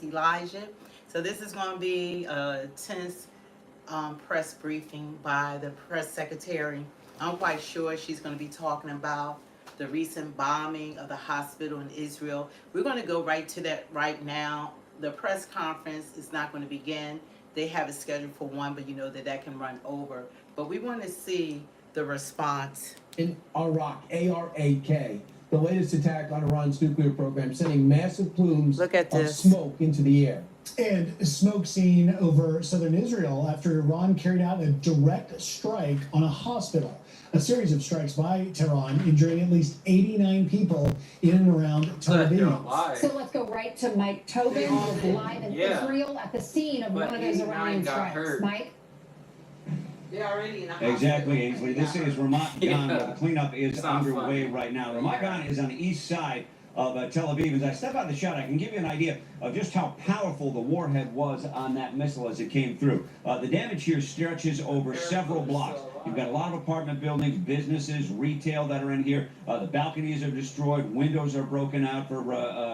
Elijah. So this is going to be a tense press briefing by the press secretary. I'm quite sure she's going to be talking about the recent bombing of the hospital in Israel. We're going to go right to that right now. The press conference is not going to begin. They have it scheduled for 1, but you know that can run over. But we want to see the response. In Iraq, ARAK, the latest attack on Iran's nuclear program, sending massive plumes of smoke into the air. And smoke seen over southern Israel after Iran carried out a direct strike on a hospital. A series of strikes by Tehran, injuring at least 89 people in and around Tel Aviv. So let's go right to Mike Tobin, who's live in Israel at the scene of one of those Iranian strikes. Mike? Exactly, Ainsley. This is Ramat Gan. The cleanup is underway right now. Ramat Gan is on the east side of Tel Aviv. As I step out of the shot, I can give you an idea of just how powerful the warhead was on that missile as it came through. The damage here stretches over several blocks. You've got a lot of apartment buildings, businesses, retail that are in here. The balconies are destroyed. Windows are broken out for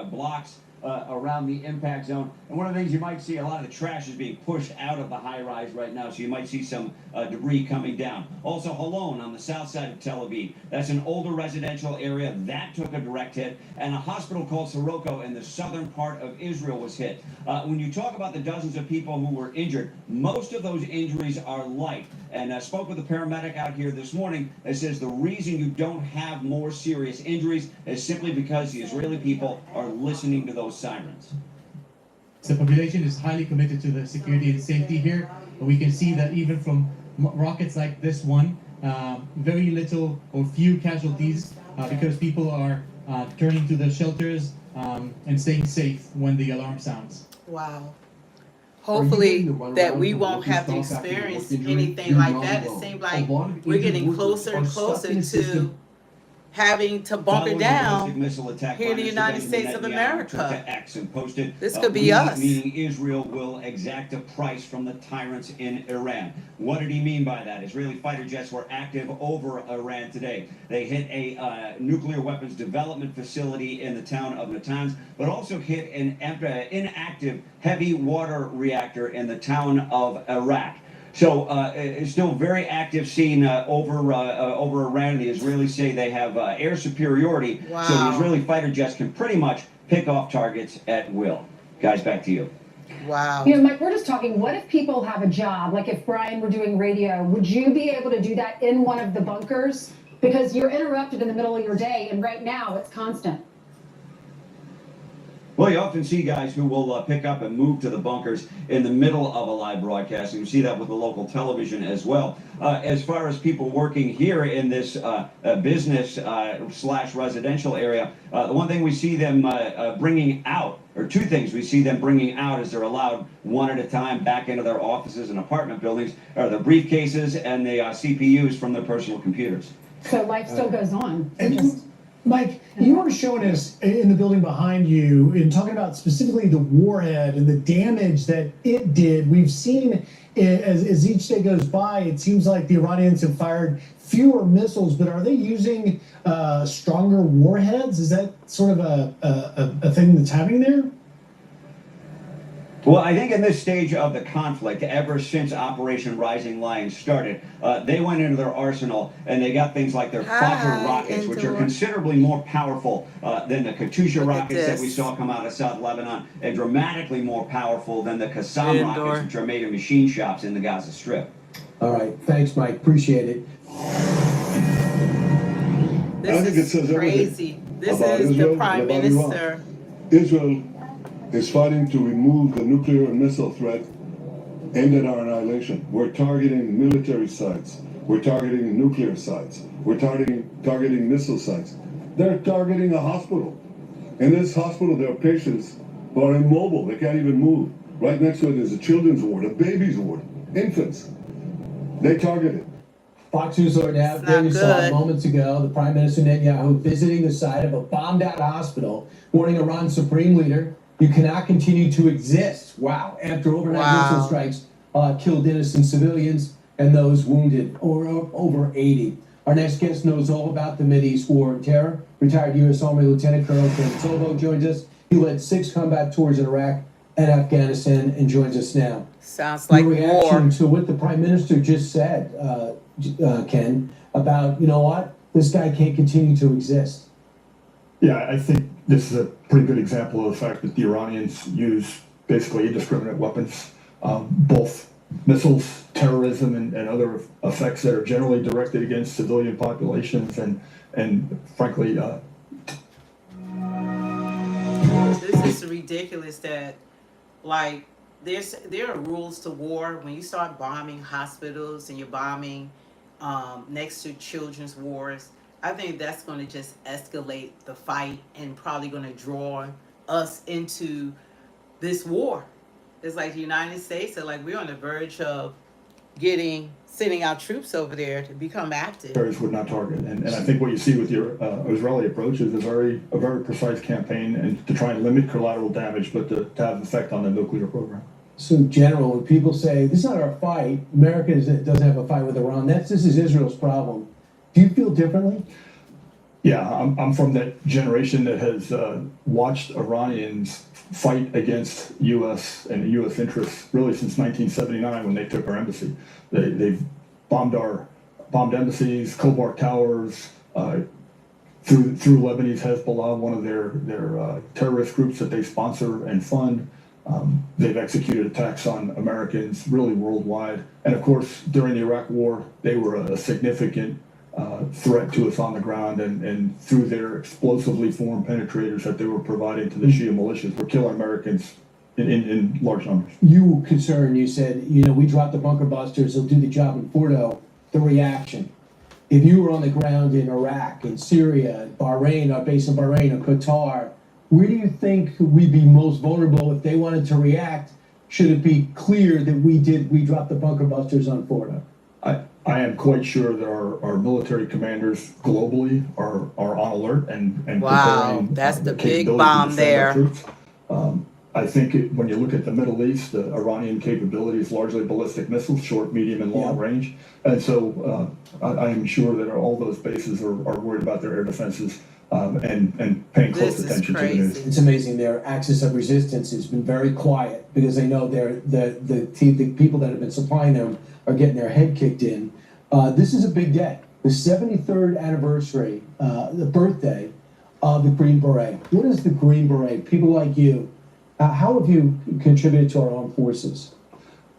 blocks around the impact zone. And one of the things you might see, a lot of the trash is being pushed out of the high rise right now, so you might see some debris coming down. Also, Holon on the south side of Tel Aviv. That's an older residential area. That took a direct hit. And a hospital called Soroka in the southern part of Israel was hit. When you talk about the dozens of people who were injured, most of those injuries are light. And I spoke with a paramedic out here this morning that says the reason you don't have more serious injuries is simply because the Israeli people are listening to those sirens. The population is highly committed to the security and safety here. We can see that even from rockets like this one, very little or few casualties because people are turning to the shelters and staying safe when the alarm sounds. Wow. Hopefully that we won't have to experience anything like that. It seems like we're getting closer and closer to having to bump it down here in the United States of America. This could be us. Meaning Israel will exact a price from the tyrants in Iran. What did he mean by that? Israeli fighter jets were active over Iran today. They hit a nuclear weapons development facility in the town of Natanz, but also hit an inactive heavy water reactor in the town of Iraq. So it's still very active scene over Iran. The Israelis say they have air superiority, so the Israeli fighter jets can pretty much pick off targets at will. Guys, back to you. Wow. You know, Mike, we're just talking, what if people have a job? Like if Brian were doing radio, would you be able to do that in one of the bunkers? Because you're interrupted in the middle of your day, and right now it's constant. Well, you often see guys who will pick up and move to the bunkers in the middle of a live broadcast. And you see that with the local television as well. As far as people working here in this business / residential area, the one thing we see them bringing out, or two things we see them bringing out as they're allowed one at a time back into their offices and apartment buildings, are the briefcases and the CPUs from their personal computers. So life still goes on. Mike, you were showing us in the building behind you and talking about specifically the warhead and the damage that it did. We've seen as each day goes by, it seems like the Iranians have fired fewer missiles, but are they using stronger warheads? Is that sort of a thing that's happening there? Well, I think in this stage of the conflict, ever since Operation Rising Lion started, they went into their arsenal and they got things like their Fajr rockets, which are considerably more powerful than the Katyusha rockets that we saw come out of South Lebanon, and dramatically more powerful than the Qassam rockets, which are made in machine shops in the Gaza Strip. All right. Thanks, Mike. Appreciate it. This is crazy. This is the Prime Minister. Israel is fighting to remove the nuclear and missile threat aimed at our annihilation. We're targeting military sites. We're targeting nuclear sites. We're targeting missile sites. They're targeting a hospital. In this hospital, there are patients who are immobile. They can't even move. Right next to it is a children's ward, a baby's ward, infants. They targeted. Fox News alert now. There you saw moments ago the Prime Minister Netanyahu visiting the site of a bombed-out hospital, warning Iran's supreme leader, you cannot continue to exist. Wow. After overnight missile strikes killed innocent civilians and those wounded, or over 80. Our next guest knows all about the Mideast war on terror. Retired U.S. Army Lieutenant Colonel Ken Tovo joins us. He led 6 combat tours in Iraq at Afghanistan and joins us now. Sounds like Your reaction war. to what the Prime Minister just said, Ken, about, you know what, this guy can't continue to exist. Yeah, I think this is a pretty good example of the fact that the Iranians use basically indiscriminate weapons, both missiles, terrorism, and other effects that are generally directed against civilian populations, and frankly, This is ridiculous that, like, there are rules to war. When you start bombing hospitals and you're bombing next to children's wards, I think that's going to just escalate the fight and probably going to draw us into this war. It's like the United States are like, we're on the verge of sending our troops over there to become active. terrorists would not target. And I think what you see with your Israeli approach is a very precise campaign, and to try and limit collateral damage, but to have effect on the nuclear program. So, General, when people say, this is not our fight, America doesn't have a fight with Iran, this is Israel's problem. Do you feel differently? Yeah, I'm from that generation that has watched Iranians fight against U.S. and U.S. interests really since 1979 when they took our embassy. They've bombed embassies, Khobar Towers, through Lebanese Hezbollah, one of their terrorist groups that they sponsor and fund. They've executed attacks on Americans really worldwide. And of course, during the Iraq War, they were a significant threat to us on the ground, and through their explosively formed penetrators that they were providing to the Shia militias were killing Americans in large numbers. You were concerned, you said, we dropped the bunker busters, they'll do the job in Fordo. The reaction. If you were on the ground in Iraq, in Syria, Bahrain, our base in Bahrain, or Qatar, where do you think we'd be most vulnerable if they wanted to react? Should it be clear that we dropped the bunker busters on Fordo? I am quite sure that our military commanders globally are on alert and Wow, preparing that's the big capability to bomb defend our there. troops. I think when you look at the Middle East, the Iranian capability is largely ballistic missiles, short, medium, and long range. And so I am sure that all those bases are worried about their air defenses and paying close attention to the news. It's amazing. Their axis of resistance has been very quiet because they know the people that have been supplying them are getting their head kicked in. This is a big day. The 73rd anniversary, the birthday of the Green Beret. What is the Green Beret? People like you, how have you contributed to our armed forces?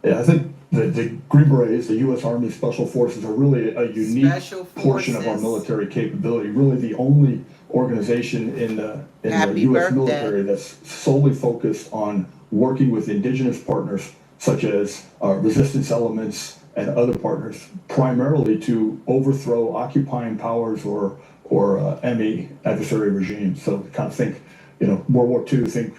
Yeah, I think the Green Berets, the U.S. Army Special Forces, are really a unique portion of our military capability. Really, the only organization in the U.S. military that's solely focused on working with indigenous partners, such as resistance elements and other partners, primarily to overthrow occupying powers or enemy adversary regimes. So kind of think, World War II, think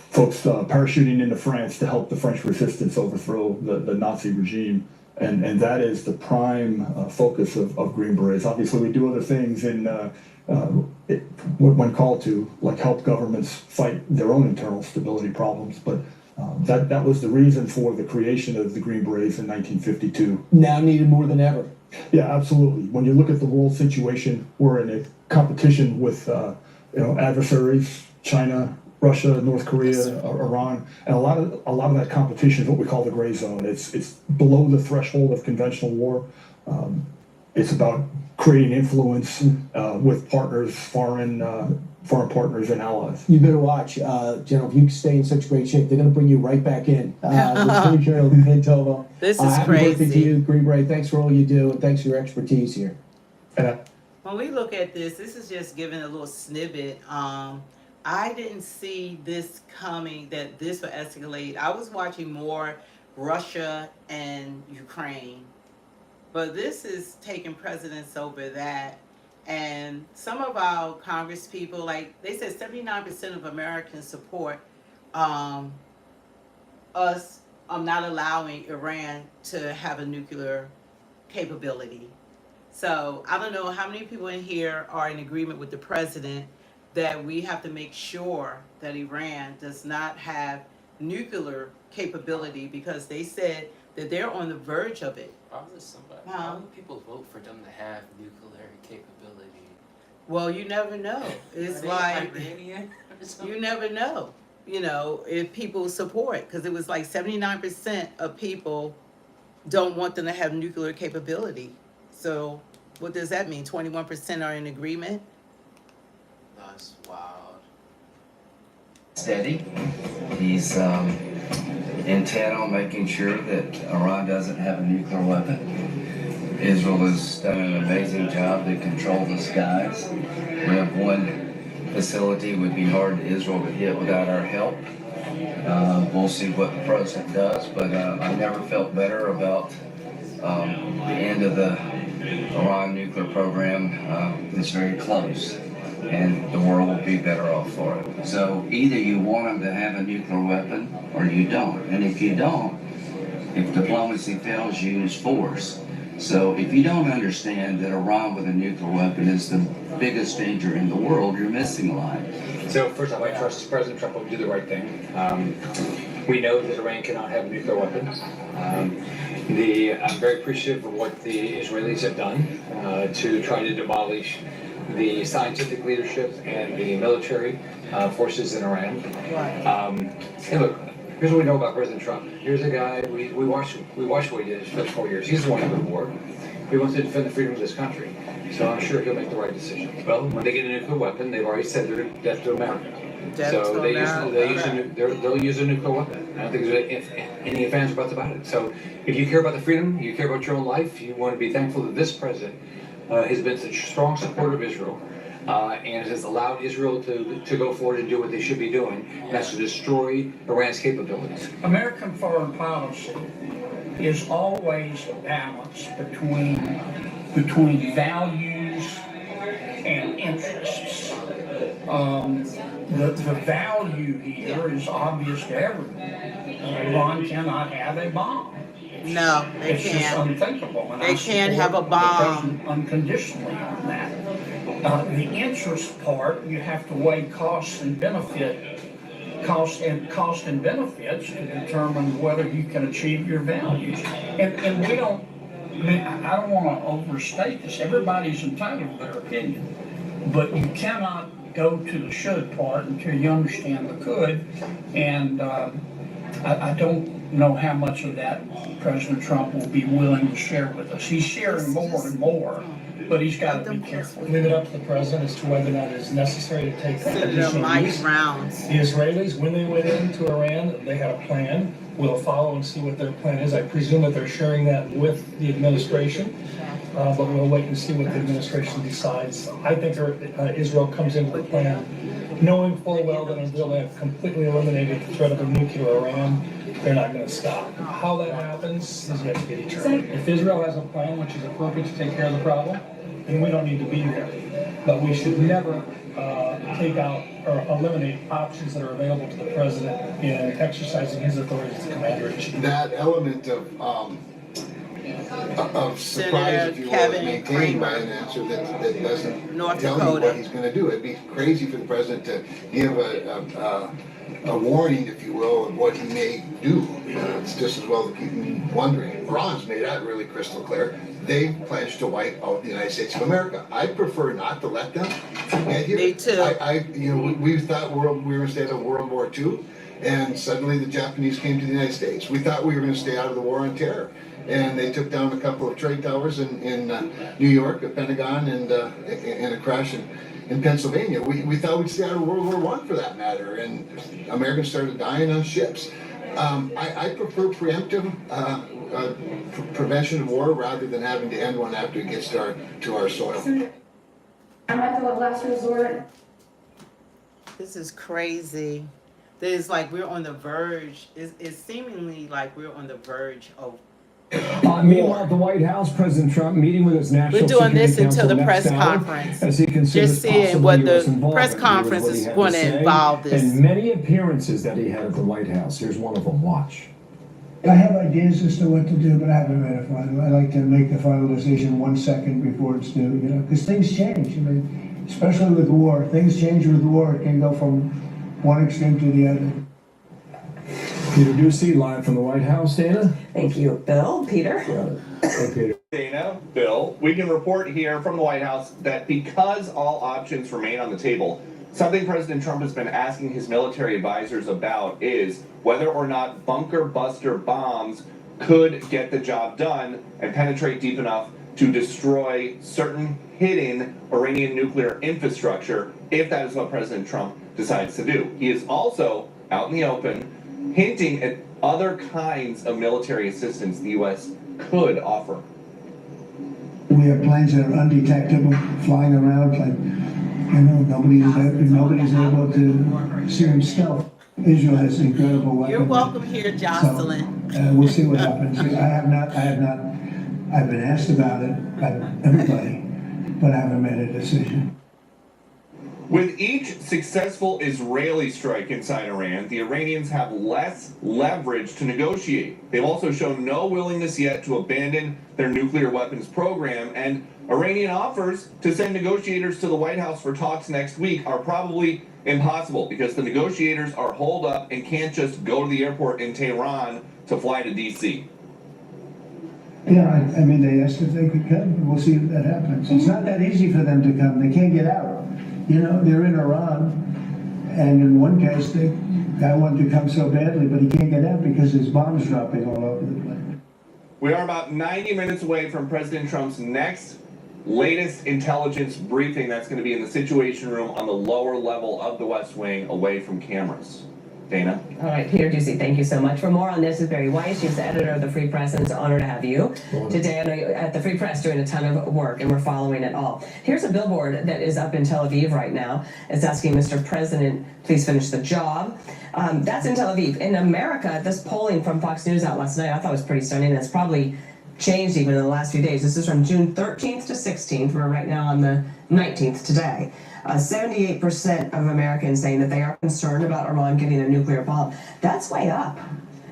folks parachuting into France to help the French resistance overthrow the Nazi regime. And that is the prime focus of Green Berets. Obviously, we do other things when called to, like help governments fight their own internal stability problems. But that was the reason for the creation of the Green Berets in 1952. Now needed more than ever. Yeah, absolutely. When you look at the world situation, we're in a competition with adversaries, China, Russia, North Korea, Iran, and a lot of that competition is what we call the gray zone. It's below the threshold of conventional war. It's about creating influence with partners, foreign partners and allies. You better watch, General. If you stay in such great shape, they're going to bring you right back in. Lieutenant Colonel Tovo. This is happy crazy. Birthday to you, Green Beret. Thanks for all you do, and thanks for your expertise here. When we look at this is just giving a little snippet. I didn't see this coming, that this would escalate. I was watching more Russia and Ukraine, but this is taking precedence over that. And some of our Congress people, like they said, 79% of Americans support us not allowing Iran to have a nuclear capability. So I don't know how many people in here are in agreement with the president that we have to make sure that Iran does not have nuclear capability, because they said that they're on the verge of it. How do people vote for them to have nuclear capability? Well, you never know. It's like Iranian or something? you never know. you know, if people support, because it was like 79% of people don't want them to have nuclear capability. So what does that mean? 21% are in agreement? That's wild. Steady. He's intent on making sure that Iran doesn't have a nuclear weapon. Israel has done an amazing job to control the skies. We have one facility it would be hard for Israel to hit without our help. We'll see what the president does, but I never felt better about the end of the Iran nuclear program. It's very close, and the world will be better off for it. So either you want them to have a nuclear weapon or you don't. And if you don't, if diplomacy fails, you use force. So if you don't understand that Iran with a nuclear weapon is the biggest danger in the world, you're missing a lot. So first off, I trust President Trump will do the right thing. We know that Iran cannot have a nuclear weapon. I'm very appreciative of what the Israelis have done to try to demolish the scientific leadership and the military forces in Iran. Hey, look, here's what we know about President Trump. Here's a guy, we watched what he did his first 4 years. He's the one who went to war. He wants to defend the freedom of this country. So I'm sure he'll make the right decision. Well, when they get a nuclear weapon, they've already said they're death to America. So they'll use a nuclear weapon. I don't think there's any ifs, ands, or buts about it. So if you care about the freedom, you care about your own life, you want to be thankful that this president has been such a strong supporter of Israel and has allowed Israel to go forward and do what they should be doing. And that's to destroy Iran's capabilities. American foreign policy is always a balance between values and interests. The value here is obvious to everyone. Iran cannot have a bomb. No, they It's just can't. unthinkable. And They I can't have a support the bomb. president unconditionally on that. The interest part, you have to weigh cost and benefits to determine whether you can achieve your values. And we don't, I don't want to overstate this. Everybody's entitled to their opinion, but you cannot go to the should part until you understand the could. And I don't know how much of that President Trump will be willing to share with us. He's sharing more and more, but he's got to be careful. Leave it up to the president as to whether or not it is necessary to take additional Mike use. Rounds. The Israelis, when they went into Iran, they had a plan. We'll follow and see what their plan is. I presume that they're sharing that with the administration, but we'll wait and see what the administration decides. I think Israel comes in with a plan, knowing full well that until they have completely eliminated the threat of a nuclear Iran, they're not going to stop. How that happens is yet to be determined. If Israel has a plan which is appropriate to take care of the problem, then we don't need to be there. But we should never take out or eliminate options that are available to the president in exercising his authority as the commander-in-chief. That element of surprise, if you will, is maintained by an answer that doesn't tell you what he's going to do. It'd be crazy for the president to give a warning, if you will, of what he may do. It's just as well to keep him wondering. Iran's made that really crystal clear. They pledged to wipe out the United States of America. I prefer not to let them get here. Me too. We thought we were going to stay out of World War II, and suddenly the Japanese came to the United States. We thought we were going to stay out of the war on terror, and they took down a couple of trade towers in New York, the Pentagon, and in a crash in Pennsylvania. We thought we'd stay out of World War I for that matter, and Americans started dying on ships. I prefer preemptive prevention of war rather than having to end one after it gets to our soil. I'm at the last resort. This is crazy. There's like we're on the verge. It's seemingly like we're on the verge of. Meanwhile, at the White House, President Trump meeting with his national We're doing this Security until the Council press next hour conference. as he considers Just seeing possible what US the involvement. press Here conference what he is had going to say, involve this. And many appearances that he had at the White House. Here's one of them. Watch. I have ideas as to what to do, but I haven't made a final. I like to make the final decision 1 second before it's due, because things change. Especially with war. Things change with war. It can go from one extreme to the other. Peter Ducey, live from the White House. Dana? Thank you, Bill. Peter? Hey, Peter. Dana, Bill, we can report here from the White House that because all options remain on the table, Something President Trump has been asking his military advisors about is whether or not bunker buster bombs could get the job done and penetrate deep enough to destroy certain hidden Iranian nuclear infrastructure, if that is what President Trump decides to do. He is also out in the open hinting at other kinds of military assistance the U.S. could offer. We have planes that are undetectable, flying around like, nobody's able to see them stealth. Israel has incredible weapons. You're welcome here, Jocelyn. So, we'll see what happens. I've been asked about it by everybody, but I haven't made a decision. With each successful Israeli strike inside Iran, the Iranians have less leverage to negotiate. They've also shown no willingness yet to abandon their nuclear weapons program, and Iranian offers to send negotiators to the White House for talks next week are probably impossible because the negotiators are holed up and can't just go to the airport in Tehran to fly to D.C. Yeah, I mean, they asked if they could come. We'll see if that happens. It's not that easy for them to come. They can't get out. You know, they're in Iran, and in one case, the guy wanted to come so badly, but he can't get out because his bombs dropping all over the place. We are about 90 minutes away from President Trump's latest intelligence briefing. That's going to be in the Situation Room on the lower level of the West Wing, away from cameras. Dana? All right, Peter Ducey, thank you so much. For more on this is Barry Weiss. She's the editor of the Free Press, and it's an honor to have you today. I know you're at the Free Press doing a ton of work, and we're following it all. Here's a billboard that is up in Tel Aviv right now. It's asking Mr. President, please finish the job. That's in Tel Aviv. In America, this polling from Fox News out last night, I thought was pretty stunning. It's probably changed even in the last few days. This is from June 13th to 16th. We're right now on the 19th today. 78% of Americans saying that they are concerned about Iran getting a nuclear bomb. That's way up.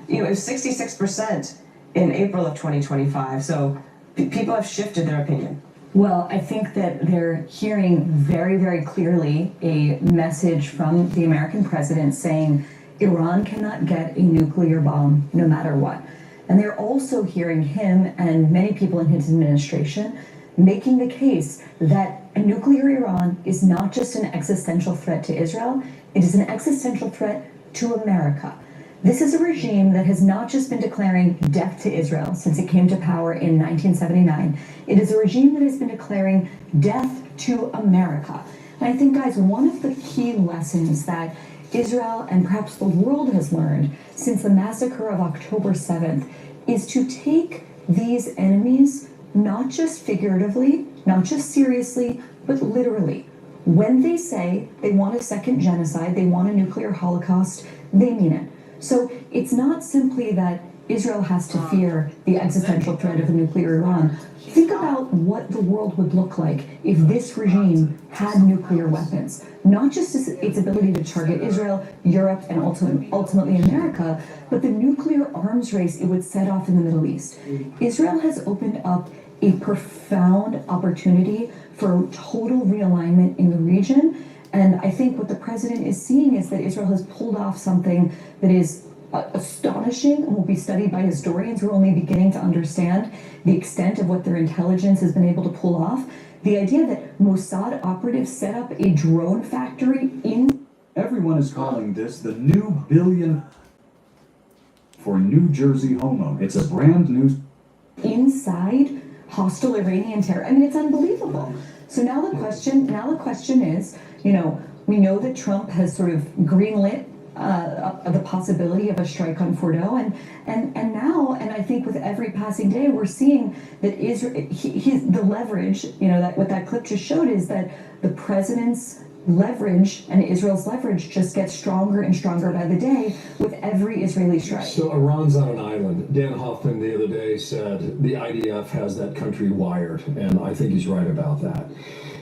You know, it was 66% in April of 2025. So people have shifted their opinion. Well, I think that they're hearing very, very clearly a message from the American president saying Iran cannot get a nuclear bomb no matter what. And they're also hearing him and many people in his administration making the case that a nuclear Iran is not just an existential threat to Israel, it is an existential threat to America. This is a regime that has not just been declaring death to Israel since it came to power in 1979. It is a regime that has been declaring death to America. And I think, guys, one of the key lessons that Israel and perhaps the world has learned since the massacre of October 7th is to take these enemies not just figuratively, not just seriously, but literally. When they say they want a second genocide, they want a nuclear holocaust, they mean it. So it's not simply that Israel has to fear the existential threat of a nuclear Iran. Think about what the world would look like if this regime had nuclear weapons. Not just its ability to target Israel, Europe, and ultimately America, but the nuclear arms race it would set off in the Middle East. Israel has opened up a profound opportunity for total realignment in the region. And I think what the president is seeing is that Israel has pulled off something that is astonishing and will be studied by historians who are only beginning to understand the extent of what their intelligence has been able to pull off. The idea that Mossad operatives set up a drone factory in... Everyone is calling this the new billion for New Jersey homeowners. It's a brand new... inside hostile Iranian terror. I mean, it's unbelievable. So now the question is, you know, we know that Trump has sort of greenlit the possibility of a strike on Fordo, and now, and I think with every passing day, we're seeing that Israel, the leverage, you know, that what that clip just showed is that the president's leverage and Israel's leverage just gets stronger and stronger by the day with every Israeli strike. So Iran's on an island. Dan Hoffman the other day said the IDF has that country wired, and I think he's right about that.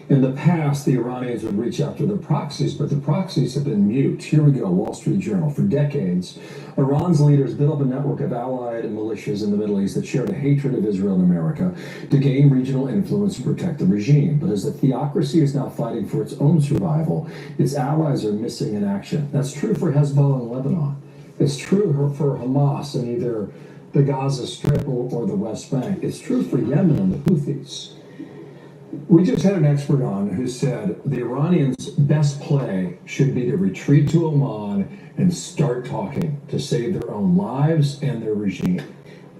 In the past, the Iranians would reach after their proxies, but the proxies have been mute. Here we go, Wall Street Journal. For decades, Iran's leaders built up a network of allied militias in the Middle East that shared a hatred of Israel and America to gain regional influence and protect the regime. But as the theocracy is now fighting for its own survival, its allies are missing in action. That's true for Hezbollah in Lebanon. It's true for Hamas in either the Gaza Strip or the West Bank. It's true for Yemen and the Houthis. We just had an expert on who said the Iranians' best play should be to retreat to Oman and start talking to save their own lives and their regime.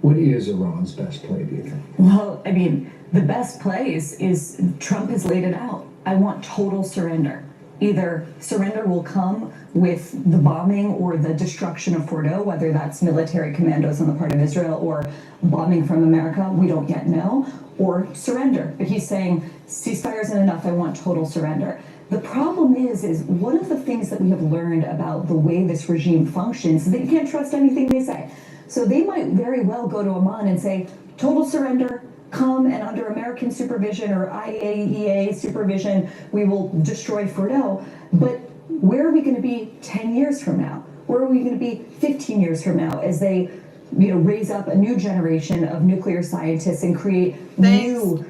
What is Iran's best play, do you think? Well, I mean, the best play is Trump has laid it out. I want total surrender. Either surrender will come with the bombing or the destruction of Fordo, whether that's military commandos on the part of Israel or bombing from America, we don't yet know, or surrender. But he's saying ceasefire isn't enough, I want total surrender. The problem is one of the things that we have learned about the way this regime functions is that you can't trust anything they say. So they might very well go to Oman and say, total surrender, come and under American supervision or IAEA supervision, we will destroy Fordo. But where are we going to be 10 years from now? Where are we going to be 15 years from now as they, raise up a new generation of nuclear scientists and create new,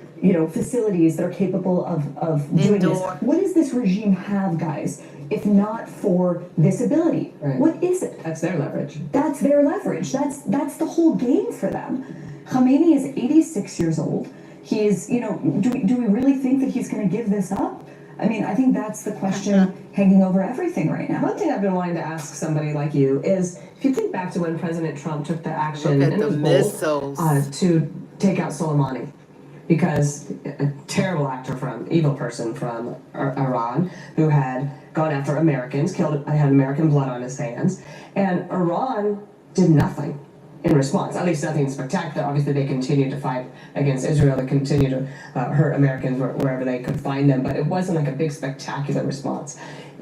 facilities that are capable of doing this? What does this regime have, guys, if not for this ability? Right. What is it? That's their leverage. That's their leverage. That's the whole game for them. Khamenei is 86 years old. He is, do we really think that he's going to give this up? I mean, I think that's the question hanging over everything right now. One thing I've been wanting to ask somebody like you is, if you think back to when President Trump took the action and it was bold, to take out Soleimani, because a terrible actor evil person from Iran who had gone after Americans, had American blood on his hands, and Iran did nothing in response, at least nothing spectacular. Obviously, they continued to fight against Israel. They continued to hurt Americans wherever they could find them, but it wasn't like a big spectacular response.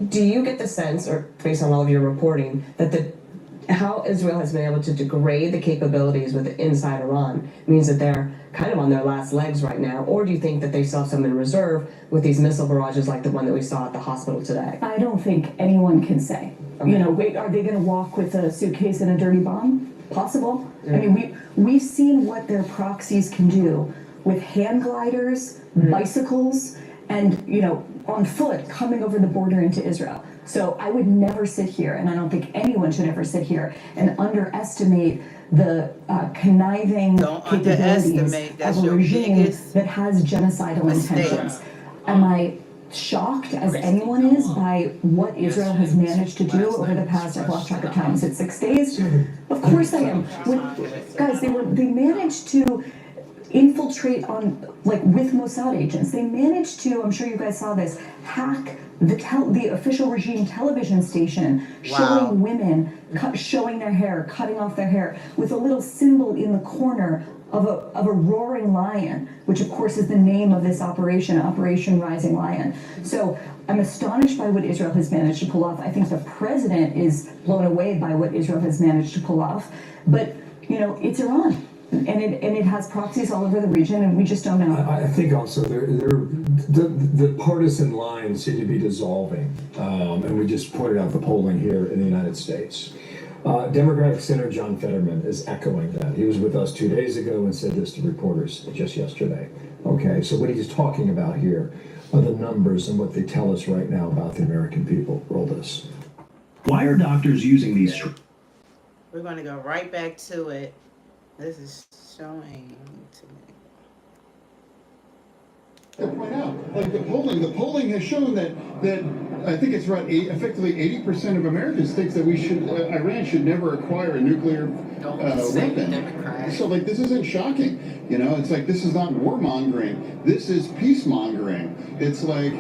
Do you get the sense, or based on all of your reporting, that how Israel has been able to degrade the capabilities inside Iran means that they're kind of on their last legs right now? Or do you think that they still have some in reserve with these missile barrages like the one that we saw at the hospital today? I don't think anyone can say. Okay. Are they going to walk with a suitcase and a dirty bomb? Possible. Yeah. I mean, we've seen what their proxies can do with hand gliders, bicycles, and on foot coming over the border into Israel. So I would never sit here, and I don't think anyone should ever sit here and underestimate the conniving capabilities of a regime that has genocidal intentions. Am I shocked as anyone is by what Israel has managed to do over the past, I've lost track of time, is it 6 days? Of course I am. Guys, they managed to infiltrate with Mossad agents. They managed to, I'm sure you guys saw this, hack the official regime television station, showing women showing their hair, cutting off their hair, with a little symbol in the corner of a roaring lion, which of course is the name of this operation, Operation Rising Lion. So I'm astonished by what Israel has managed to pull off. I think the president is blown away by what Israel has managed to pull off. But, it's Iran. And it has proxies all over the region, and we just don't know. I think also the partisan lines seem to be dissolving, and we just pointed out the polling here in the United States. Democratic Senator John Fetterman is echoing that. He was with us 2 days ago and said this to reporters just yesterday. Okay, so what he's talking about here are the numbers and what they tell us right now about the American people. Roll this. Why are doctors using these? We're going to go right back to it. This is showing to me. To point out, like the polling has shown that I think it's around effectively 80% of Americans thinks that Iran should never acquire a nuclear weapon. So this isn't shocking, It's like this is not warmongering. This is peacemongering. It's like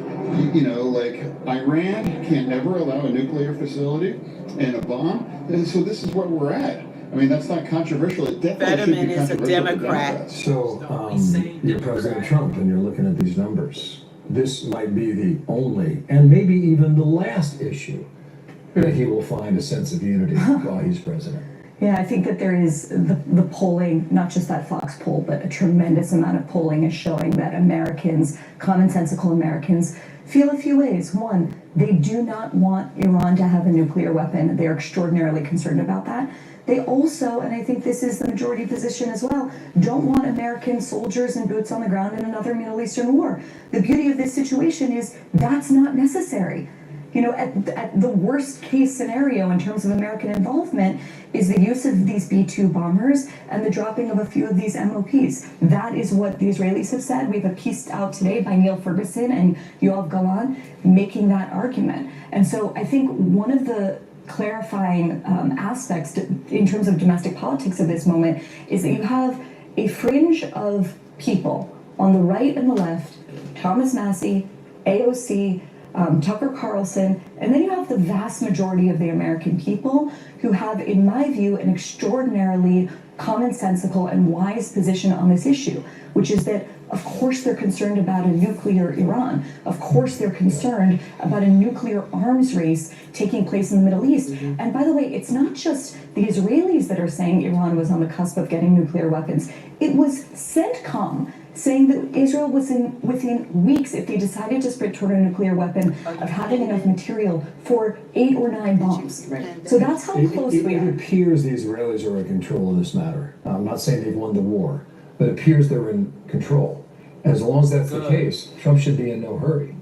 Iran can't ever allow a nuclear facility and a bomb, and so this is where we're at. I mean, that's not controversial. It definitely should be controversial. Is a Democrat. So, you're President Trump and you're looking at these numbers. This might be the only, and maybe even the last issue that he will find a sense of unity while he's president. Yeah, I think that there is the polling, not just that Fox poll, but a tremendous amount of polling is showing that Americans, commonsensical Americans, feel a few ways. One, they do not want Iran to have a nuclear weapon. They're extraordinarily concerned about that. They also, and I think this is the majority position as well, don't want American soldiers and boots on the ground in another Middle Eastern war. The beauty of this situation is that's not necessary. You know, at the worst case scenario in terms of American involvement is the use of these B-2 bombers and the dropping of a few of these MOPs. That is what the Israelis have said. We have a piece out today by Neil Ferguson and Yoav Galan making that argument. And so I think one of the clarifying aspects in terms of domestic politics of this moment is that you have a fringe of people on the right and the left, Thomas Massie, AOC, Tucker Carlson, and then you have the vast majority of the American people who have, in my view, an extraordinarily commonsensical and wise position on this issue, which is that, of course, they're concerned about a nuclear Iran. Of course, they're concerned about a nuclear arms race taking place in the Middle East. And by the way, it's not just the Israelis that are saying Iran was on the cusp of getting nuclear weapons. It was CENTCOM saying that Israel was within weeks, if they decided to spread toward a nuclear weapon, of having enough material for 8 or 9 bombs. So that's how close we It are. appears the Israelis are in control of this matter. I'm not saying they've won the war, but it appears they're in control. As long as that's the case, Trump should be in no hurry.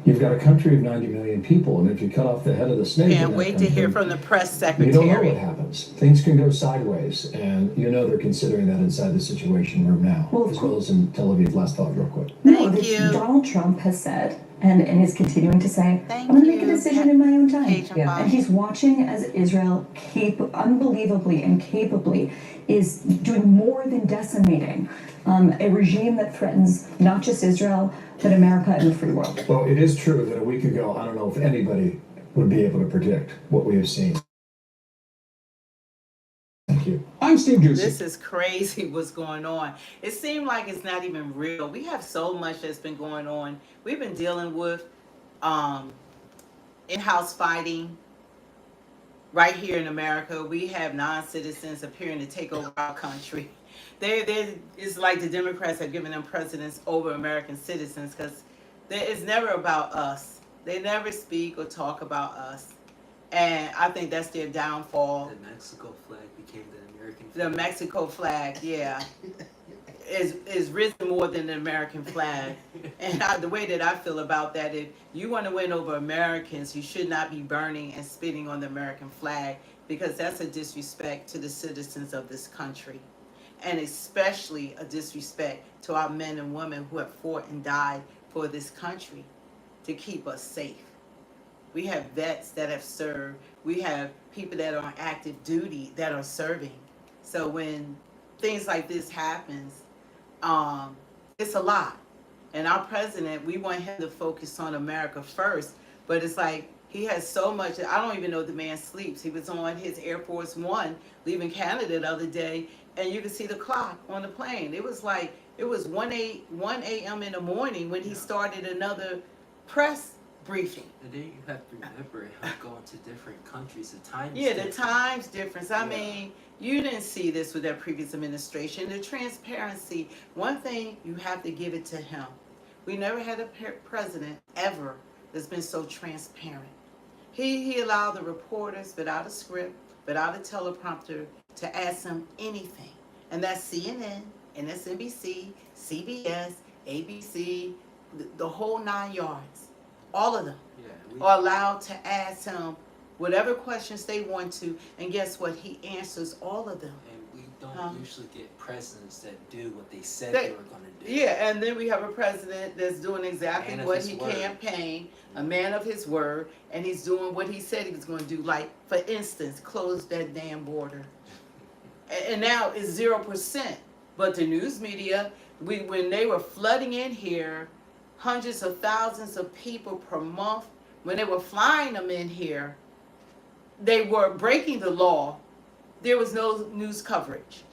You've got a country of 90 million people, and if you cut off the head of the snake, Can't wait to hear from the press secretary. You don't know what happens. Things can go sideways, and you know they're considering that inside the Situation Room now, as well as in Tel Aviv. Last thought, real quick. No, Donald Trump has said, and is continuing to say, I'm going to make a decision in my own time. And he's watching as Israel unbelievably and capably is doing more than decimating a regime that threatens not just Israel, but America and the free world. Well, it is true that a week ago, I don't know if anybody would be able to predict what we have seen. Thank you. I'm Steve Juicy. This is crazy what's going on. It seemed like it's not even real. We have so much that's been going on. We've been dealing with in-house fighting right here in America. We have non-citizens appearing to take over our country. It's like the Democrats have given them precedence over American citizens because it's never about us. They never speak or talk about us. And I think that's their downfall. The Mexico flag became the American flag. The Mexico flag, yeah, is risen more than the American flag. And the way that I feel about that, if you want to win over Americans, you should not be burning and spitting on the American flag, because that's a disrespect to the citizens of this country. And especially a disrespect to our men and women who have fought and died for this country to keep us safe. We have vets that have served. We have people that are on active duty that are serving. So when things like this happens, it's a lot. And our president, we want him to focus on America first, but it's like he has so much. I don't even know the man sleeps. He was on his Air Force One leaving Canada the other day, and you could see the clock on the plane. It was like, it was 1 a.m. in the morning when he started another press briefing. And then you have to remember him going to different countries. The time The time's difference. I mean, you didn't see this with that previous administration. The transparency, one thing, you have to give it to him. We never had a president ever that's been so transparent. He allowed the reporters, without a script, without a teleprompter, to ask him anything. And that's CNN, MSNBC, CBS, ABC, the whole 9 yards. All of them are allowed to ask him whatever questions they want to, and guess what? He answers all of them. And we don't usually get presidents that do what they said they were going to do. Yeah, and then we have a president that's doing exactly what he campaigned, a man of his word, and he's doing what he said he was going to do. Like, for instance, close that damn border. And now it's 0%. But the news media, when they were flooding in here, hundreds of thousands of people per month, when they were flying them in here, they were breaking the law. There was no news coverage.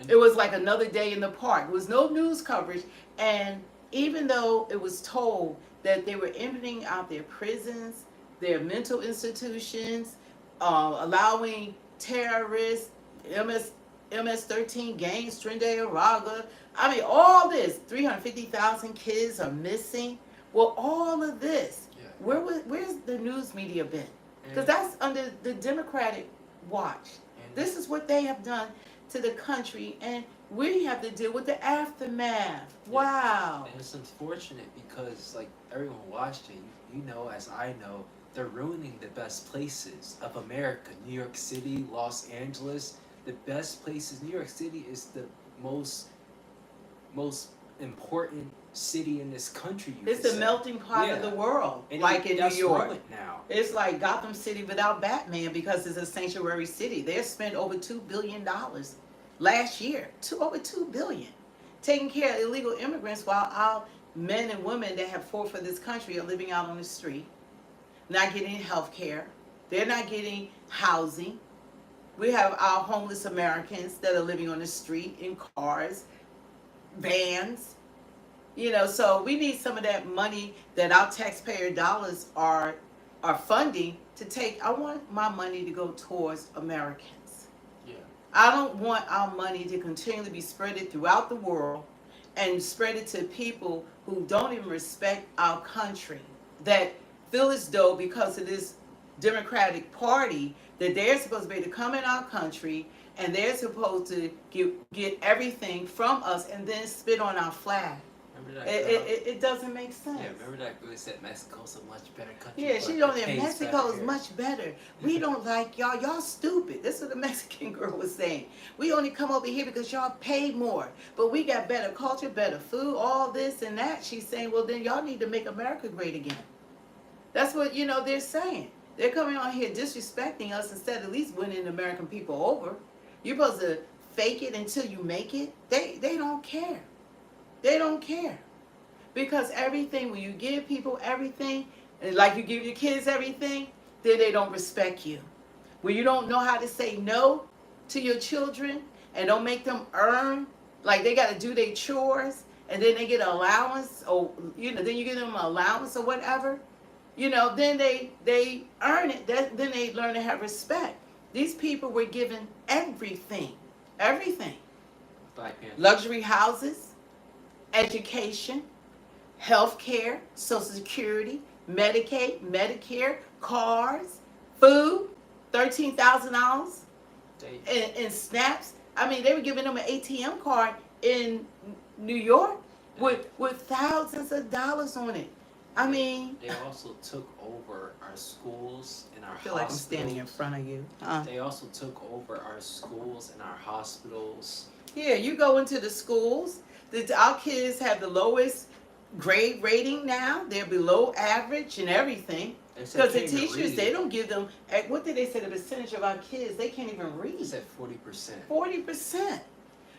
It was like another day in the park. There was no news coverage. And even though it was told that they were emptying out their prisons, their mental institutions, allowing terrorists, MS-13 gangs, Trinidad, Araga, I mean, all this, 350,000 kids are missing. Well, all of this, where's the news media been? Because that's under the Democratic watch. This is what they have done to the country, and we have to deal with the aftermath. Wow. And it's unfortunate because, like, everyone watched it. You know, as I know, they're ruining the best places of America. New York City, Los Angeles, the best places. New York City is the most important city in this country. It's the melting pot of the world, like in New York. Now. It's like Gotham City without Batman because it's a sanctuary city. They spent over $2 billion last year, over $2 billion, taking care of illegal immigrants while our men and women that have fought for this country are living out on the street, not getting health care. They're not getting housing. We have our homeless Americans that are living on the street in cars, vans. You know, so we need some of that money that our taxpayer dollars are funding to take. I want my money to go towards Americans. Yeah. I don't want our money to continually be spread throughout the world and spread it to people who don't even respect our country, that feel as though because of this Democratic Party that they're supposed to be able to come in our country and they're supposed to get everything from us and then spit on our flag. It doesn't make sense. Yeah, remember that girl said Mexico's a much better country. Yeah, she don't think Mexico is much better. We don't like y'all. Y'all stupid. This is what the Mexican girl was saying. We only come over here because y'all pay more. But we got better culture, better food, all this and that. She's saying, well, then y'all need to make America great again. That's what, you know, they're saying. They're coming on here disrespecting us instead of at least winning the American people over. You're supposed to fake it until you make it. They don't care. They don't care. Because everything, when you give people everything, and like you give your kids everything, then they don't respect you. When you don't know how to say no to your children and don't make them earn, like they got to do their chores, and then they get an allowance, or, you know, then you give them an allowance or whatever, you know, then they earn it, then they learn to have respect. These people were given everything. Luxury houses, education, health care, Social Security, Medicaid, Medicare, cars, food, $13,000 in snaps. I mean, they were giving them an ATM card in New York with thousands of dollars on it. I mean, they also took over our schools and our I feel like I'm standing in front of you. They also took over our schools and our hospitals. Yeah, you go into the schools. Our kids have the lowest grade rating now. They're below average and everything. Because the teachers, they don't give them, what did they say, the percentage of our kids, they can't even read. They said 40%. 40%.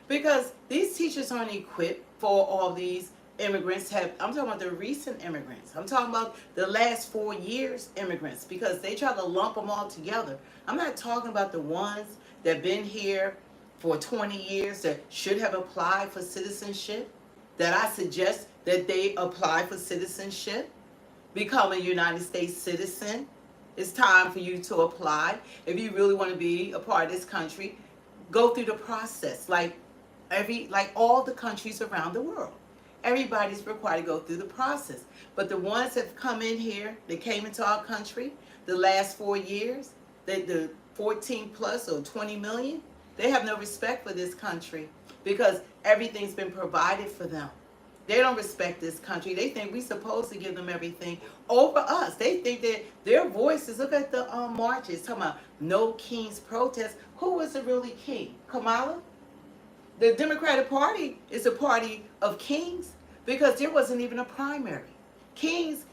Because these teachers aren't equipped for all these immigrants. I'm talking about the recent immigrants. I'm talking about the last 4 years immigrants, because they try to lump them all together. I'm not talking about the ones that have been here for 20 years that should have applied for citizenship, that I suggest that they apply for citizenship, become a United States citizen. It's time for you to apply. If you really want to be a part of this country, go through the process like all the countries around the world. Everybody's required to go through the process. But the ones that have come in here, they came into our country the last 4 years, the 14 plus or 20 million, they have no respect for this country because everything's been provided for them. They don't respect this country. They think we're supposed to give them everything over us. They think that their voices, look at the marches, talking about no king's protest. Who was the really king? Kamala? The Democratic Party is a party of kings because there wasn't even a primary. Kings,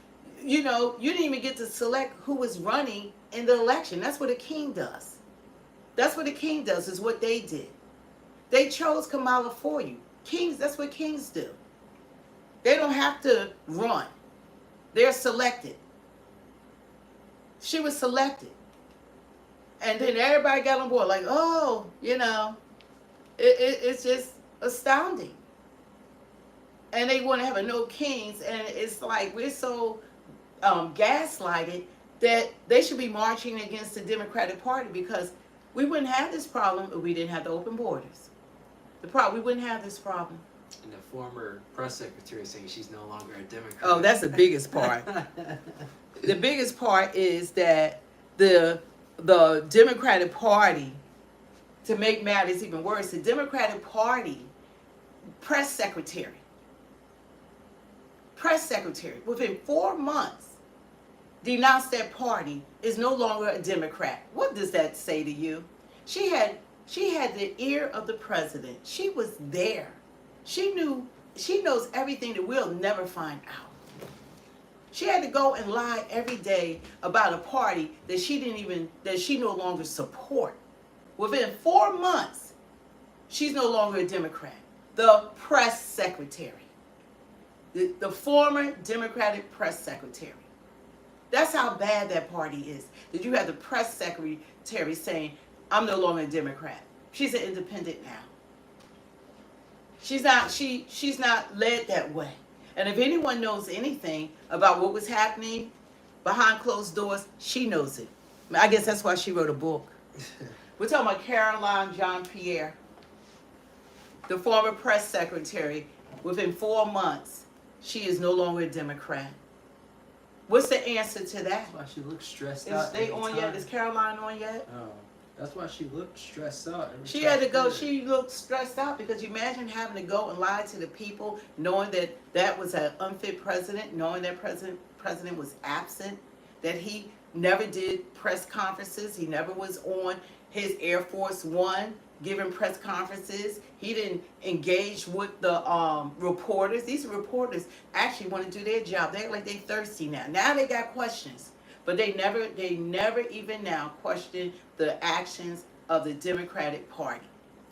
you know, you didn't even get to select who was running in the election. That's what a king does. That's what a king does, is what they did. They chose Kamala for you. Kings, that's what kings do. They don't have to run. They're selected. She was selected. And then everybody got on board like, oh, you know, it's just astounding. And they want to have a no kings. And it's like we're so gaslighted that they should be marching against the Democratic Party because we wouldn't have this problem if we didn't have the open borders. We wouldn't have this problem. And the former press secretary saying she's no longer a Democrat. Oh, that's the biggest part. The biggest part is that the Democratic Party, to make matters even worse, the Democratic Party press secretary, within 4 months, denounced that party, is no longer a Democrat. What does that say to you? She had the ear of the president. She was there. She knows everything that we'll never find out. She had to go and lie every day about a party that she no longer support. Within 4 months, she's no longer a Democrat. The press secretary. The former Democratic press secretary. That's how bad that party is. That you have the press secretary saying, I'm no longer a Democrat. She's an independent now. She's not led that way. And if anyone knows anything about what was happening behind closed doors, she knows it. I guess that's why she wrote a book. We're talking about Karoline Jean-Pierre, the former press secretary. Within 4 months, she is no longer a Democrat. What's the answer to that? That's why she looks stressed out. Is they on yet? Is Karoline on yet? No. That's why she looked stressed out. She had to go. She looked stressed out because you imagine having to go and lie to the people, knowing that that was an unfit president, knowing that president was absent, that he never did press conferences. He never was on his Air Force One giving press conferences. He didn't engage with the reporters. These reporters actually want to do their job. They're like they thirsty now. Now they got questions. But they never even now question the actions of the Democratic Party.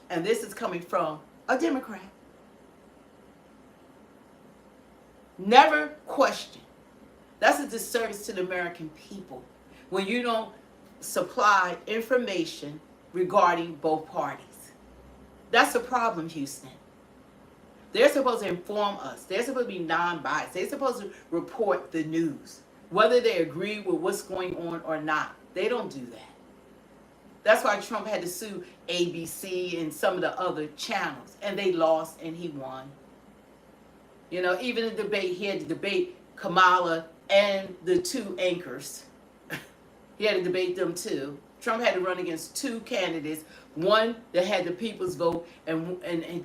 And this is coming from a Democrat. Never question. That's a disservice to the American people when you don't supply information regarding both parties. That's a problem, Houston. They're supposed to inform us. They're supposed to be non-biased. They're supposed to report the news, whether they agree with what's going on or not. They don't do that. That's why Trump had to sue ABC and some of the other channels, and they lost and he won. You know, even in the debate, he had to debate Kamala and the two anchors. He had to debate them too. Trump had to run against two candidates, one that had the people's vote, and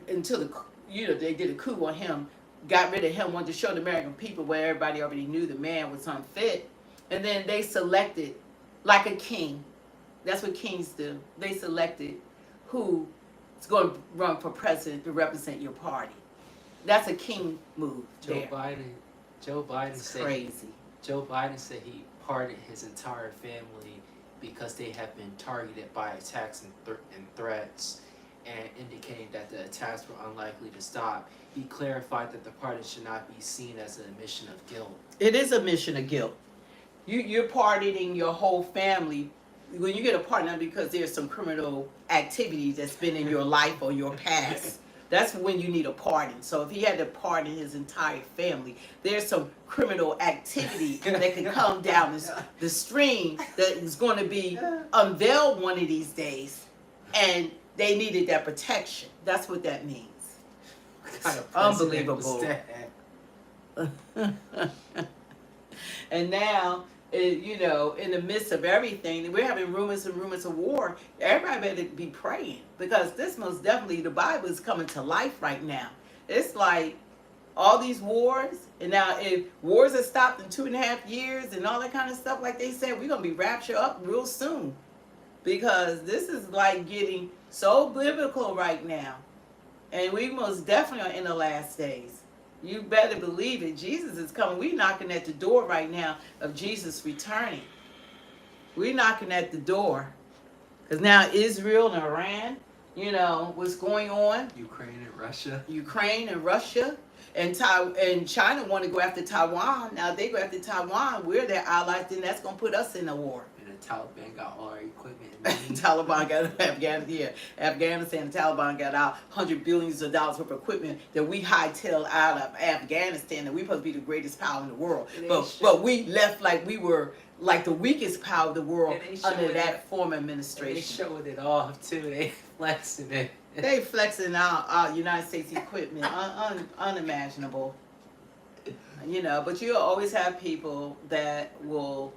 until they did a coup on him, got rid of him, wanted to show the American people where everybody already knew the man was unfit. And then they selected, like a king. That's what kings do. They selected who is going to run for president to represent your party. That's a king move. Joe Biden said crazy. Joe Biden said he pardoned his entire family because they have been targeted by attacks and threats, and indicating that the attacks were unlikely to stop. He clarified that the pardon should not be seen as an admission of guilt. It is a mission of guilt. You're pardoning your whole family. When you get a pardon, because there's some criminal activity that's been in your life or your past, that's when you need a pardon. So if he had to pardon his entire family, there's some criminal activity that could come down the stream that is going to be unveiled one of these days, and they needed that protection. That's what that means. Kind of Unbelievable. And now, you know, in the midst of everything, we're having rumors and rumors of war. Everybody better be praying, because this most definitely, the Bible is coming to life right now. It's like all these wars, and now if wars are stopped in 2.5 years and all that kind of stuff, like they said, we're going to be raptured up real soon, because this is like getting so biblical right now. And we most definitely are in the last days. You better believe it. Jesus is coming. We're knocking at the door right now of Jesus returning. We're knocking at the door. Because now Israel and Iran, you know, what's going on. Ukraine and Russia. And China want to go after Taiwan. Now if they go after Taiwan, we're their allies, then that's going to put us in a war. And the Taliban got all our equipment. Taliban got Afghanistan. The Taliban got out $100 billion worth of equipment that we hightailed out of Afghanistan, and we supposed to be the greatest power in the world. But we left like we were like the weakest power of the world under that former administration. They showing it off too. They flexing it. They flexing our United States equipment, unimaginable. You know, but you'll always have people that will,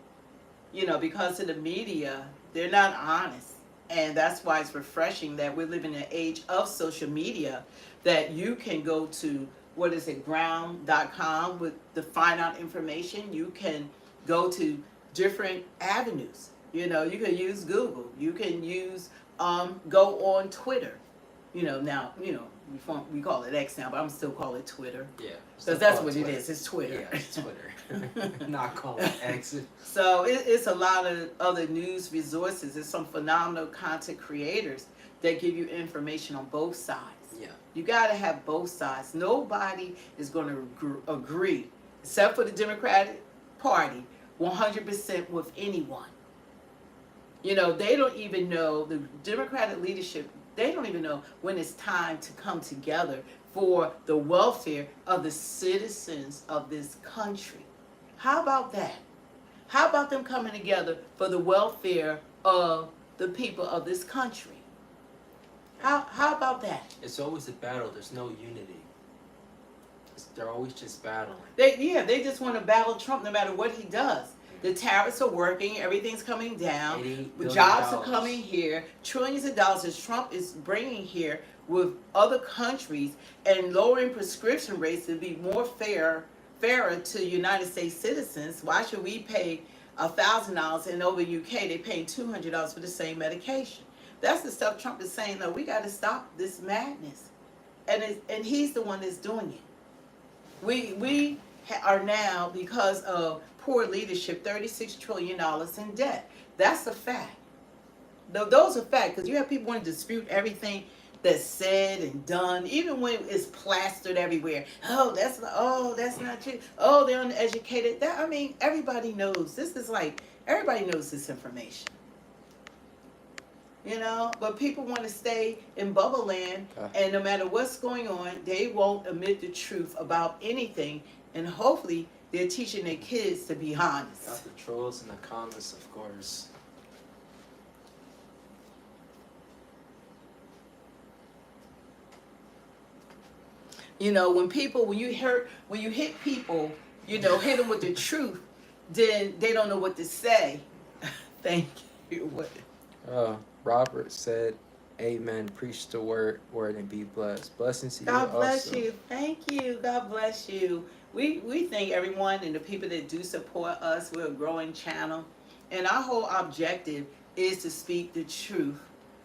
you know, because of the media, they're not honest. And that's why it's refreshing that we're living in an age of social media, that you can go to, ground.com to find out information. You can go to different avenues. You know, you can use Google. You can use go on Twitter. You know, now, you know, we call it X now, but I'm still call it Twitter. Yeah. Because that's what it is. It's Twitter. Yeah, it's Twitter. Not call it X. So it's a lot of other news resources. There's some phenomenal content creators that give you information on both sides. Yeah. You got to have both sides. Nobody is going to agree, except for the Democratic Party, 100% with anyone. You know, they don't even know, the Democratic leadership, they don't even know when it's time to come together for the welfare of the citizens of this country. How about that? How about them coming together for the welfare of the people of this country? How about that? It's always a battle. There's no unity. They're always just battling. They just want to battle Trump no matter what he does. The tariffs are working, everything's coming down, jobs are coming here, trillions of dollars that Trump is bringing here with other countries, and lowering prescription rates to be more fairer to United States citizens. Why should we pay $1,000 and over UK they paying $200 for the same medication? That's the stuff Trump is saying, no, we got to stop this madness. And he's the one that's doing it. We are now, because of poor leadership, $36 trillion in debt. That's a fact. Those are facts, because you have people want to dispute everything that's said and done, even when it's plastered everywhere. Oh, that's not true. Oh, they're uneducated. I mean, everybody knows. This is like, everybody knows this information. You know, but people want to stay in bubble land, and no matter what's going on, they won't admit the truth about anything, and hopefully they're teaching their kids to be honest. Got the trolls and the comments, of course. You know, when you hit people, you know, hit them with the truth, then they don't know what to say. Thank you. Robert said, amen, preach the word, and be blessed. Blessings to you. God bless also. you. Thank you. God bless you. We thank everyone and the people that do support us. We're a growing channel. And our whole objective is to speak the truth.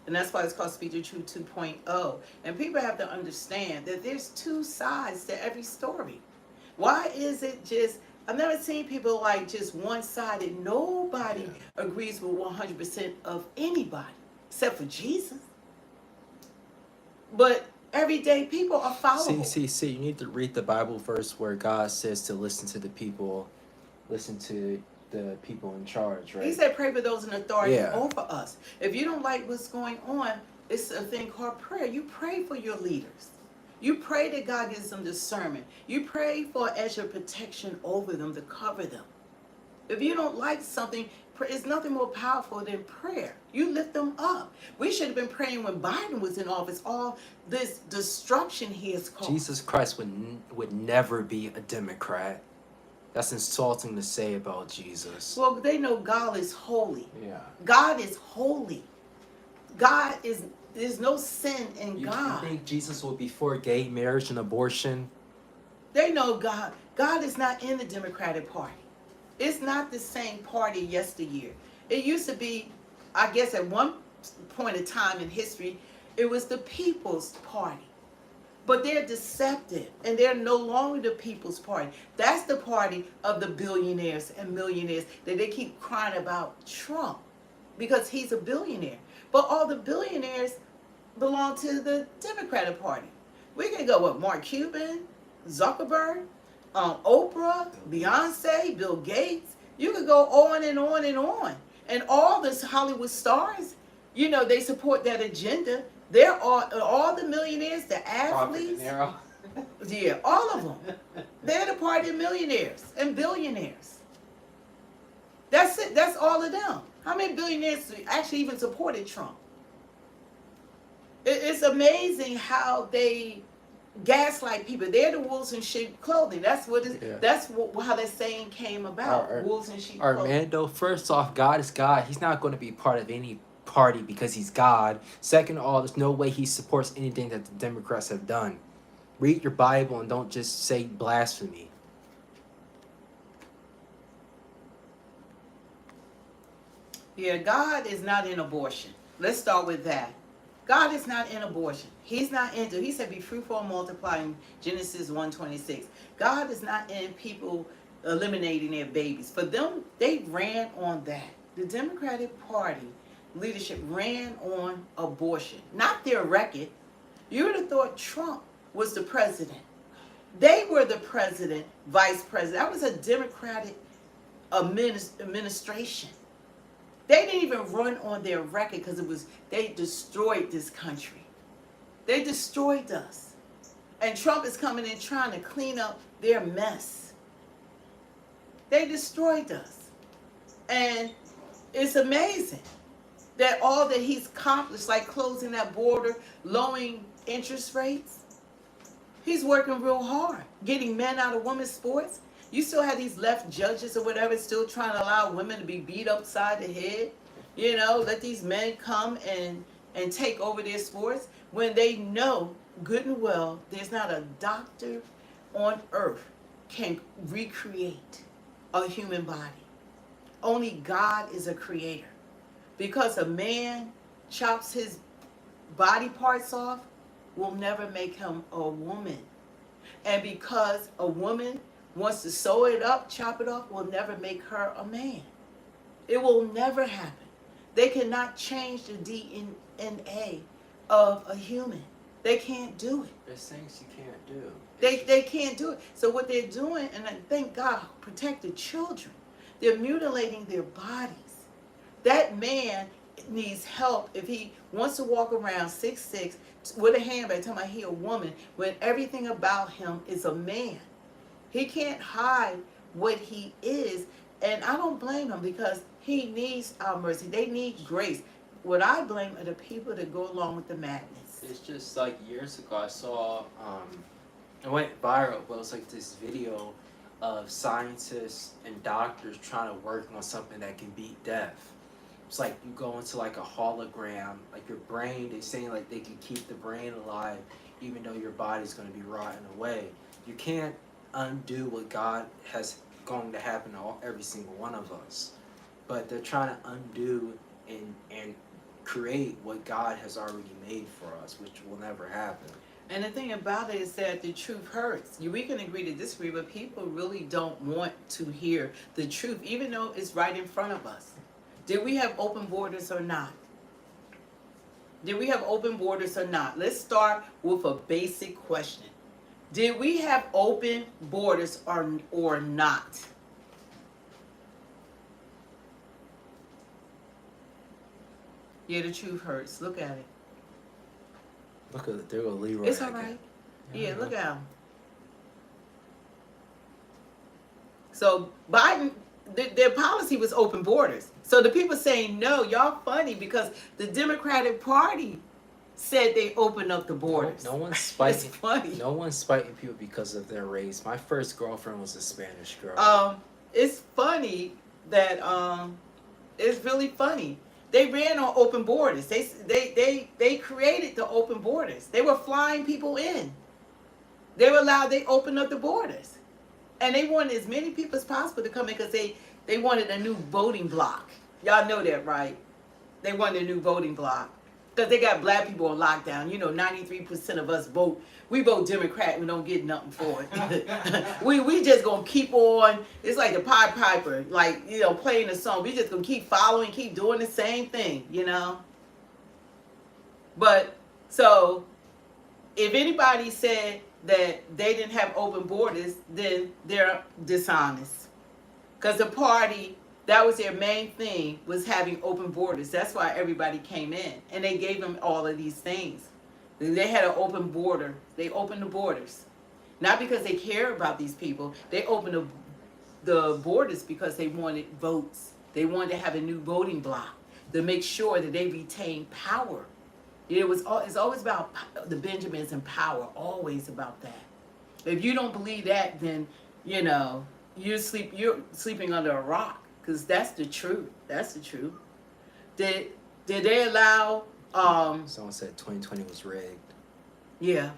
And that's why it's called Speak the Truth 2.0. And people have to understand that there's two sides to every story. Why is it just, I've never seen people like just one-sided. Nobody agrees with 100% of anybody, except for Jesus. But everyday people are fallible. See, you need to read the Bible verse where God says to listen to the people, listen to the people in charge, right? He said pray for those in authority over us. If you don't like what's going on, it's a thing called prayer. You pray for your leaders. You pray that God gives them discernment. You pray for edge of protection over them to cover them. If you don't like something, it's nothing more powerful than prayer. You lift them up. We should have been praying when Biden was in office. All this destruction he has caused. Jesus Christ would never be a Democrat. That's insulting to say about Jesus. Well, they know God is holy. Yeah. God is holy. There's no sin in God. You think Jesus will be for gay marriage and abortion? They know God. God is not in the Democratic Party. It's not the same party yesteryear. It used to be, I guess at one point in time in history, it was the People's Party. But they're deceptive, and they're no longer the People's Party. That's the party of the billionaires and millionaires that they keep crying about Trump, because he's a billionaire. But all the billionaires belong to the Democratic Party. We can go with Mark Cuban, Zuckerberg, Oprah, Beyonce, Bill Gates. You could go on and on and on. And all these Hollywood stars, you know, they support that agenda. They're all the millionaires, the athletes. Yeah, all of them. They're the party of millionaires and billionaires. That's it. That's all of them. How many billionaires actually even supported Trump? It's amazing how they gaslight people. They're the wolves in sheep clothing. That's what how that saying came about. Wolves in sheep clothing. Armando, first off, God is God. He's not going to be part of any party because he's God. Second of all, there's no way he supports anything that the Democrats have done. Read your Bible and don't just say blasphemy. Yeah, God is not in abortion. Let's start with that. God is not in abortion. He's not into, he said, be fruitful and multiply in Genesis 1:26. God is not in people eliminating their babies. For them, they ran on that. The Democratic Party leadership ran on abortion, not their record. You would have thought Trump was the president. They were the president, vice president. That was a Democratic administration. They didn't even run on their record because they destroyed this country. They destroyed us. And Trump is coming in trying to clean up their mess. They destroyed us. And it's amazing that all that he's accomplished, like closing that border, lowering interest rates, he's working real hard, getting men out of women's sports. You still have these left judges or whatever still trying to allow women to be beat upside the head. You know, let these men come and take over their sports when they know good and well there's not a doctor on earth can recreate a human body. Only God is a creator. Because a man chops his body parts off will never make him a woman. And because a woman wants to sew it up, chop it off, will never make her a man. It will never happen. They cannot change the DNA of a human. They can't do it. There's things you can't do. They can't do it. So what they're doing, and I thank God, protect the children. They're mutilating their bodies. That man needs help if he wants to walk around 6'6" with a handbag talking about he a woman when everything about him is a man. He can't hide what he is, and I don't blame him because he needs our mercy. They need grace. What I blame are the people that go along with the madness. It's just like years ago I saw, it went viral, but it was like this video of scientists and doctors trying to work on something that can beat death. It's like you go into like a hologram, like your brain, they're saying like they can keep the brain alive even though your body's going to be rotting away. You can't undo what God has going to happen to every single one of us. But they're trying to undo and create what God has already made for us, which will never happen. And the thing about it is that the truth hurts. We can agree to disagree, but people really don't want to hear the truth, even though it's right in front of us. Did we have open borders or not? Did we have open borders or not? Let's start with a basic question. Did we have open borders or not? Yeah, the truth hurts. Look at it. Look at it. There go Leroy. It's all right. Yeah, look at him. So Biden, their policy was open borders. So the people saying no, y'all funny because the Democratic Party said they opened up the borders. No one's spiting. It's funny. No one's spiting people because of their race. My first girlfriend was a Spanish girl. It's funny that it's really funny. They ran on open borders. They created the open borders. They were flying people in. They opened up the borders. And they wanted as many people as possible to come in because they wanted a new voting block. Y'all know that, right? They wanted a new voting block. Because they got black people on lockdown. You know, 93% of us vote. We vote Democrat. We don't get nothing for it. we just going to keep on. It's like the Pied Piper. Like, you know, playing the song. We just going to keep following, keep doing the same thing, you know. But, so, if anybody said that they didn't have open borders, then they're dishonest. Because the party, that was their main thing, was having open borders. That's why everybody came in. And they gave them all of these things. They had an open border. They opened the borders. Not because they care about these people. They opened the borders because they wanted votes. They wanted to have a new voting block to make sure that they retain power. It's always about the Benjamins and power. Always about that. If you don't believe that, then, you know, you're sleeping under a rock. Because that's the truth. That's the truth. Did they allow... Someone said 2020 was rigged. Yeah.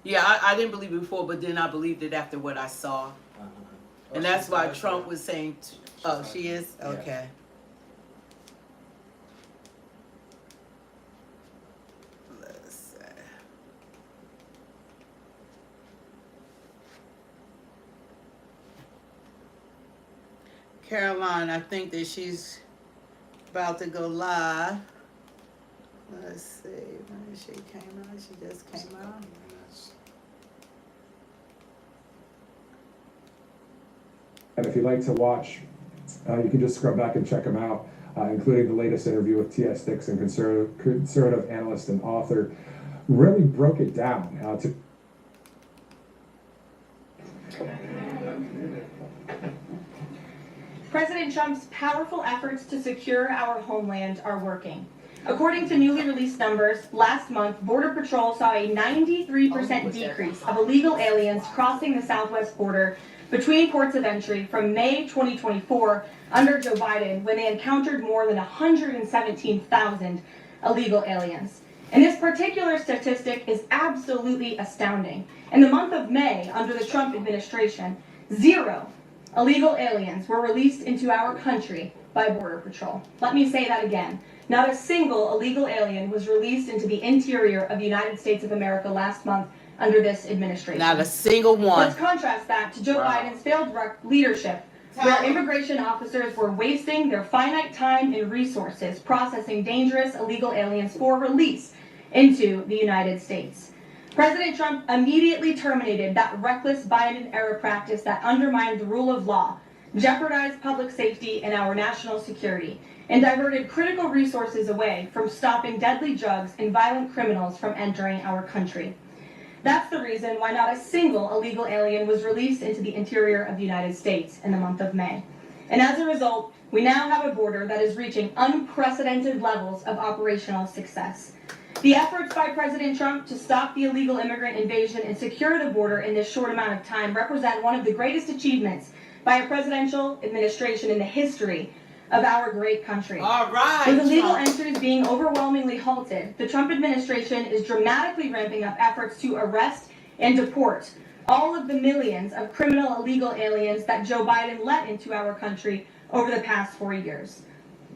Yeah, I didn't believe it before, but then I believed it after what I saw. And that's why Trump was saying... Oh, she is? Okay. Karoline, I think that she's about to go live. Let's see, when she came out, she just came out. And if you'd like to watch, you can just scrub back and check them out, including the latest interview with T.S. Dixon, conservative analyst and author. Really broke it down to President Trump's powerful efforts to secure our homeland are working. According to newly released numbers, last month, Border Patrol saw a 93% decrease of illegal aliens crossing the southwest border between ports of entry from May 2024 under Joe Biden, when they encountered more than 117,000 illegal aliens. And this particular statistic is absolutely astounding. In the month of May, under the Trump administration, 0 illegal aliens were released into our country by Border Patrol. Let me say that again. Not a single illegal alien was released into the interior of the United States of America last month under this administration. Not a single one. Let's contrast that to Joe Biden's failed leadership, where immigration officers were wasting their finite time and resources processing dangerous illegal aliens for release into the United States. President Trump immediately terminated that reckless Biden-era practice that undermined the rule of law, jeopardized public safety and our national security, and diverted critical resources away from stopping deadly drugs and violent criminals from entering our country. That's the reason why not a single illegal alien was released into the interior of the United States in the month of May. And as a result, we now have a border that is reaching unprecedented levels of operational success. The efforts by President Trump to stop the illegal immigrant invasion and secure the border in this short amount of time represent one of the greatest achievements by a presidential administration in the history of our great country. All right, With illegal entries being overwhelmingly halted, the Trump administration is dramatically ramping up efforts to arrest and deport all of the millions of criminal illegal aliens that Joe Biden let into our country over the past 4 years.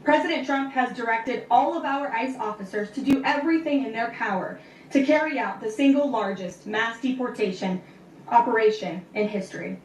President Trump has directed all of our ICE officers to do everything in their power to carry out the single largest mass deportation operation in history.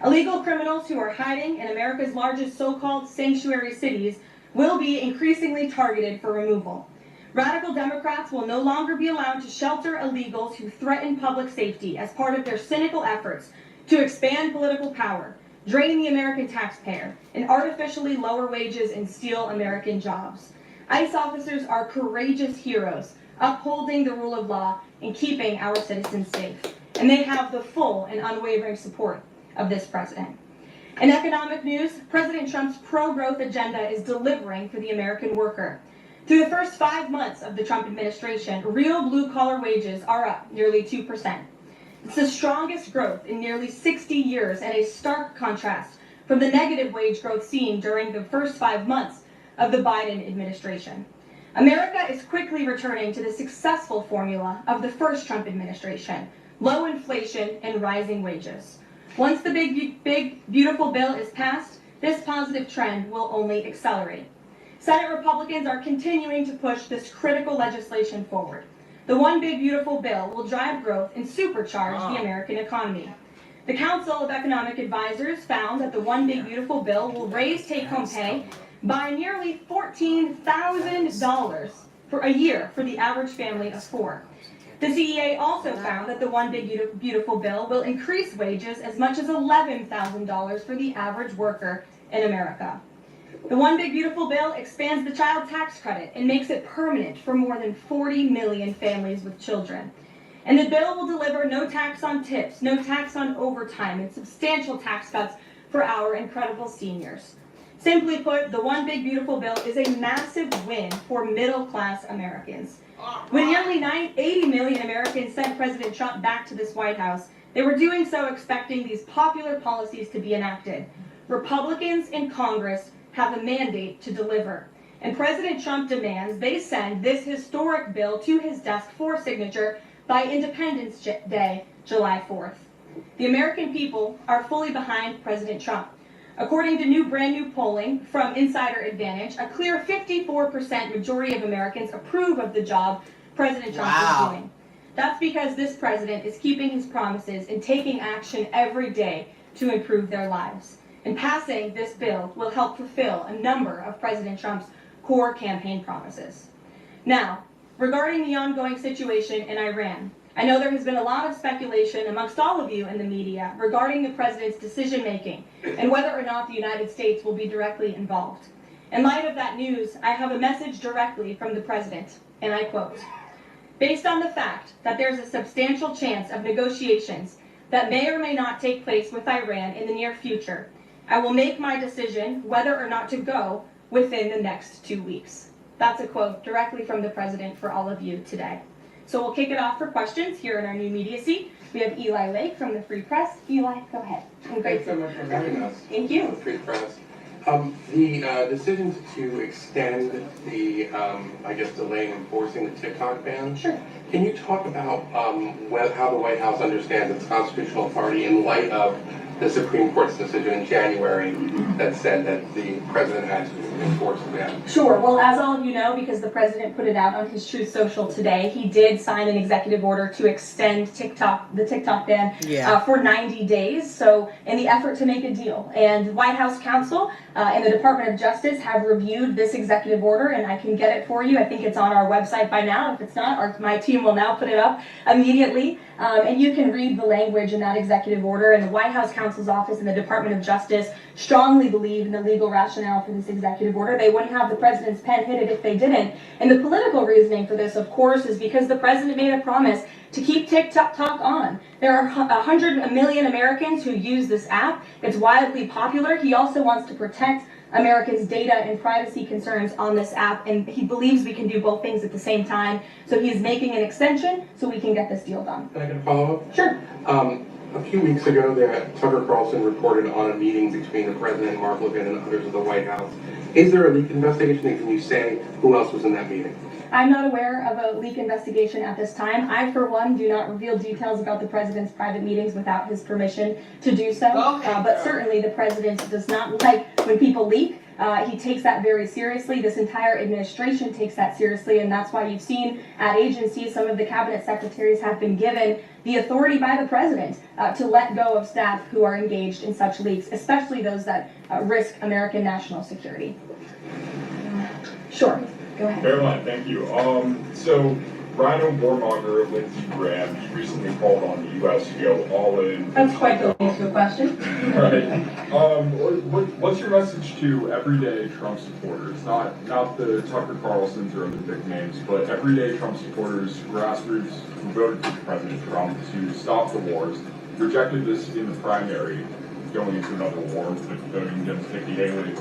Illegal criminals who are hiding in America's largest so-called sanctuary cities will be increasingly targeted for removal. Radical Democrats will no longer be allowed to shelter illegals who threaten public safety as part of their cynical efforts to expand political power, drain the American taxpayer, and artificially lower wages and steal American jobs. ICE officers are courageous heroes, upholding the rule of law and keeping our citizens safe. And they have the full and unwavering support of this president. In economic news, President Trump's pro-growth agenda is delivering for the American worker. Through the first 5 months of the Trump administration, real blue-collar wages are up nearly 2%. It's the strongest growth in nearly 60 years, and a stark contrast from the negative wage growth seen during the first 5 months of the Biden administration. America is quickly returning to the successful formula of the first Trump administration: low inflation and rising wages. Once the big, beautiful bill is passed, this positive trend will only accelerate. Senate Republicans are continuing to push this critical legislation forward. The One Big Beautiful Bill will drive growth and supercharge the American economy. The Council of Economic Advisors found that the One Big Beautiful Bill will raise take-home pay by nearly $14,000 for a year for the average family of 4. The CEA also found that the One Big Beautiful Bill will increase wages as much as $11,000 for the average worker in America. The One Big Beautiful Bill expands the child tax credit and makes it permanent for more than 40 million families with children. And the bill will deliver no tax on tips, no tax on overtime, and substantial tax cuts for our incredible seniors. Simply put, the One Big Beautiful Bill is a massive win for middle-class Americans. When nearly 80 million Americans sent President Trump back to this White House, they were doing so expecting these popular policies to be enacted. Republicans in Congress have a mandate to deliver, and President Trump demands they send this historic bill to his desk for signature by Independence Day, July 4th. The American people are fully behind President Trump. According to brand new polling from Insider Advantage, a clear 54% majority of Americans approve of the job President Trump is doing. That's because this president is keeping his promises and taking action every day to improve their lives. And passing this bill will help fulfill a number of President Trump's core campaign promises. Now, regarding the ongoing situation in Iran, I know there has been a lot of speculation amongst all of you in the media regarding the president's decision-making and whether or not the United States will be directly involved. In light of that news, I have a message directly from the president, and I quote, "Based on the fact that there's a substantial chance of negotiations that may or may not take place with Iran in the near future, I will make my decision whether or not to go within the next 2 weeks." That's a quote directly from the president for all of you today. So we'll kick it off for questions here in our new media seat. We have Eli Lake from the Free Press. Eli, go ahead. Thanks so much for having us. Thank you. The Free Press. The decision to extend the, I guess, delaying enforcing the TikTok ban. Sure. Can you talk about how the White House understands its constitutional authority in light of the Supreme Court's decision in January that said that the president had to enforce the ban? Sure. Well, as all of you know, because the president put it out on his Truth Social today, he did sign an executive order to extend the TikTok ban for 90 days. So in the effort to make a deal, and White House counsel and the Department of Justice have reviewed this executive order, and I can get it for you. I think it's on our website by now. If it's not, my team will now put it up immediately. And you can read the language in that executive order. And the White House counsel's office and the Department of Justice strongly believe in the legal rationale for this executive order. They wouldn't have the president's pen hit it if they didn't. And the political reasoning for this, of course, is because the president made a promise to keep TikTok on. There are 100 million Americans who use this app. It's widely popular. He also wants to protect Americans' data and privacy concerns on this app, and he believes we can do both things at the same time. So he's making an extension so we can get this deal done. Can I get a follow-up? Sure. A few weeks ago, Tucker Carlson reported on a meeting between the president, Mark Levin, and others of the White House. Is there a leak investigation, and can you say who else was in that meeting? I'm not aware of a leak investigation at this time. I, for one, do not reveal details about the president's private meetings without his permission to do so. But certainly the president does not like when people leak. He takes that very seriously. This entire administration takes that seriously, and that's why you've seen at agencies some of the cabinet secretaries have been given the authority by the president to let go of staff who are engaged in such leaks, especially those that risk American national security. Sure. Go ahead. Caroline, thank you. So Rhino warmonger Lindsey Graham, he recently called on the U.S. to go all in. That's quite the lead to a question. Right. What's your message to everyday Trump supporters? Not the Tucker Carlsons or other big names, but everyday Trump supporters, grassroots who voted for President Trump to stop the wars, rejected this in the primary, going into another war, voting against Nikki Haley,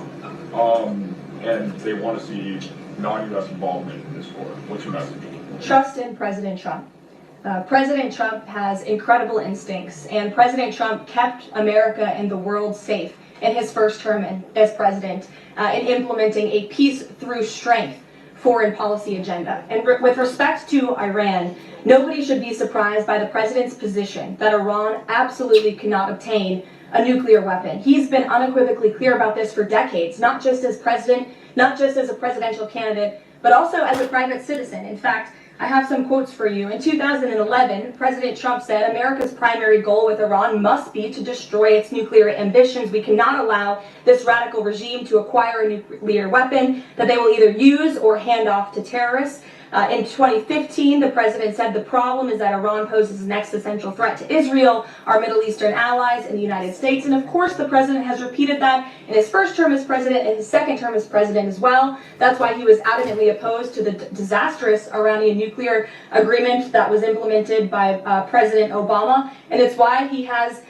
and they want to see non-U.S. involvement in this war. What's your message? Trust in President Trump. President Trump has incredible instincts, and President Trump kept America and the world safe in his first term as president in implementing a peace through strength foreign policy agenda. And with respect to Iran, nobody should be surprised by the president's position that Iran absolutely cannot obtain a nuclear weapon. He's been unequivocally clear about this for decades, not just as president, not just as a presidential candidate, but also as a private citizen. In fact, I have some quotes for you. In 2011, President Trump said, "America's primary goal with Iran must be to destroy its nuclear ambitions. We cannot allow this radical regime to acquire a nuclear weapon that they will either use or hand off to terrorists." In 2015, the president said, "The problem is that Iran poses an existential threat to Israel, our Middle Eastern allies, and the United States." And of course, the president has repeated that in his first term as president and his second term as president as well. That's why he was adamantly opposed to the disastrous Iranian nuclear agreement that was implemented by President Obama. And it's why he has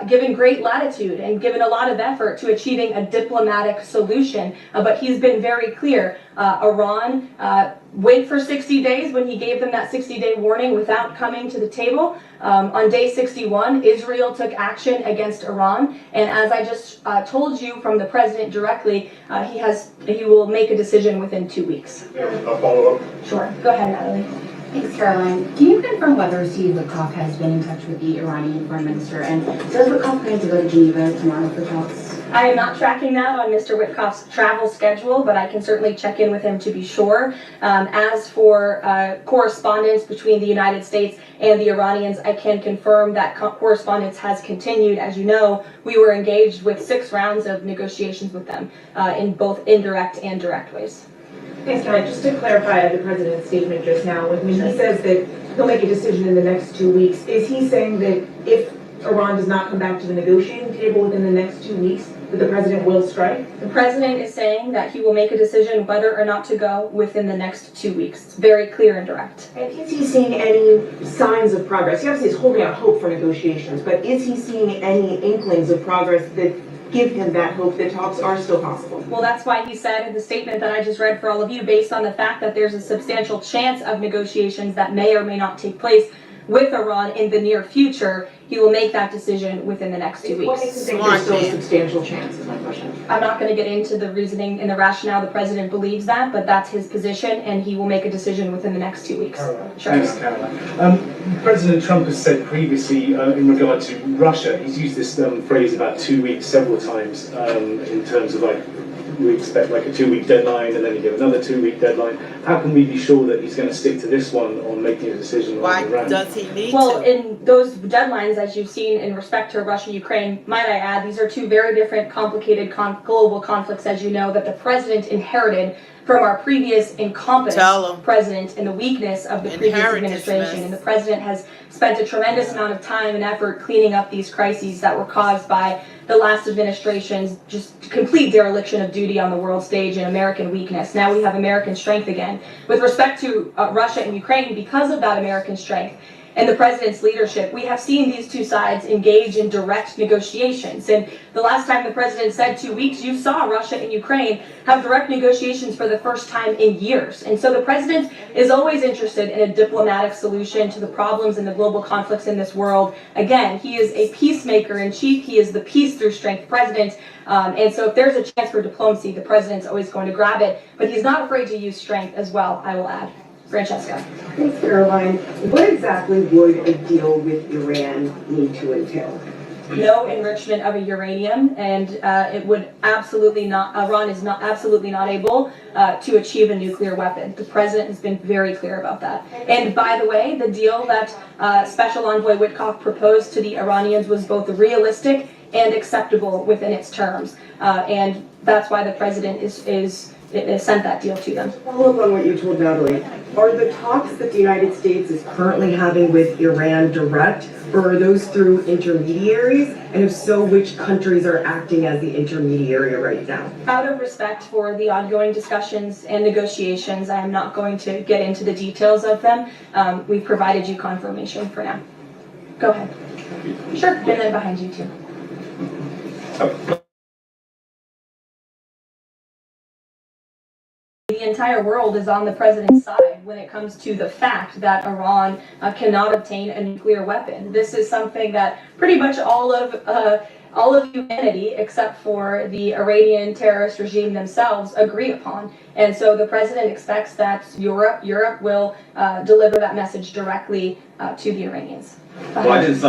given great latitude and given a lot of effort to achieving a diplomatic solution. But he's been very clear. Iran wait for 60 days when he gave them that 60-day warning without coming to the table. On day 61, Israel took action against Iran. And as I just told you from the president directly, he will make a decision within 2 weeks. A follow-up? Sure. Go ahead, Natalie. Thanks, Caroline. Can you confirm whether Steve Witkoff has been in touch with the Iranian foreign minister? And does Witkoff plan to go to Geneva tomorrow for talks? I am not tracking that on Mr. Witkoff's travel schedule, but I can certainly check in with him to be sure. As for correspondence between the United States and the Iranians, I can confirm that correspondence has continued. As you know, we were engaged with 6 rounds of negotiations with them in both indirect and direct ways. Thanks, Caroline. Just to clarify the president's statement just now, when he says that he'll make a decision in the next 2 weeks, is he saying that if Iran does not come back to the negotiating table within the next 2 weeks, that the president will strike? The president is saying that he will make a decision whether or not to go within the next 2 weeks. It's very clear and direct. And is he seeing any signs of progress? He obviously is holding out hope for negotiations, but is he seeing any inklings of progress that give him that hope that talks are still possible? Well, that's why he said in the statement that I just read for all of you, based on the fact that there's a substantial chance of negotiations that may or may not take place with Iran in the near future, he will make that decision within the next 2 weeks. What makes him think there's still a substantial chance, is my question. I'm not going to get into the reasoning and the rationale. The president believes that, but that's his position, and he will make a decision within the next 2 weeks. Caroline. Sure. Thanks, Caroline. President Trump has said previously in regard to Russia, he's used this phrase about 2 weeks several times in terms of like, we expect like a 2-week deadline and then you give another 2-week deadline. How can we be sure that he's going to stick to this one on making a decision on Iran? Why does he need Well, to? in those deadlines, as you've seen in respect to Russia and Ukraine, might I add, these are 2 very different, complicated global conflicts, as you know, that the president inherited from our previous incompetent president and the weakness of the previous administration. And the president has spent a tremendous amount of time and effort cleaning up these crises that were caused by the last administration's just complete dereliction of duty on the world stage and American weakness. Now we have American strength again. With respect to Russia and Ukraine, because of that American strength and the president's leadership, we have seen these 2 sides engage in direct negotiations. And the last time the president said 2 weeks, you saw Russia and Ukraine have direct negotiations for the first time in years. And so the president is always interested in a diplomatic solution to the problems and the global conflicts in this world. Again, he is a peacemaker in chief. He is the peace through strength president. And so if there's a chance for diplomacy, the president's always going to grab it. But he's not afraid to use strength as well, I will add. Francesca. Thanks, Caroline. What exactly would a deal with Iran need to entail? No enrichment of a uranium, and it would absolutely not, Iran is not absolutely not able to achieve a nuclear weapon. The president has been very clear about that. And by the way, the deal that Special Envoy Witkoff proposed to the Iranians was both realistic and acceptable within its terms. And that's why the president sent that deal to them. Follow up on what you told Natalie. Are the talks that the United States is currently having with Iran direct, or are those through intermediaries? And if so, which countries are acting as the intermediary right now? Out of respect for the ongoing discussions and negotiations, I am not going to get into the details of them. We've provided you confirmation for now. Go ahead. Sure, and then behind you too. The entire world is on the president's side when it comes to the fact that Iran cannot obtain a nuclear weapon. This is something that pretty much all of humanity, except for the Iranian terrorist regime themselves, agree upon. And so the president expects that Europe will deliver that message directly to the Iranians. Why does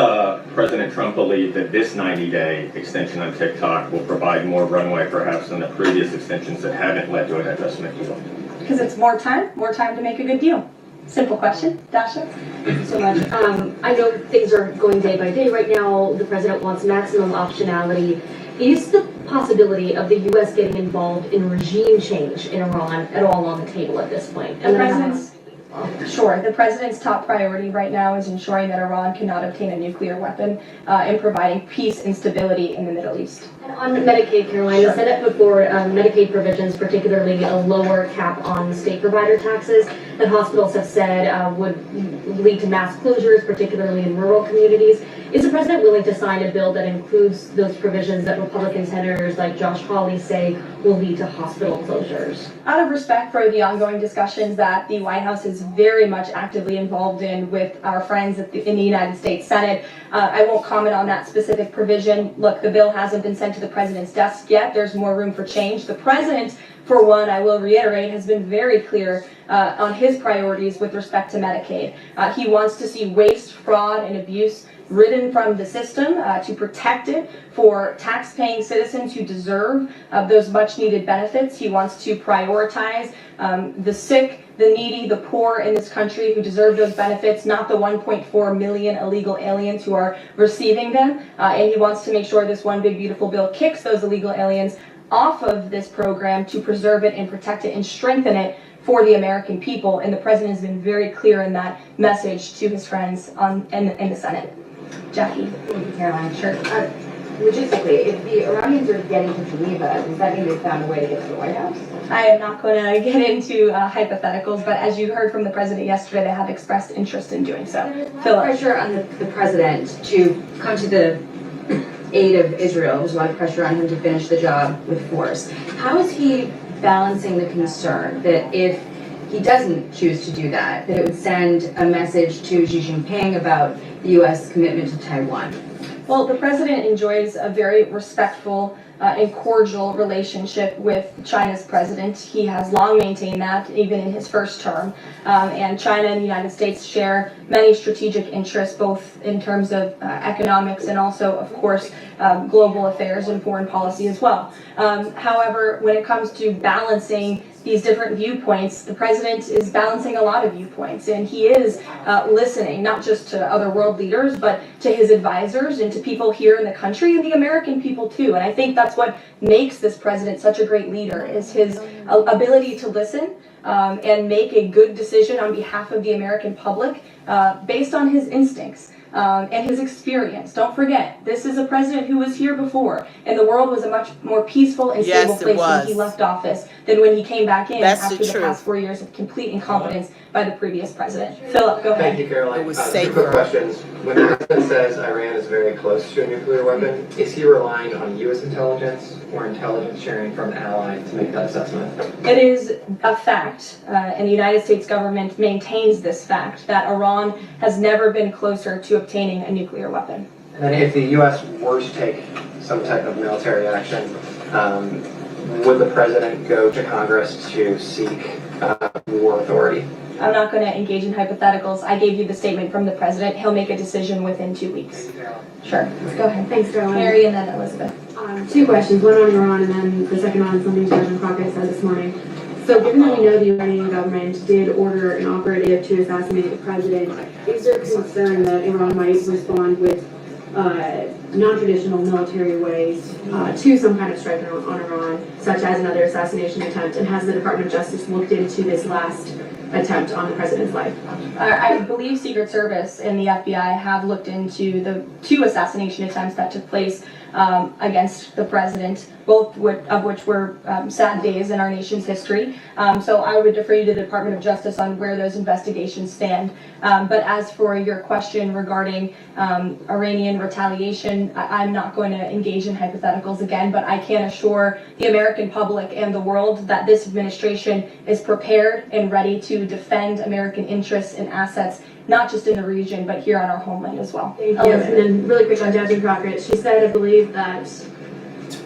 President Trump believe that this 90-day extension on TikTok will provide more runway perhaps than the previous extensions that haven't led to an adjustment deal? Because it's more time to make a good deal. Simple question. Dasha? Thank you so much. I know things are going day by day right now. The president wants maximum optionality. Is the possibility of the U.S. getting involved in regime change in Iran at all on the table at this point? Sure. The president's top priority right now is ensuring that Iran cannot obtain a nuclear weapon and providing peace and stability in the Middle East. On Medicaid, Caroline, the Senate put forward Medicaid provisions, particularly a lower cap on state provider taxes that hospitals have said would lead to mass closures, particularly in rural communities. Is the president willing to sign a bill that includes those provisions that Republican senators like Josh Hawley say will lead to hospital closures? Out of respect for the ongoing discussions that the White House is very much actively involved in with our friends in the United States Senate, I won't comment on that specific provision. Look, the bill hasn't been sent to the president's desk yet. There's more room for change. The president for one, I will reiterate, has been very clear on his priorities with respect to Medicaid. He wants to see waste, fraud, and abuse ridden from the system to protect it for tax-paying citizens who deserve those much-needed benefits. He wants to prioritize the sick, the needy, the poor in this country who deserve those benefits, not the 1.4 million illegal aliens who are receiving them. And he wants to make sure this one big beautiful bill kicks those illegal aliens off of this program to preserve it and protect it and strengthen it for the American people. And the president has been very clear in that message to his friends in the Senate. Jackie. Thank you, Caroline. Sure. Logistically, if the Iranians are getting to Geneva, does that mean they found a way to get to the White House? I am not going to get into hypotheticals, but as you heard from the president yesterday, they have expressed interest in doing so. Philip. Pressure on the president to come to the aid of Israel. There's a lot of pressure on him to finish the job with force. How is he balancing the concern that if he doesn't choose to do that, that it would send a message to Xi Jinping about the U.S. commitment to Taiwan? Well, the president enjoys a very respectful and cordial relationship with China's president. He has long maintained that, even in his first term. And China and the United States share many strategic interests, both in terms of economics and also, of course, global affairs and foreign policy as well. However, when it comes to balancing these different viewpoints, the president is balancing a lot of viewpoints, and he is listening not just to other world leaders, but to his advisors and to people here in the country and the American people too. And I think that's what makes this president such a great leader, is his ability to listen and make a good decision on behalf of the American public based on his instincts. And his experience. Don't forget, this is a president who was here before, and the world was a much more peaceful and stable place when he left office than when he came back in after the past 4 years of complete incompetence by the previous president. Philip, go ahead. Thank you, Caroline. Two quick questions. When the president says Iran is very close to a nuclear weapon, is he relying on U.S. intelligence or intelligence sharing from an ally to make that assessment? It is a fact, and the United States government maintains this fact, that Iran has never been closer to obtaining a nuclear weapon. And then if the U.S. were to take some type of military action, would the president go to Congress to seek war authority? I'm not going to engage in hypotheticals. I gave you the statement from the president. He'll make a decision within 2 weeks. Sure. Let's go ahead. Thanks, Caroline. Mary and then Elizabeth. Two questions, one on Iran and then the second on something President Crockett said this morning. So given that we know the Iranian government did order an operative to assassinate the president, is there concern that Iran might respond with non-traditional military ways to some kind of strike on Iran, such as another assassination attempt? And has the Department of Justice looked into this last attempt on the president's life? I believe Secret Service and the FBI have looked into the 2 assassination attempts that took place against the president, both of which were sad days in our nation's history. So I would defer you to the Department of Justice on where those investigations stand. But as for your question regarding Iranian retaliation, I'm not going to engage in hypotheticals again, but I can assure the American public and the world that this administration is prepared and ready to defend American interests and assets, not just in the region, but here on our homeland as well. Thank you. And then really quick on Jasmine Crockett, she said, I believe, that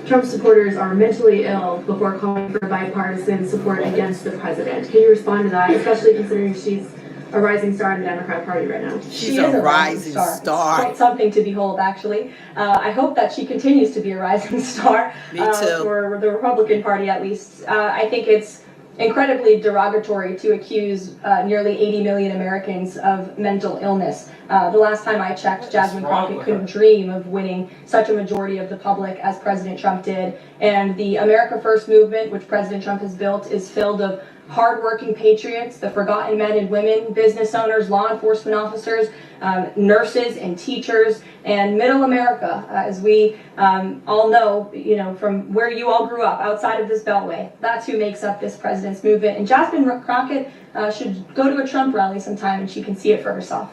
Trump supporters are mentally ill before calling for bipartisan support against the president. Can you respond to that, especially considering she's a rising star in the Democrat Party right now? She's a rising star. It's quite something to behold, actually. I hope that she continues to be a rising star. Me too. For the Republican Party, at least. I think it's incredibly derogatory to accuse nearly 80 million Americans of mental illness. The last time I checked, Jasmine Crockett couldn't dream of winning such a majority of the public as President Trump did. And the America First movement, which President Trump has built, is filled of hardworking patriots, the forgotten men and women, business owners, law enforcement officers, nurses and teachers, and middle America, as we all know, from where you all grew up, outside of this beltway. That's who makes up this president's movement. And Jasmine Crockett should go to a Trump rally sometime and she can see it for herself.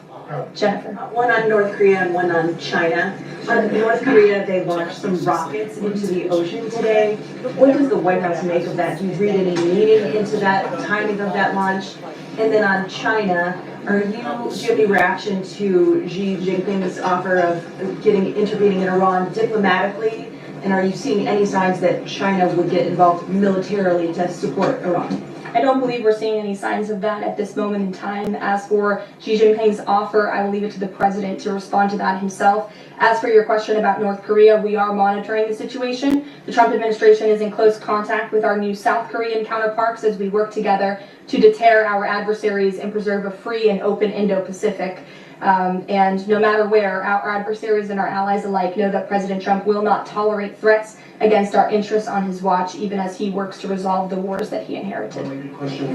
Jennifer. One on North Korea and one on China. On North Korea, they launched some rockets into the ocean today. What does the White House make of that? Do you read any meaning into that, timing of that launch? And then on China, do you have any reaction to Xi Jinping's offer of intervening in Iran diplomatically And are you seeing any signs that China would get involved militarily to support Iran? I don't believe we're seeing any signs of that at this moment in time. As for Xi Jinping's offer, I will leave it to the president to respond to that himself. As for your question about North Korea, we are monitoring the situation. The Trump administration is in close contact with our new South Korean counterparts as we work together to deter our adversaries and preserve a free and open Indo-Pacific. And no matter where, our adversaries and our allies alike know that President Trump will not tolerate threats against our interests on his watch, even as he works to resolve the wars that he inherited.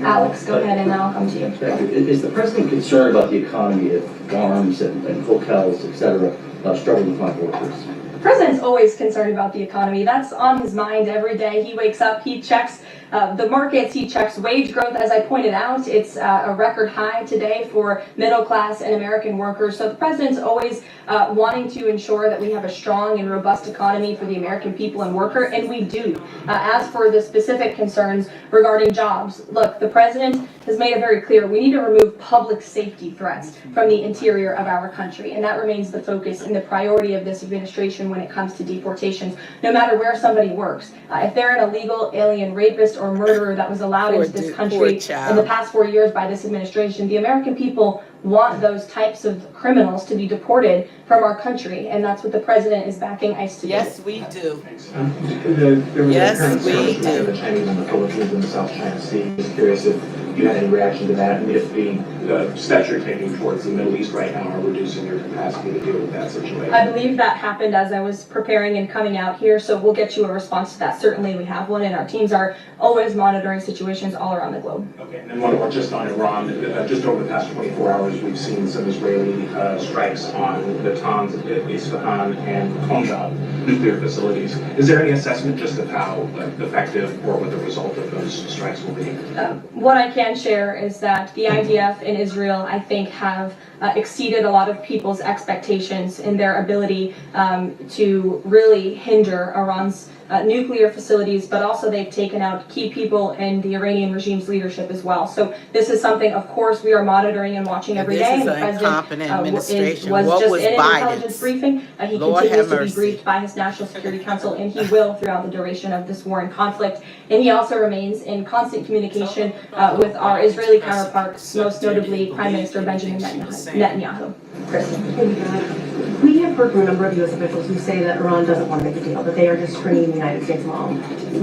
Alex, go ahead and then I'll come to you. Is the president concerned about the economy if farms and hotels, et cetera, struggle to find workers? The president's always concerned about the economy. That's on his mind every day. He wakes up, he checks the markets, he checks wage growth. As I pointed out, it's a record high today for middle class and American workers. So the president's always wanting to ensure that we have a strong and robust economy for the American people and worker, and we do. As for the specific concerns regarding jobs, look, the president has made it very clear we need to remove public safety threats from the interior of our country, and that remains the focus and the priority of this administration when it comes to deportations, no matter where somebody works. If they're an illegal alien rapist or murderer that was allowed into this country in the past 4 years by this administration, the American people want those types of criminals to be deported from our country, and that's what the president is backing ICE to do. Yes, we do. Yes, we do. The Chinese and the Philippines and the South China Sea. Just curious if you had any reaction to that, and if the steps you're taking towards the Middle East right now are reducing your capacity to deal with that situation. I believe that happened as I was preparing and coming out here, so we'll get you a response to that. Certainly we have one, and our teams are always monitoring situations all around the globe. Okay, and then one more just on Iran. Just over the past 24 hours, we've seen some Israeli strikes on the Natanz, Isfahan, and Khombab nuclear facilities. Is there any assessment just of how effective or what the result of those strikes will be? What I can share is that the IDF in Israel, I think, have exceeded a lot of people's expectations in their ability to really hinder Iran's nuclear facilities, but also they've taken out key people in the Iranian regime's leadership as well. So this is something, of course, we are monitoring and watching every day. This is an incompetent administration. What was in an Biden's? Intelligence briefing. He Lord continues have to be mercy. briefed by his National Security Council, and he will throughout the duration of this war and conflict. And he also remains in constant communication with our Israeli counterparts, most notably Prime Minister Benjamin Netanyahu. We have heard from a number of U.S. officials who say that Iran doesn't want to make a deal, that they are just stringing the United States along.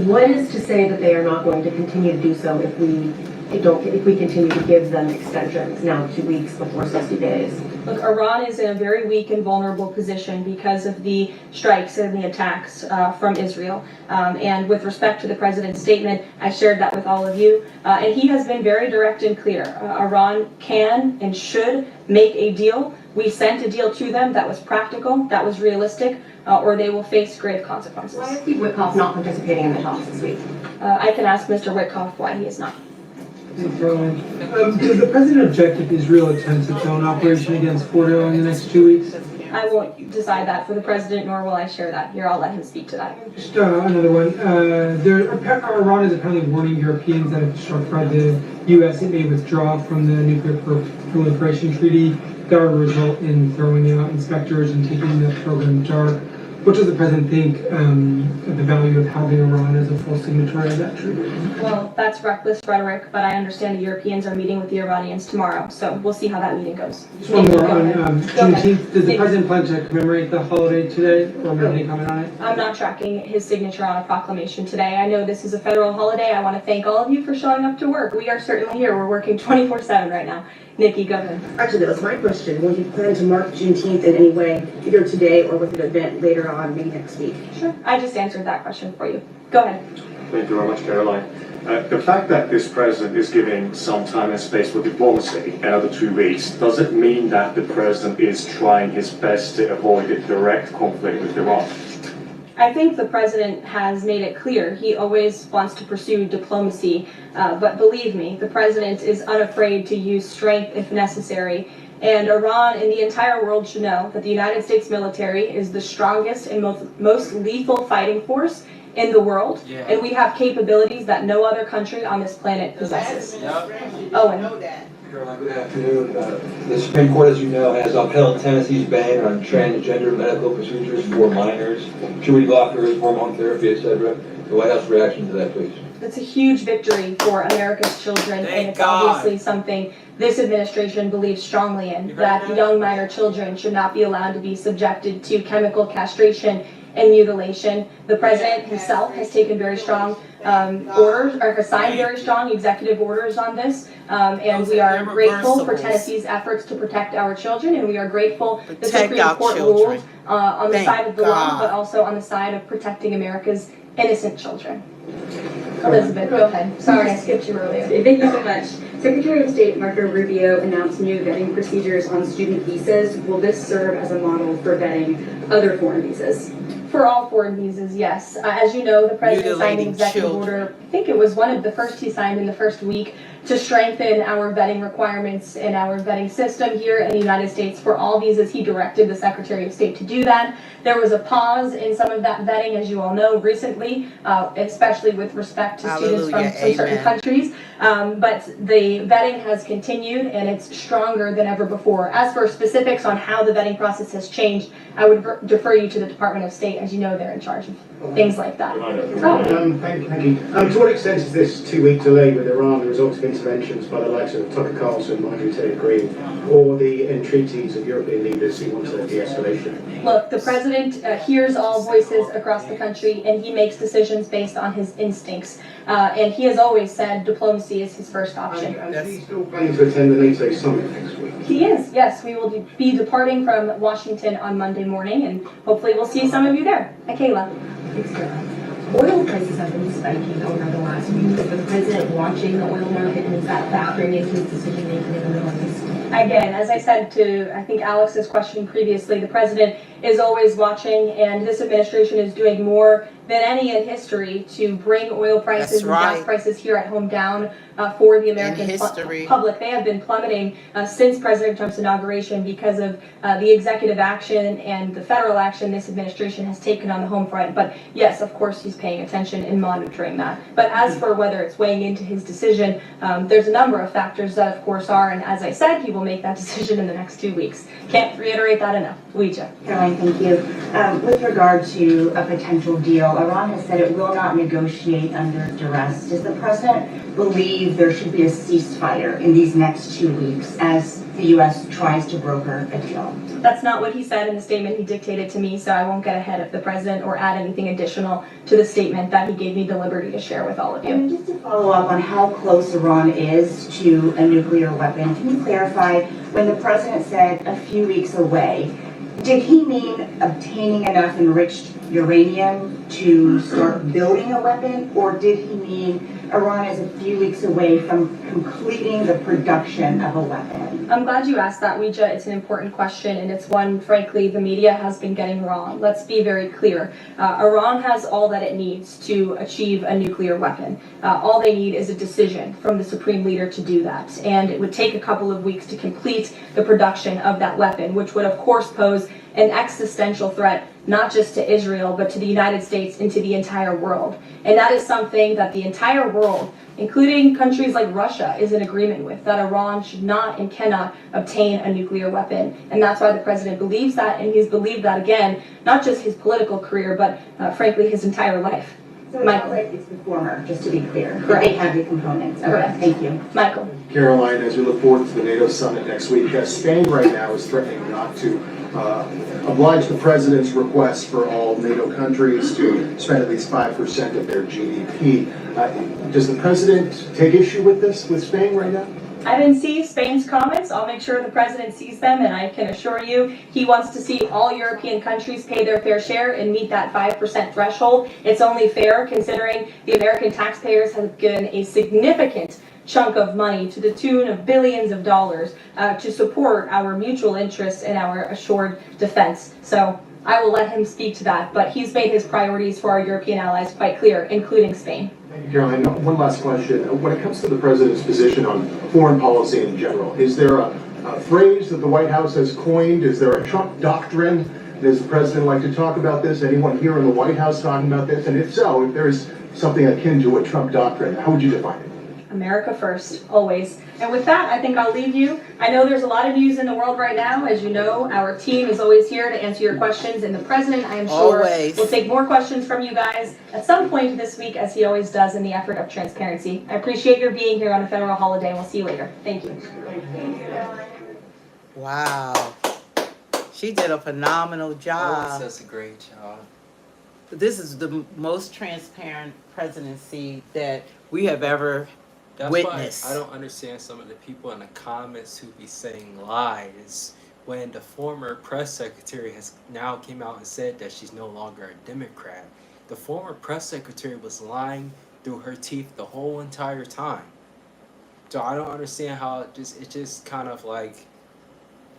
What is to say that they are not going to continue to do so if we continue to give them extensions, now 2 weeks before 60 days? Look, Iran is in a very weak and vulnerable position because of the strikes and the attacks from Israel. And with respect to the president's statement, I shared that with all of you. And he has been very direct and clear. Iran can and should make a deal. We sent a deal to them that was practical, that was realistic, or they will face grave consequences. Why is Steve Witkoff not participating in the talks this week? I can ask Mr. Witkoff why he is not. Does the president object if Israel attempts its own operation against Fordo in the next 2 weeks? I won't decide that for the president, nor will I share that. Here, I'll let him speak to that. Just another one. Iran is apparently warning Europeans that if struck by the U.S., it may withdraw from the nuclear proliferation treaty. That would result in throwing out inspectors and taking the program dark. What does the president think of the value of having Iran as a full signatory of that treaty? Well, that's reckless rhetoric, but I understand the Europeans are meeting with the Iranians tomorrow, so we'll see how that meeting goes. Just one more on Juneteenth. Does the president plan to commemorate the holiday today, or make any comment on it? I'm not tracking his signature on a proclamation today. I know this is a federal holiday. I want to thank all of you for showing up to work. We are certainly here. We're working 24/7 right now. Nikki, go ahead. Actually, that was my question. Will you plan to mark Juneteenth in any way, either today or with an event later on, maybe next week? Sure. I just answered that question for you. Go ahead. Thank you very much, Caroline. The fact that this president is giving some time and space for diplomacy, another 2 weeks, does it mean that the president is trying his best to avoid a direct conflict with Iran? I think the president has made it clear he always wants to pursue diplomacy, but believe me, the president is unafraid to use strength if necessary. And Iran and the entire world should know that the United States military is the strongest and most lethal fighting force in the world, and we have capabilities that no other country on this planet possesses. Owen. Caroline, good afternoon. The Supreme Court, as you know, has upheld Tennessee's ban on transgender medical procedures for minors, puberty blockers, hormone therapy, etc. The White House reaction to that, please. It's a huge victory for America's children, and it's obviously something this administration believes strongly in, that young minor children should not be allowed to be subjected to chemical castration and mutilation. The president himself has taken very strong orders, or has signed very strong executive orders on this, and we are grateful for Tennessee's efforts to protect our children, and we are grateful the Supreme Court ruled on the side of the law, but also on the side of protecting America's innocent children. Elizabeth, go ahead. Sorry, I skipped you earlier. Thank you so much. Secretary of State Marco Rubio announced new vetting procedures on student visas. Will this serve as a model for vetting other foreign visas? For all foreign visas, yes. As you know, the president signed an executive order. I think it was one of the first he signed in the first week to strengthen our vetting requirements and our vetting system here in the United States for all visas. He directed the Secretary of State to do that. There was a pause in some of that vetting, as you all know, recently, especially with respect to students from certain countries. But the vetting has continued, and it's stronger than ever before. As for specifics on how the vetting process has changed, I would defer you to the Department of State. As you know, they're in charge of things like that. Thank you. To what extent is this 2-week delay with Iran the result of interventions by the likes of Tucker Carlson, Marjorie Taylor Greene, or the entreaties of European leaders who want a de-escalation? Look, the president hears all voices across the country, and he makes decisions based on his instincts. And he has always said diplomacy is his first option. And he's still planning to attend the NATO summit next week? He is, yes. We will be departing from Washington on Monday morning, and hopefully we'll see some of you there. Kayla. Oil prices have been spiking over the last week. Is the president watching the oil market, and is that factoring into his decision making in the Middle East? Again, as I said to, I think, Alex's question previously, the president is always watching, and this administration is doing more than any in history to bring oil prices and gas prices here at home down for the American public. They have been plummeting since President Trump's inauguration because of the executive action and the federal action this administration has taken on the home front. But yes, of course, he's paying attention and monitoring that. But as for whether it's weighing into his decision, there's a number of factors that, of course, are, and as I said, he will make that decision in the next 2 weeks. Can't reiterate that enough. Luija. Caroline, thank you. With regard to a potential deal, Iran has said it will not negotiate under duress. Does the president believe there should be a ceasefire in these next 2 weeks as the U.S. tries to broker a deal? That's not what he said in the statement he dictated to me, so I won't get ahead of the president or add anything additional to the statement that he gave me the liberty to share with all of you. And just to follow up on how close Iran is to a nuclear weapon, can you clarify, when the president said a few weeks away, did he mean obtaining enough enriched uranium to start building a weapon, or did he mean Iran is a few weeks away from completing the production of a weapon? I'm glad you asked that, Ouija. It's an important question, and it's one, frankly, the media has been getting wrong. Let's be very clear. Iran has all that it needs to achieve a nuclear weapon. All they need is a decision from the supreme leader to do that, and it would take a couple of weeks to complete the production of that weapon, which would, of course, pose an existential threat, not just to Israel, but to the United States and to the entire world. And that is something that the entire world, including countries like Russia, is in agreement with, that Iran should not and cannot obtain a nuclear weapon. And that's why the president believes that, and he's believed that, again, not just his political career, but frankly, his entire life. So it sounds like it's the former, just to be clear. Correct. They have the components. Okay, Correct. thank you. Michael. Caroline, as we look forward to the NATO summit next week, Spain right now is threatening not to oblige the president's request for all NATO countries to spend at least 5% of their GDP. Does the president take issue with this, with Spain right now? I didn't see Spain's comments. I'll make sure the president sees them, and I can assure you he wants to see all European countries pay their fair share and meet that 5% threshold. It's only fair considering the American taxpayers have given a significant chunk of money to the tune of billions of dollars to support our mutual interests and our assured defense. So I will let him speak to that, but he's made his priorities for our European allies quite clear, including Spain. Thank you, Caroline. One last question. When it comes to the president's position on foreign policy in general, is there a phrase that the White House has coined? Is there a Trump doctrine? Does the president like to talk about this? Anyone here in the White House talking about this? And if so, if there is something akin to a Trump doctrine, how would you define it? America first, always. And with that, I think I'll leave you. I know there's a lot of news in the world right now. As you know, our team is always here to answer your questions, and the president, I am sure, Always. will take more questions from you guys at some point this week, as he always does in the effort of transparency. I appreciate your being here on a federal holiday, and we'll see you later. Thank you. Wow. She did a phenomenal job. That's a great job. This is the most transparent presidency that we have ever That's witnessed. why I don't understand some of the people in the comments who be saying lies when the former press secretary has now came out and said that she's no longer a Democrat. The former press secretary was lying through her teeth the whole entire time. So I don't understand how it's just kind of like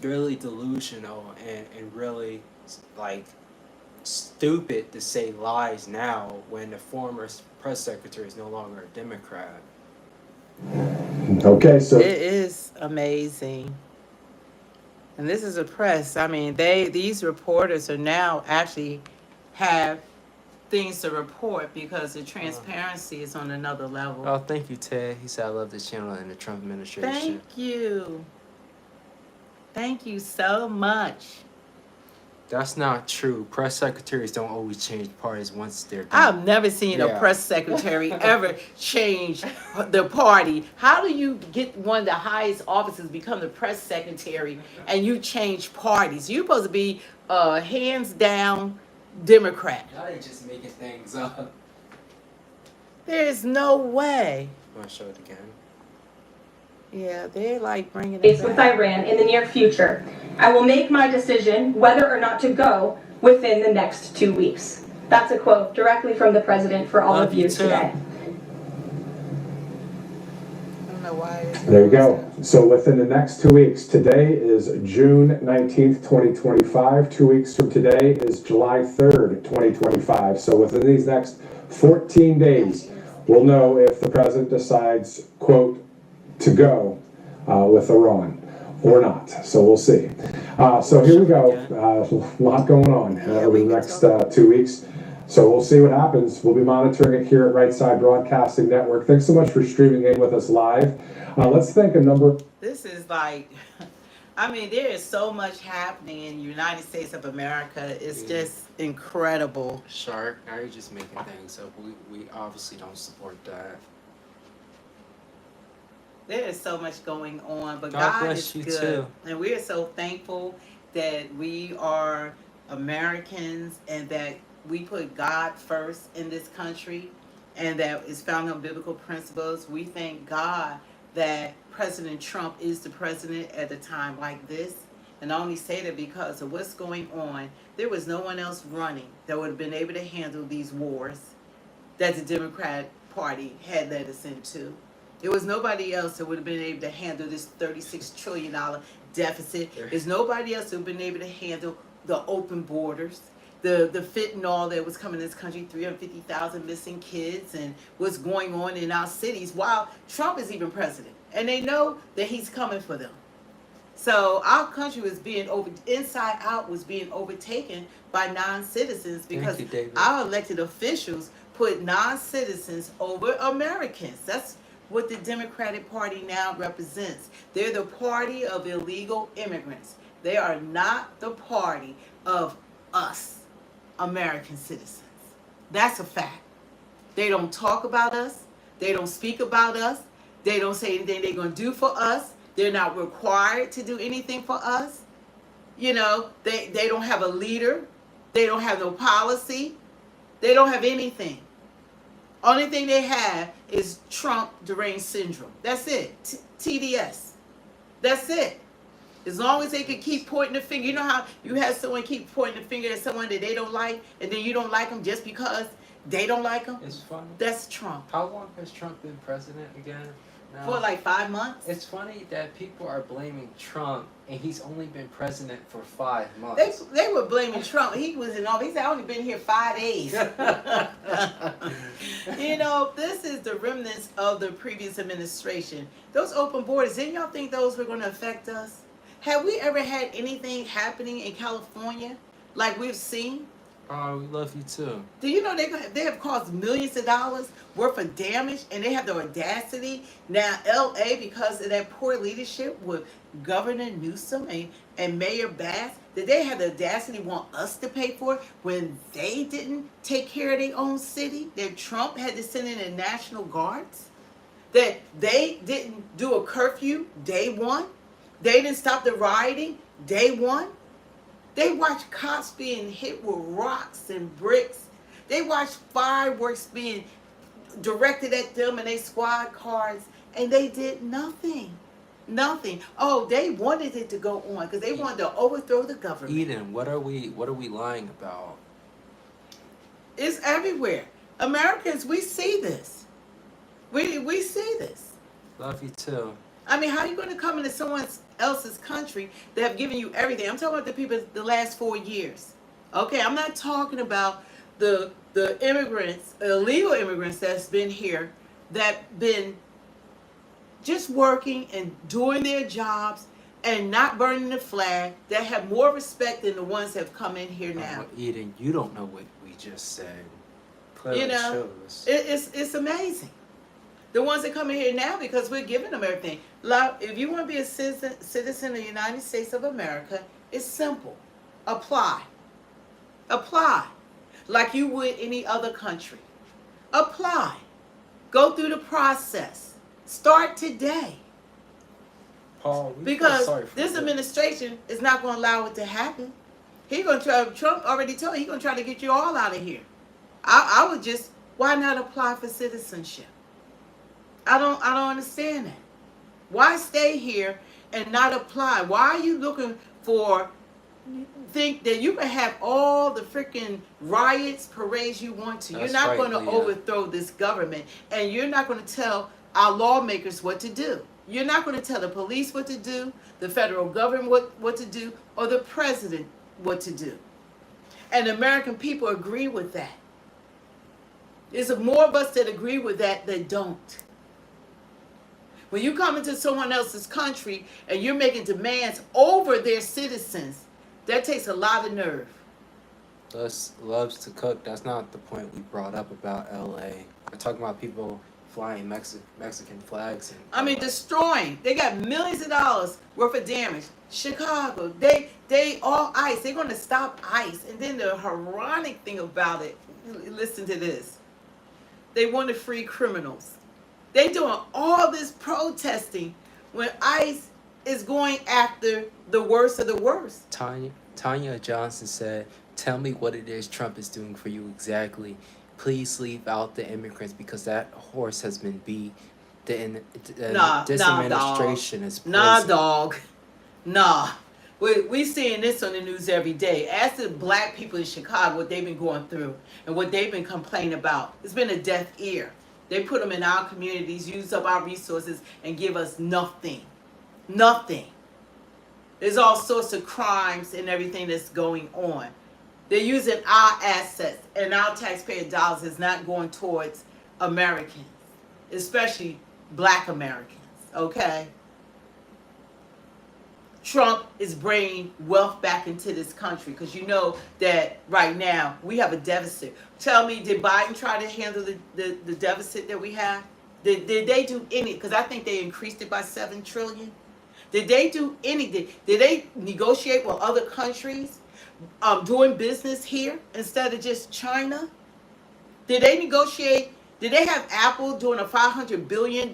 really delusional and really like stupid to say lies now when the former press secretary is no longer a Democrat. Okay, so It is amazing. And this is a press. I mean, these reporters are now actually have things to report because the transparency is on another level. Oh, thank you, Ted. He said I love this channel and the Trump administration. Thank you. Thank you so much. That's not true. Press secretaries don't always change parties once they're done. I've never seen a press secretary ever change the party. How do you get one of the highest officers become the press secretary and you change parties? You're supposed to be hands down Democrat. Y'all ain't just making things up. There's no way. You want to show it again? Yeah, they're like bringing it With back. Iran in the near future. I will make my decision whether or not to go within the next 2 weeks. That's a quote directly from the president for all of you today. I don't know why. there you go. So within the next 2 weeks, today is June 19th, 2025. 2 weeks from today is July 3rd, 2025. So within these next 14 days, we'll know if the president decides, quote, to go with Iran or not. So we'll see. So here we go. A lot going on over the next 2 weeks. So we'll see what happens. We'll be monitoring it here at Right Side Broadcasting Network. Thanks so much for streaming in with us live. Let's thank a number. This is like, I mean, there is so much happening in the United States of America. It's just incredible. Shark, now you're just making things up. We obviously don't support that. There is so much going on, but God God bless is you good. too. And we are so thankful that we are Americans and that we put God first in this country and that it's founded on biblical principles. We thank God that President Trump is the president at a time like this. And I only say that because of what's going on. There was no one else running that would have been able to handle these wars that the Democrat Party had led us into. There was nobody else that would have been able to handle this $36 trillion deficit. There's nobody else that would have been able to handle the open borders, the fentanyl that was coming in this country, 350,000 missing kids, and what's going on in our cities while Trump is even president. And they know that he's coming for them. So our country was being inside out was being overtaken by non-citizens because our elected officials put non-citizens over Americans. That's what the Democratic Party now represents. They're the party of illegal immigrants. They are not the party of us, American citizens. That's a fact. They don't talk about us. They don't speak about us. They don't say anything they're going to do for us. They're not required to do anything for us. You know, they don't have a leader. They don't have no policy. They don't have anything. Only thing they have is Trump deranged syndrome. That's it. TDS. That's it. As long as they can keep pointing the finger. You know how you have someone keep pointing the finger at someone that they don't like, and then you don't like them just because they don't like them? It's funny. That's Trump. How long has Trump been president again? Now, For like 5 months. It's funny that people are blaming Trump, and he's only been president for 5 months. They were blaming Trump. He was in office. He said, I only been here 5 days. You know, this is the remnants of the previous administration. Those open borders, didn't y'all think those were going to affect us? Have we ever had anything happening in California like we've seen? Oh, we love you too. Do you know they have caused millions of dollars worth of damage, and they have the audacity now, L.A., because of that poor leadership with Governor Newsom and Mayor Bass, that they had the audacity to want us to pay for it when they didn't take care of their own city, that Trump had to send in the National Guards, that they didn't do a curfew day one, they didn't stop the rioting day one. They watch cops being hit with rocks and bricks. They watch fireworks being directed at them and their squad cars, and they did nothing. Nothing. Oh, they wanted it to go on because they wanted to overthrow the government. Eden, what are we lying about? It's everywhere. Americans, we see this. We see this. Love you too. I mean, how are you going to come into someone else's country that have given you everything? I'm talking about the people the last 4 years. Okay, I'm not talking about the immigrants, illegal immigrants that's been here, that been just working and doing their jobs and not burning the flag, that have more respect than the ones that have come in here now. Eden, you don't know what we just said. Clearly You know, shows. it's amazing. The ones that come in here now, because we're giving them everything. If you want to be a citizen of the United States of America, it's simple. Apply. Apply. Like you would any other country. Apply. Go through the process. Start today. Paul, Because this administration is not going to allow it to happen. Trump already told you he's going to try to get you all out of here. I would just, why not apply for citizenship? I don't understand that. Why stay here and not apply? Why are you looking for, think that you can have all the freaking riots, parades you want to? You're not going to overthrow this government, and you're not going to tell our lawmakers what to do. You're not going to tell the police what to do, the federal government what to do, or the president what to do. And the American people agree with that. There's more of us that agree with that than don't. When you come into someone else's country and you're making demands over their citizens, that takes a lot of nerve. Loves to cook. That's not the point we brought up about LA. We're talking about people flying Mexican flags. I mean, destroying. They got millions of dollars worth of damage. Chicago, they all ICE. They're going to stop ICE. And then the ironic thing about it, listen to this. They want to free criminals. They doing all this protesting when ICE is going after the worst of the worst. Tanya Johnson said, "Tell me what it is Trump is doing for you exactly. Please leave out the immigrants because that horse has been beat. This administration is poison." Nah, dog. Nah. We seeing this on the news every day. Ask the black people in Chicago what they've been going through and what they've been complaining about. It's been a deaf ear. They put them in our communities, use up our resources, and give us nothing. Nothing. There's all sorts of crimes and everything that's going on. They're using our assets, and our taxpayer dollars is not going towards Americans, especially black Americans, okay? Trump is bringing wealth back into this country because you know that right now we have a deficit. Tell me, did Biden try to handle the deficit that we have? Did they do any? Because I think they increased it by $7 trillion. Did they do anything? Did they negotiate with other countries doing business here instead of just China? Did they negotiate? Did they have Apple doing a $500 billion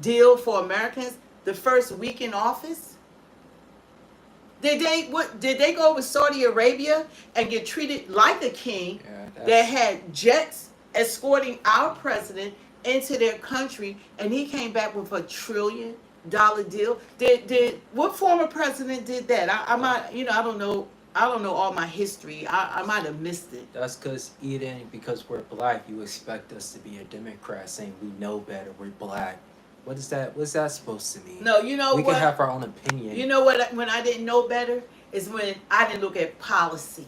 deal for Americans the first week in office? Did they go with Saudi Arabia and get treated like a king that had jets escorting our president into their country, and he came back with $1 trillion deal? Did what former president did that? I might, I don't know all my history. I might have missed it. That's because we're black, you expect us to be a Democrat saying we know better, we're black. What's that supposed to mean? No, you know we what? can have our own opinion. You know what? When I didn't know better is when I didn't look at policy.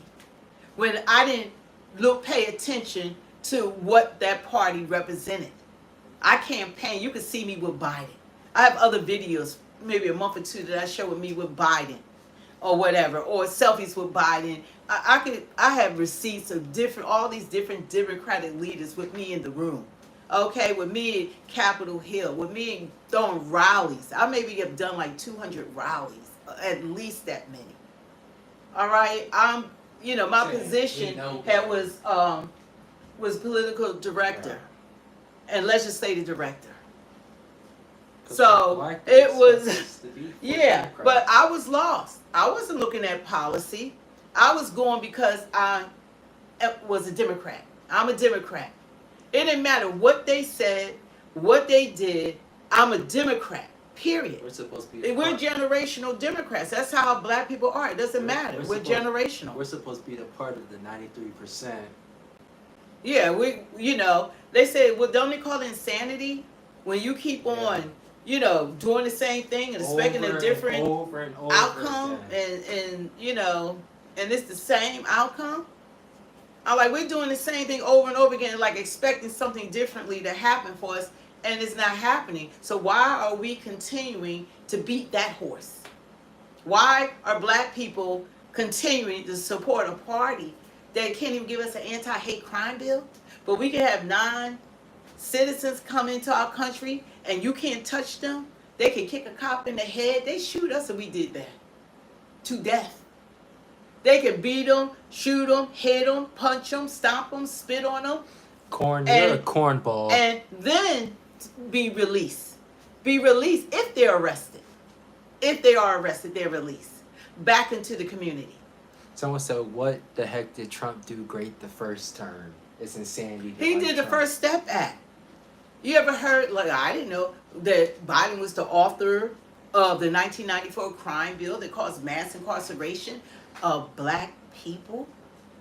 When I didn't pay attention to what that party represented. I campaigned. You can see me with Biden. I have other videos, maybe a month or two, that I show with me with Biden. or whatever, or selfies with Biden. I have receipts of all these different Democratic leaders with me in the room. Okay, with me at Capitol Hill, with me throwing rallies. I maybe have done like 200 rallies, at least that many. All right, my position was political director and legislative director. So it was, yeah, but I was lost. I wasn't looking at policy. I was going because I was a Democrat. I'm a Democrat. It didn't matter what they said, what they did. I'm a Democrat, period. We're supposed to be. We're generational Democrats. That's how Black people are. It doesn't matter. We're generational. We're supposed to be the part of the 93%. Yeah, they say, well, don't they call it insanity? When you keep on, doing the same thing and expecting a different outcome and it's the same outcome. I'm like, we're doing the same thing over and over again, like expecting something differently to happen for us, and it's not happening. So why are we continuing to beat that horse? Why are Black people continuing to support a party that can't even give us an anti-hate crime bill? But we can have non-citizens come into our country and you can't touch them. They can kick a cop in the head. They shoot us if we did that. To death. They can beat them, shoot them, hit them, punch them, stomp them, spit on them. You're a cornball. And then be released. Be released if they're arrested. If they are arrested, they're released. Back into the community. Someone said, what the heck did Trump do great the first term? It's insanity. He did the First Step Act. You ever heard, I didn't know that Biden was the author of the 1994 crime bill that caused mass incarceration of Black people,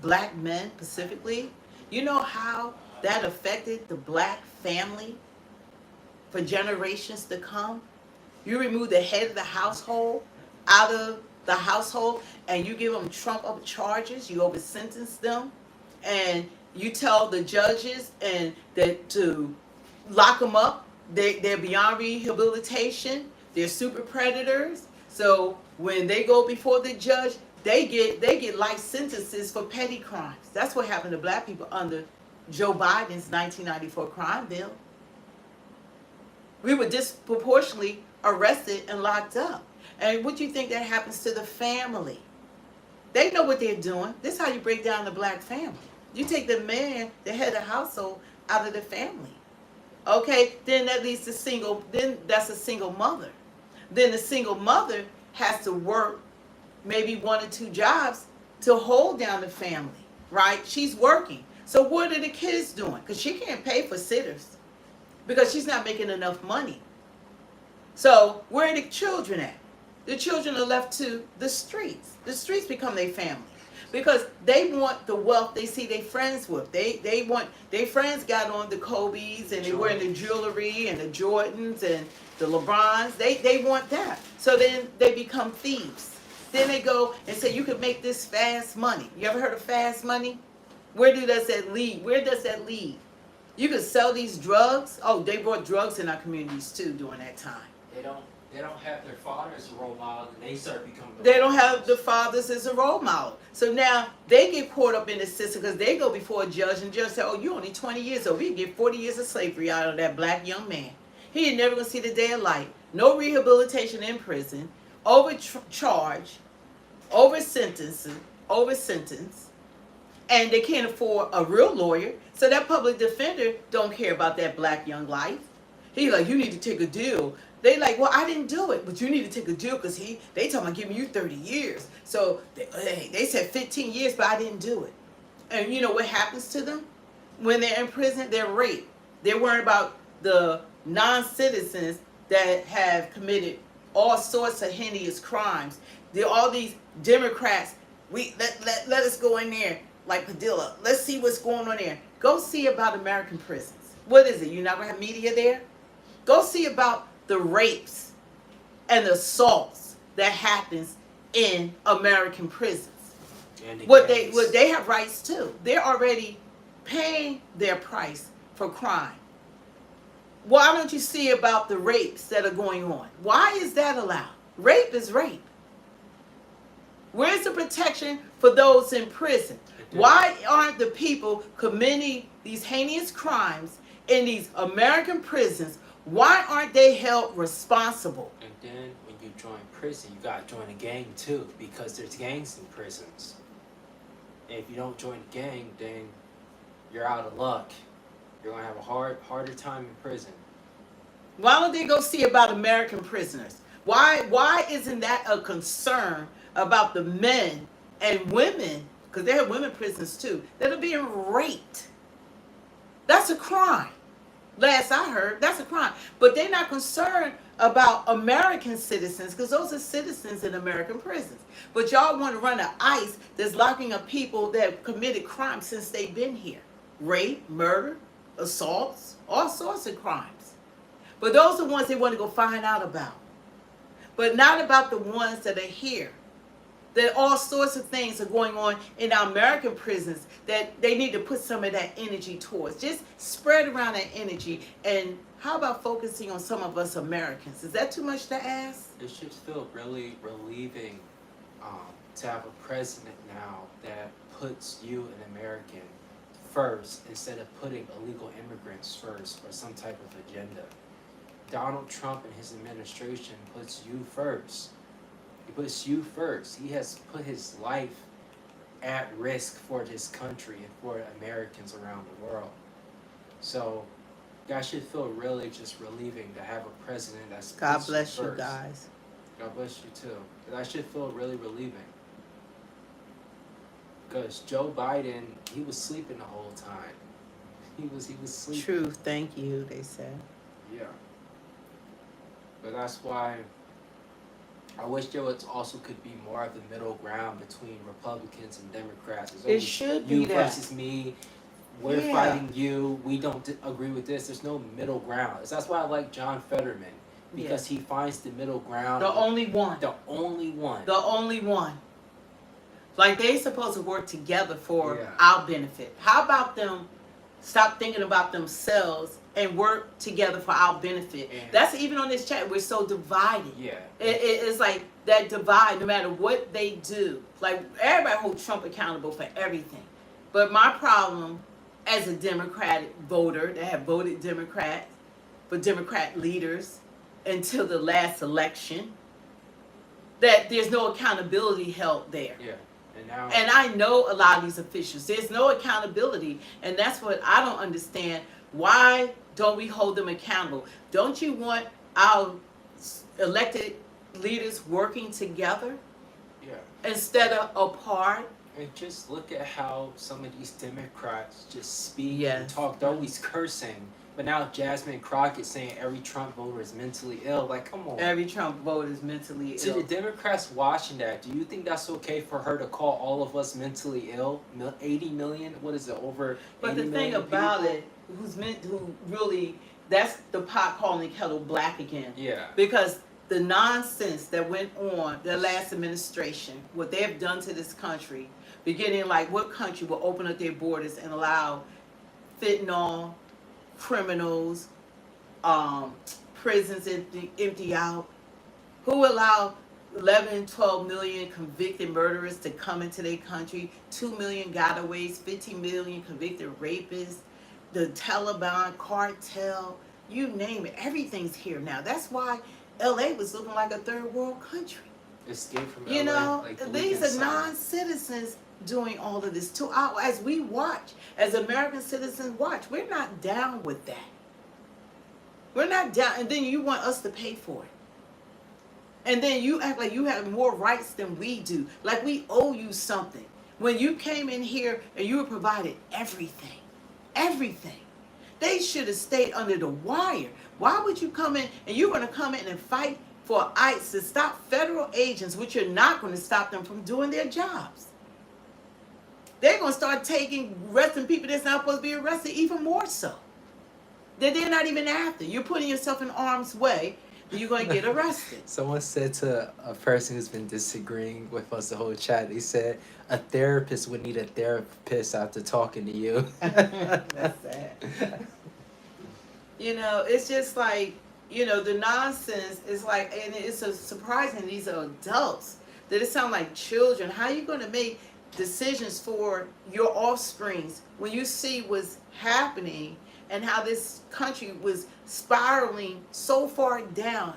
Black men specifically. You know how that affected the Black family for generations to come? You remove the head of the household out of the household and you give them trump-up charges, you over-sentence them, and you tell the judges and that to lock them up. They're beyond rehabilitation. They're super predators. So when they go before the judge, they get life sentences for petty crimes. That's what happened to Black people under Joe Biden's 1994 crime bill. We were disproportionately arrested and locked up. And what do you think that happens to the family? They know what they're doing. This is how you break down the Black family. You take the man, the head of the household, out of the family. Okay, then that leads to that's a single mother. Then the single mother has to work maybe 1 or 2 jobs to hold down the family, right? She's working. So what are the kids doing? Because she can't pay for sitters because she's not making enough money. So where are the children at? The children are left to the streets. The streets become their family because they want the wealth they see their friends with. They want their friends got on the Kobe's and they're wearing the jewelry and the Jordans and the LeBrons. They want that. So then they become thieves. Then they go and say, you can make this fast money. You ever heard of fast money? Where does that lead? Where does that lead? You could sell these drugs. Oh, they brought drugs in our communities too during that time. They don't have their father as a role model, and they start becoming. They don't have the fathers as a role model. So now they get caught up in the system because they go before a judge and judge say, "Oh, you're only 20 years old. We can get 40 years of slavery out of that Black young man. He ain't never gonna see the day of light. No rehabilitation in prison. Overcharge, over sentence, and they can't afford a real lawyer. So that public defender don't care about that Black young life. He like, you need to take a deal." They like, well, I didn't do it, but you need to take a deal because they talking about giving you 30 years. So they said 15 years, but I didn't do it. And you know what happens to them? When they're in prison, they're raped. They're worried about the non-citizens that have committed all sorts of heinous crimes. All these Democrats, let us go in there like Padilla. Let's see what's going on there. Go see about American prisons. What is it? You're not going to have media there? Go see about the rapes and the assaults that happens in American prisons. What they have rights to. They're already paying their price for crime. Why don't you see about the rapes that are going on? Why is that allowed? Rape is rape. Where's the protection for those in prison? Why aren't the people committing these heinous crimes in these American prisons, why aren't they held responsible? And then when you join prison, you gotta join a gang too, because there's gangs in prisons. And if you don't join a gang, then you're out of luck. You're gonna have a harder time in prison. Why don't they go see about American prisoners? Why isn't that a concern about the men and women, because they have women prisons too, that are being raped? That's a crime. Last I heard, that's a crime. But they're not concerned about American citizens, because those are citizens in American prisons. But y'all want to run an ICE that's locking up people that have committed crimes since they've been here. Rape, murder, assaults, all sorts of crimes. But those are the ones they want to go find out about. But not about the ones that are here. That all sorts of things are going on in our American prisons that they need to put some of that energy towards. Just spread around that energy. And how about focusing on some of us Americans? Is that too much to ask? It should feel really relieving to have a president now that puts you, an American, first instead of putting illegal immigrants first or some type of agenda. Donald Trump and his administration puts you first. He puts you first. He has put his life at risk for this country and for Americans around the world. So that should feel really just relieving to have a president that's God bless you first. guys. God bless you too. That should feel really relieving. Because Joe Biden, he was sleeping the whole time. He was sleeping. True, thank you, they said. Yeah. But that's why I wish there was also could be more of the middle ground between Republicans and Democrats. It should be you that. versus me. We're Yeah. fighting you. We don't agree with this. There's no middle ground. That's why I like John Fetterman, because he finds the middle ground. The only one. The only one. The only one. Like they supposed to work together for Yeah. our benefit. How about them stop thinking about themselves and work together for our benefit? Yeah. That's even on this chat. We're so divided. Yeah. It's like that divide, no matter what they do. Like everybody holds Trump accountable for everything. But my problem as a Democratic voter that have voted Democrat for Democrat leaders until the last election, that there's no accountability held there. Yeah. And now. And I know a lot of these officials, there's no accountability. And that's what I don't understand. Why don't we hold them accountable? Don't you want our elected leaders working together Yeah. instead of apart? And just look at how some of these Democrats just speak Yes. and talk. They're always cursing. But now Jasmine Crockett saying every Trump voter is mentally ill. Like, come on. Every Trump voter is mentally To ill. the Democrats watching that, do you think that's okay for her to call all of us mentally ill? 80 million? What is it, over 80 But the thing million about people? it, who really, that's the pot calling the kettle black again. Yeah. Because the nonsense that went on the last administration, what they have done to this country, beginning like what country will open up their borders and allow fentanyl, criminals, prisons empty out? Who allow 11, 12 million convicted murderers to come into their country, 2 million gotaways, 15 million convicted rapists, the Taliban cartel, you name it, everything's here now. That's why LA was looking like a third world country. Escape from You LA, know, like the these Weeknd are song. non-citizens doing all of this too. As we watch, as American citizens watch, we're not down with that. We're not down, and then you want us to pay for it. And then you act like you have more rights than we do, like we owe you something. When you came in here and you were provided everything, everything. They should have stayed under the wire. Why would you come in and you're going to come in and fight for ICE to stop federal agents, which you're not going to stop them from doing their jobs? They're going to start arresting people that's not supposed to be arrested even more so. That they're not even after. You're putting yourself in harm's way. You're going to get arrested. Someone said to a person who's been disagreeing with us the whole chat, they said a therapist would need a therapist after talking to you. That's sad. You know, it's just like, you know, the nonsense is like, and it's surprising these are adults That it sound like children. How are you going to make decisions for your offsprings when you see what's happening and how this country was spiraling so far down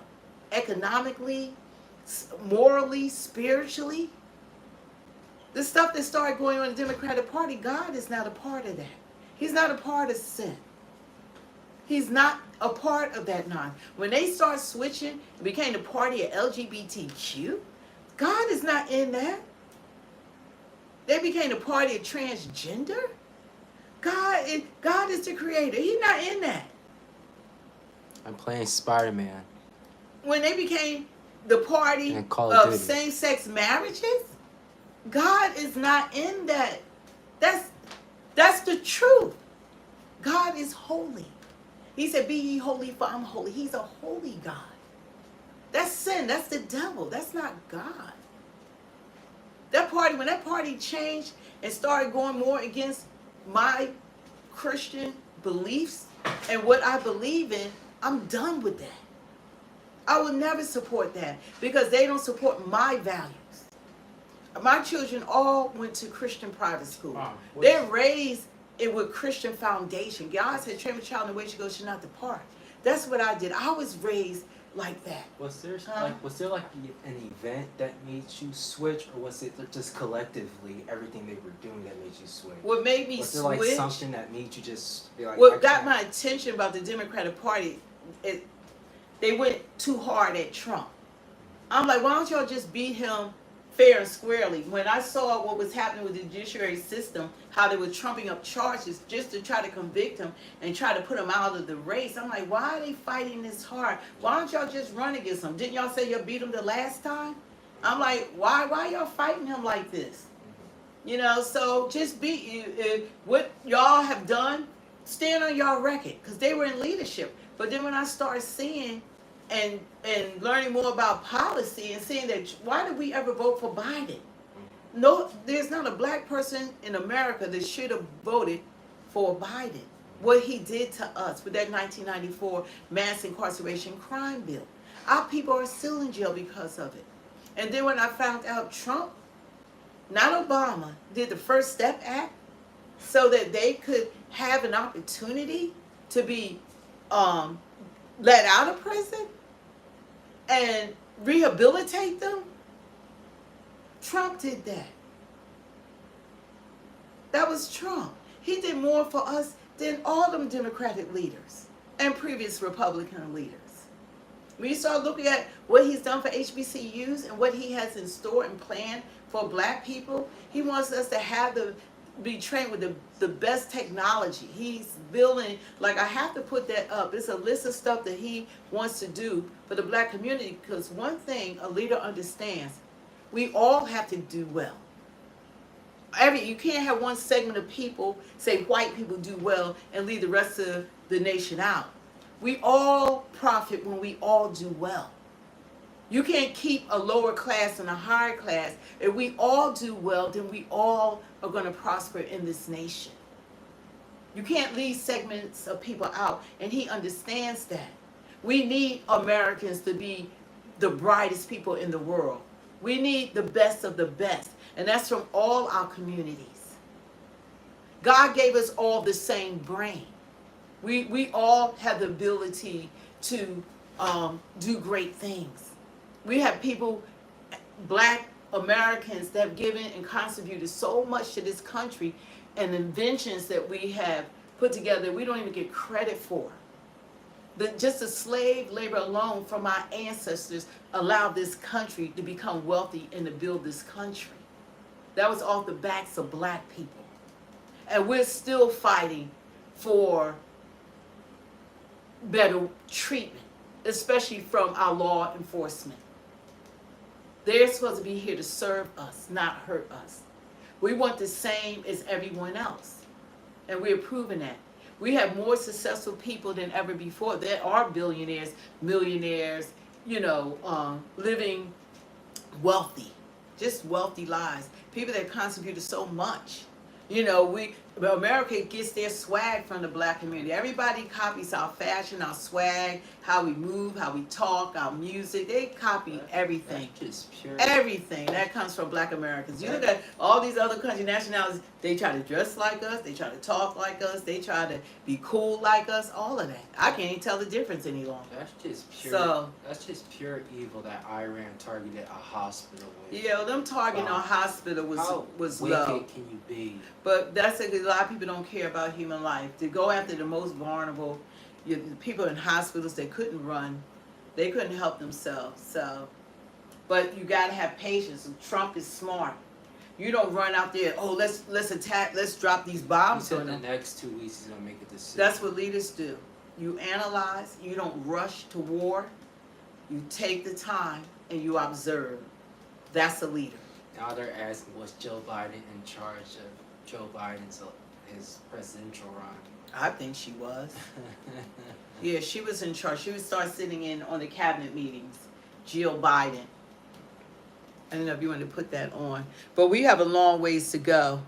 economically, morally, spiritually? The stuff that started going on in the Democratic Party, God is not a part of that. He's not a part of sin. He's not a part of that none. When they start switching, it became the party of LGBTQ. God is not in that. They became the party of transgender. God is the creator. He's not in that. I'm playing Spider-Man. When they became the party And Call of of Duty. same-sex marriages, God is not in that. That's the truth. God is holy. He said, be ye holy, for I'm holy. He's a holy God. That's sin. That's the devil. That's not God. When that party changed and started going more against my Christian beliefs and what I believe in, I'm done with that. I will never support that because they don't support my values. My children all went to Christian private school. They're raised with Christian foundation. God said, train a child in the way she goes, she'll not depart. That's what I did. I was raised like that. Was there an event that made you switch, or was it just collectively everything they were doing that made you switch? What made me was there switch? like something that made you just be like? What got my attention about the Democratic Party? They went too hard at Trump. I'm like, why don't y'all just beat him fair and squarely? When I saw what was happening with the judiciary system, how they were trumping up charges just to try to convict him and try to put him out of the race, I'm like, why are they fighting this hard? Why don't y'all just run against him? Didn't y'all say you beat him the last time? I'm like, why y'all fighting him like this? You know, so just what y'all have done, stand on y'all record, because they were in leadership. But then when I started seeing and learning more about policy and seeing that, why did we ever vote for Biden? No, there's not a black person in America that should have voted for Biden. What he did to us with that 1994 mass incarceration crime bill. Our people are still in jail because of it. And then when I found out Trump, not Obama, did the First Step Act so that they could have an opportunity to be let out of prison and rehabilitate them. Trump did that. That was Trump. He did more for us than all them Democratic leaders and previous Republican leaders. When you start looking at what he's done for HBCUs and what he has in store and planned for black people, he wants us to be trained with the best technology. He's building, like I have to put that up. It's a list of stuff that he wants to do for the black community, because one thing a leader understands, we all have to do well. You can't have one segment of people say white people do well and leave the rest of the nation out. We all profit when we all do well. You can't keep a lower class and a higher class. If we all do well, then we all are going to prosper in this nation. You can't leave segments of people out, and he understands that. We need Americans to be the brightest people in the world. We need the best of the best, and that's from all our communities. God gave us all the same brain. We all have the ability to do great things. We have people, black Americans, that have given and contributed so much to this country, and inventions that we have put together we don't even get credit for. Just the slave labor alone from our ancestors allowed this country to become wealthy and to build this country. That was off the backs of black people. And we're still fighting for better treatment, especially from our law enforcement. They're supposed to be here to serve us, not hurt us. We want the same as everyone else, and we're proving that. We have more successful people than ever before. There are billionaires, millionaires, living wealthy, just wealthy lives. People that contributed so much. You know, America gets their swag from the black community. Everybody copies our fashion, our swag, how we move, how we talk, our music. They copy everything. That's just pure. Everything that comes from black Americans. You look at all these other country nationalities, they try to dress like us, they try to talk like us, they try to be cool like us, all of that. I can't even tell the difference any longer. That's just pure. So, that's just pure evil that Iran targeted a hospital with. yeah, them targeting our hospital was How low. wicked can you be? But that's a lot of people don't care about human life. To go after the most vulnerable, the people in hospitals, they couldn't run, they couldn't help themselves. So, but you gotta have patience. And Trump is smart. You don't run out there. Oh, let's attack. Let's drop these bombs He said on the them. next 2 weeks he's gonna make a decision. That's what leaders do. You analyze. You don't rush to war. You take the time and you observe. That's a leader. Now they're asking, was Joe Biden in charge of Joe Biden's his presidential run? I think she was. Yeah, she was in charge. She would start sitting in on the cabinet meetings. Jill Biden. I don't know if you want to put that on. But we have a long ways to go.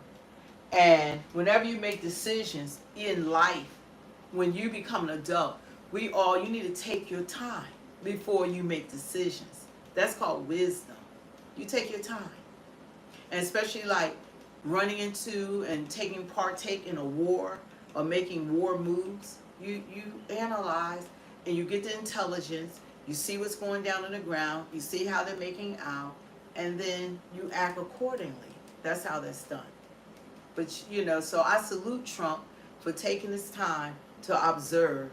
And whenever you make decisions in life, when you become an adult, you need to take your time before you make decisions. That's called wisdom. You take your time. And especially like running into and partake in a war or making war moves, you analyze and you get the intelligence, you see what's going down on the ground, you see how they're making out, and then you act accordingly. That's how that's done. But you know, so I salute Trump for taking his time to observe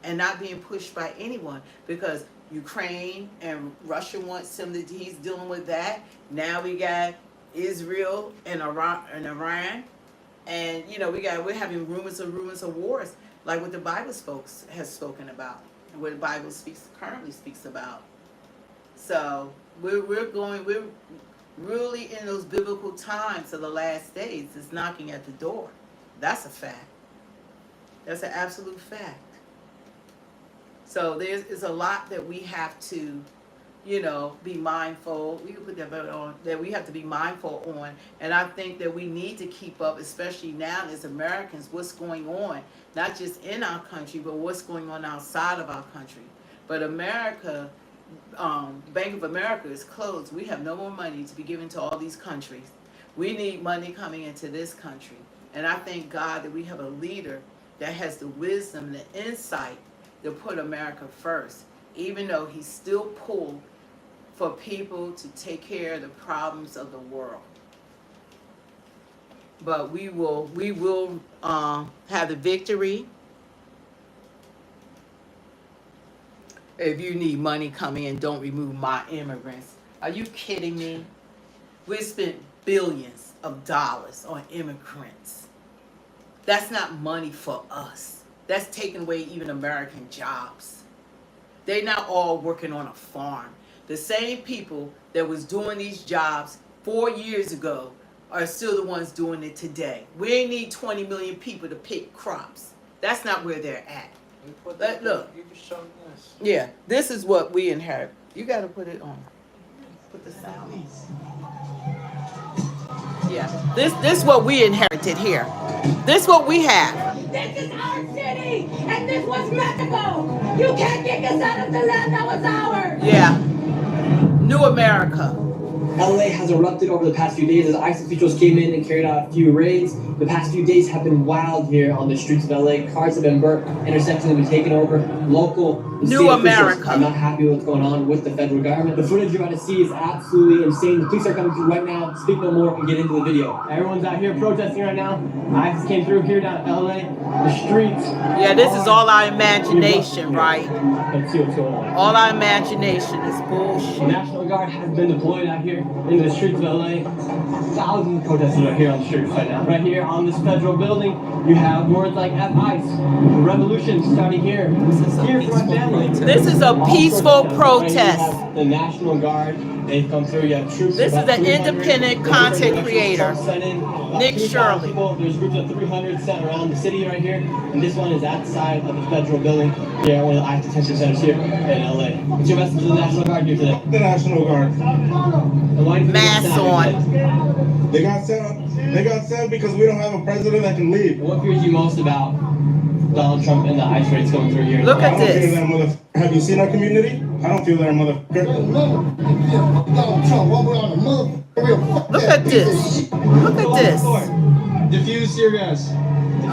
and not being pushed by anyone, because Ukraine and Russia wants him that he's dealing with that. Now we got Israel and Iran, and you know we're having rumors of wars, like what the Bible has spoken about, and what the Bible currently speaks about. So we're really in those biblical times of the last days. It's knocking at the door. That's a fact. That's an absolute fact. So there's a lot that we have to, be mindful. We can put that on, that we have to be mindful on. And I think that we need to keep up, especially now as Americans, what's going on, not just in our country, but what's going on outside of our country. But America, Bank of America is closed. We have no more money to be given to all these countries. We need money coming into this country. And I thank God that we have a leader that has the wisdom and the insight to put America first, even though he's still pulled for people to take care of the problems of the world. But we will have the victory. If you need money coming in, don't remove my immigrants. Are you kidding me? We spent billions of dollars on immigrants. That's not money for us. That's taking away even American jobs. They're not all working on a farm. The same people that was doing these jobs 4 years ago are still the ones doing it today. We ain't need 20 million people to pick crops. That's not where they're at. Look. Yeah, this is what we inherit. You got to put it on. Put the sound on. Yeah, this is what we inherited here. This is what we have. This is our city, and this was Mexico. You can't kick us out of the land that was ours. Yeah, New America. LA has erupted over the past few days as ICE officials came in and carried out a few raids. The past few days have been wild here on the streets of LA. Cars have been burnt, intersections have been taken over. Local New America are not happy with what's going on with the federal government. The footage you're about to see is absolutely insane. The police are coming through right now. Speak no more and get into the video. Everyone's out here protesting right now. ICE came through here down in LA. The streets. Yeah, this is all our imagination, right? Let's see what's going on. All our imagination is bullshit. The National Guard has been deployed out here into the streets of LA. Thousands of protesters are here on the streets right now. Right here on this federal building, you have words like F-ICE. The revolution starting here. Here for my family. This is a peaceful protest. Right, the National Guard, they've come through. You have troops. This is an independent content creator, Nick Shirley. There's groups of 300 set around the city right here, and this one is outside of the federal building here at one of the ICE detention centers here in LA. What's your message to the National Guard here today? The National Guard. Mask on. They got set up They got sad because we don't have a president that can lead. What fears you most about Donald Trump and the ICE raids going through here? Look at this. Have you seen our community? I don't feel that motherfucker. Look at this. Look at this. Diffuse tear gas.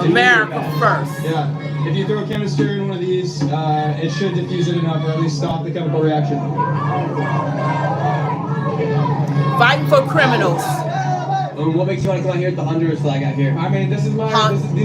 America first. Yeah. If you throw canister in one of these, it should diffuse it enough, or at least stop the chemical reaction. Fighting for criminals. What makes you want to come out here with the Honduras flag out here? I mean, these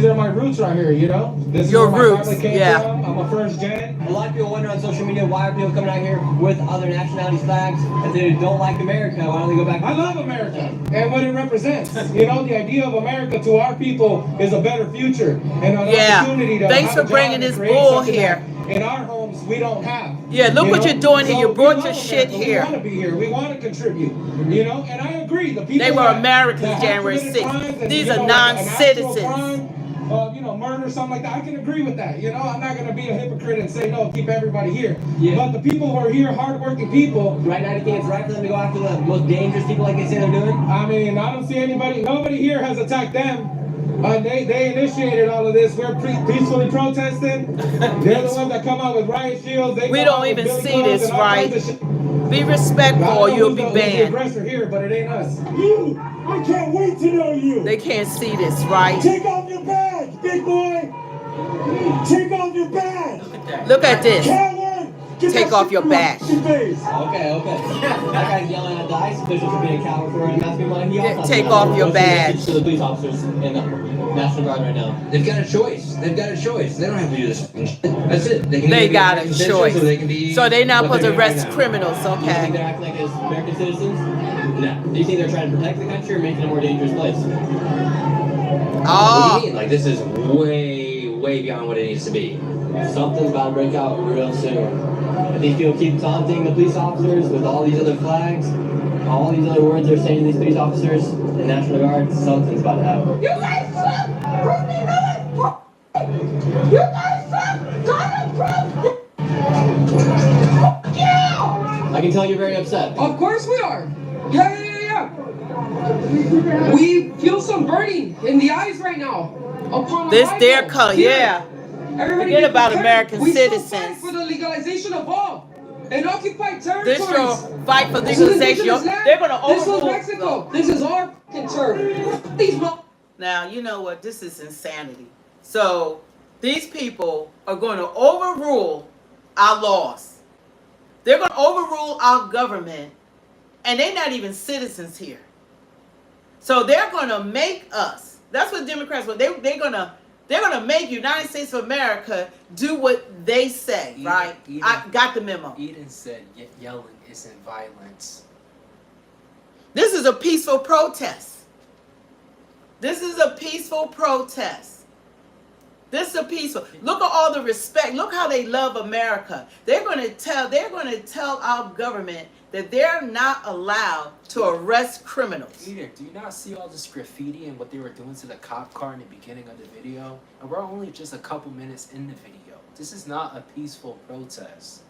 are my roots right here, you know? This is Your where my roots, family came yeah. from. I'm a first gen. A lot of people wonder on social media, why are people coming out here with other nationalities' flags? If they don't like America, why don't they go back? I love America and what it represents. You know, the idea of America to our people is a better future and an opportunity to Thanks have for a bringing job this and create bull something here. that in our homes we don't have. Yeah, look what you're doing here. You brought your shit here. We want to be here. We want to contribute. You know, and I agree. The people They were that Americans January 6th. These are non-citizens. You know, murder, something like that. I can agree with that. You know, I'm not going to be a hypocrite and say, no, keep everybody here. Yeah. But the people who are here, hardworking people. Right now, do you think it's right for them to go after the most dangerous people like they say they're doing? I mean, I don't see nobody here has attacked them. They initiated all of this. We're peacefully protesting. They're the ones that come out with riot shields. We don't even see this right. Be respectful or you'll be banned. The aggressor here, but it ain't us. You! I can't wait to know you! They can't see this right. Take off your badge, big boy! Take off your badge! Look at this. Coward! Take off your badge. Okay. That guy's yelling at the ICE officials for being a coward for wearing masks. Take off your badge. To the police officers in the National Guard right now. They've got a choice. They don't have to do this. That's it. They got a choice. So they not supposed to arrest criminals, Do you think okay? they're acting like as American citizens? No. Do you think they're trying to protect the country or make it a more dangerous place? Oh. What do you mean? Like, this is way, way beyond what it needs to be. Something's about to break out real soon. If these people keep taunting the police officers with all these other flags, all these other words they're saying to these police officers and National Guard, something's about to happen. You guys suck! Prove me wrong! You guys suck! Donald Trump! Fuck you! I can tell you're very upset. Of course we are. Yeah. We feel some burning in the eyes right now. Upon This arrival. their color, yeah. Everybody Forget be about prepared. American We still citizens. fight for the legalization of all and occupied This territories. your fight for This is legalization. indigenous land. They're gonna This was overrule. Mexico. This is our fucking turf. These Now, you know what? This is insanity. So, these people are going to overrule our laws. They're going to overrule our government, and they're not even citizens here. So, they're going to make us. That's what Democrats want. They're going to make United States of America do what they say, right? I got the memo. Eden said yelling isn't violence. This is a peaceful protest. This is a peaceful protest. This is a peaceful. Look at all the respect. Look how they love America. They're going to tell our government that they're not allowed to arrest criminals. Eden, do you not see all this graffiti and what they were doing to the cop car in the beginning of the video? And we're only just a couple minutes in the video. This is not a peaceful protest.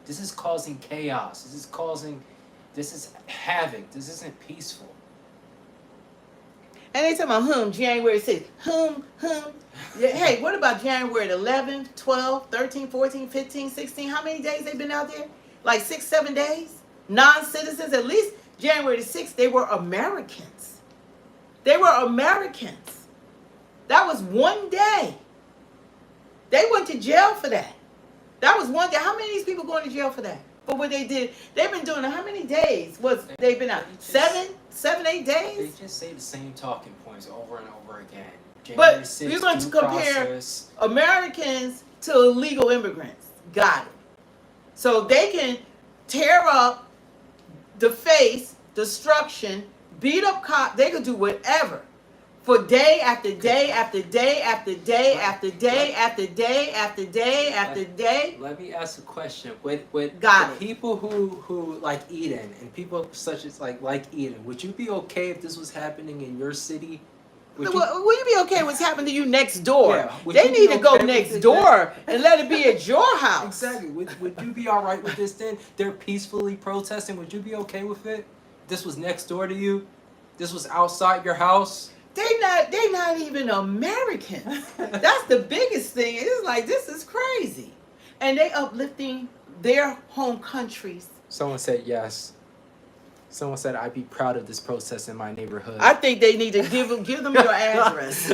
This is causing chaos. This is havoc. This isn't peaceful. And they talking about January 6th. Yeah, hey, what about January 11th, 12th, 13th, 14th, 15th, 16th? How many days they been out there? Like 6, 7 days? Non-citizens? At least January 6th, they were Americans. They were Americans. That was one day. They went to jail for that. That was one day. How many of these people going to jail for that? For what they did? They've been doing how many days they've been out? 7, 8 days? They just say the same talking points over and over again. But we're going to compare Americans to illegal immigrants. Got it. So they can tear up, deface, destruction, beat up cops. They could do whatever for day after day after day after day after day after day after day after day. Let me ask a question. With people who like Eden and people such as like Eden, would you be okay if this was happening in your city? Will you be okay what's happening to you next door? Yeah, they need to go next door and let it be at your house. Exactly. Would you be all right with this then? They're peacefully protesting. Would you be okay with it? This was next door to you? This was outside your house. They not even Americans. That's the biggest thing. It's like, this is crazy. And they uplifting their home countries. Someone said yes. Someone said, I'd be proud of this protest in my neighborhood. I think they need to give them your address.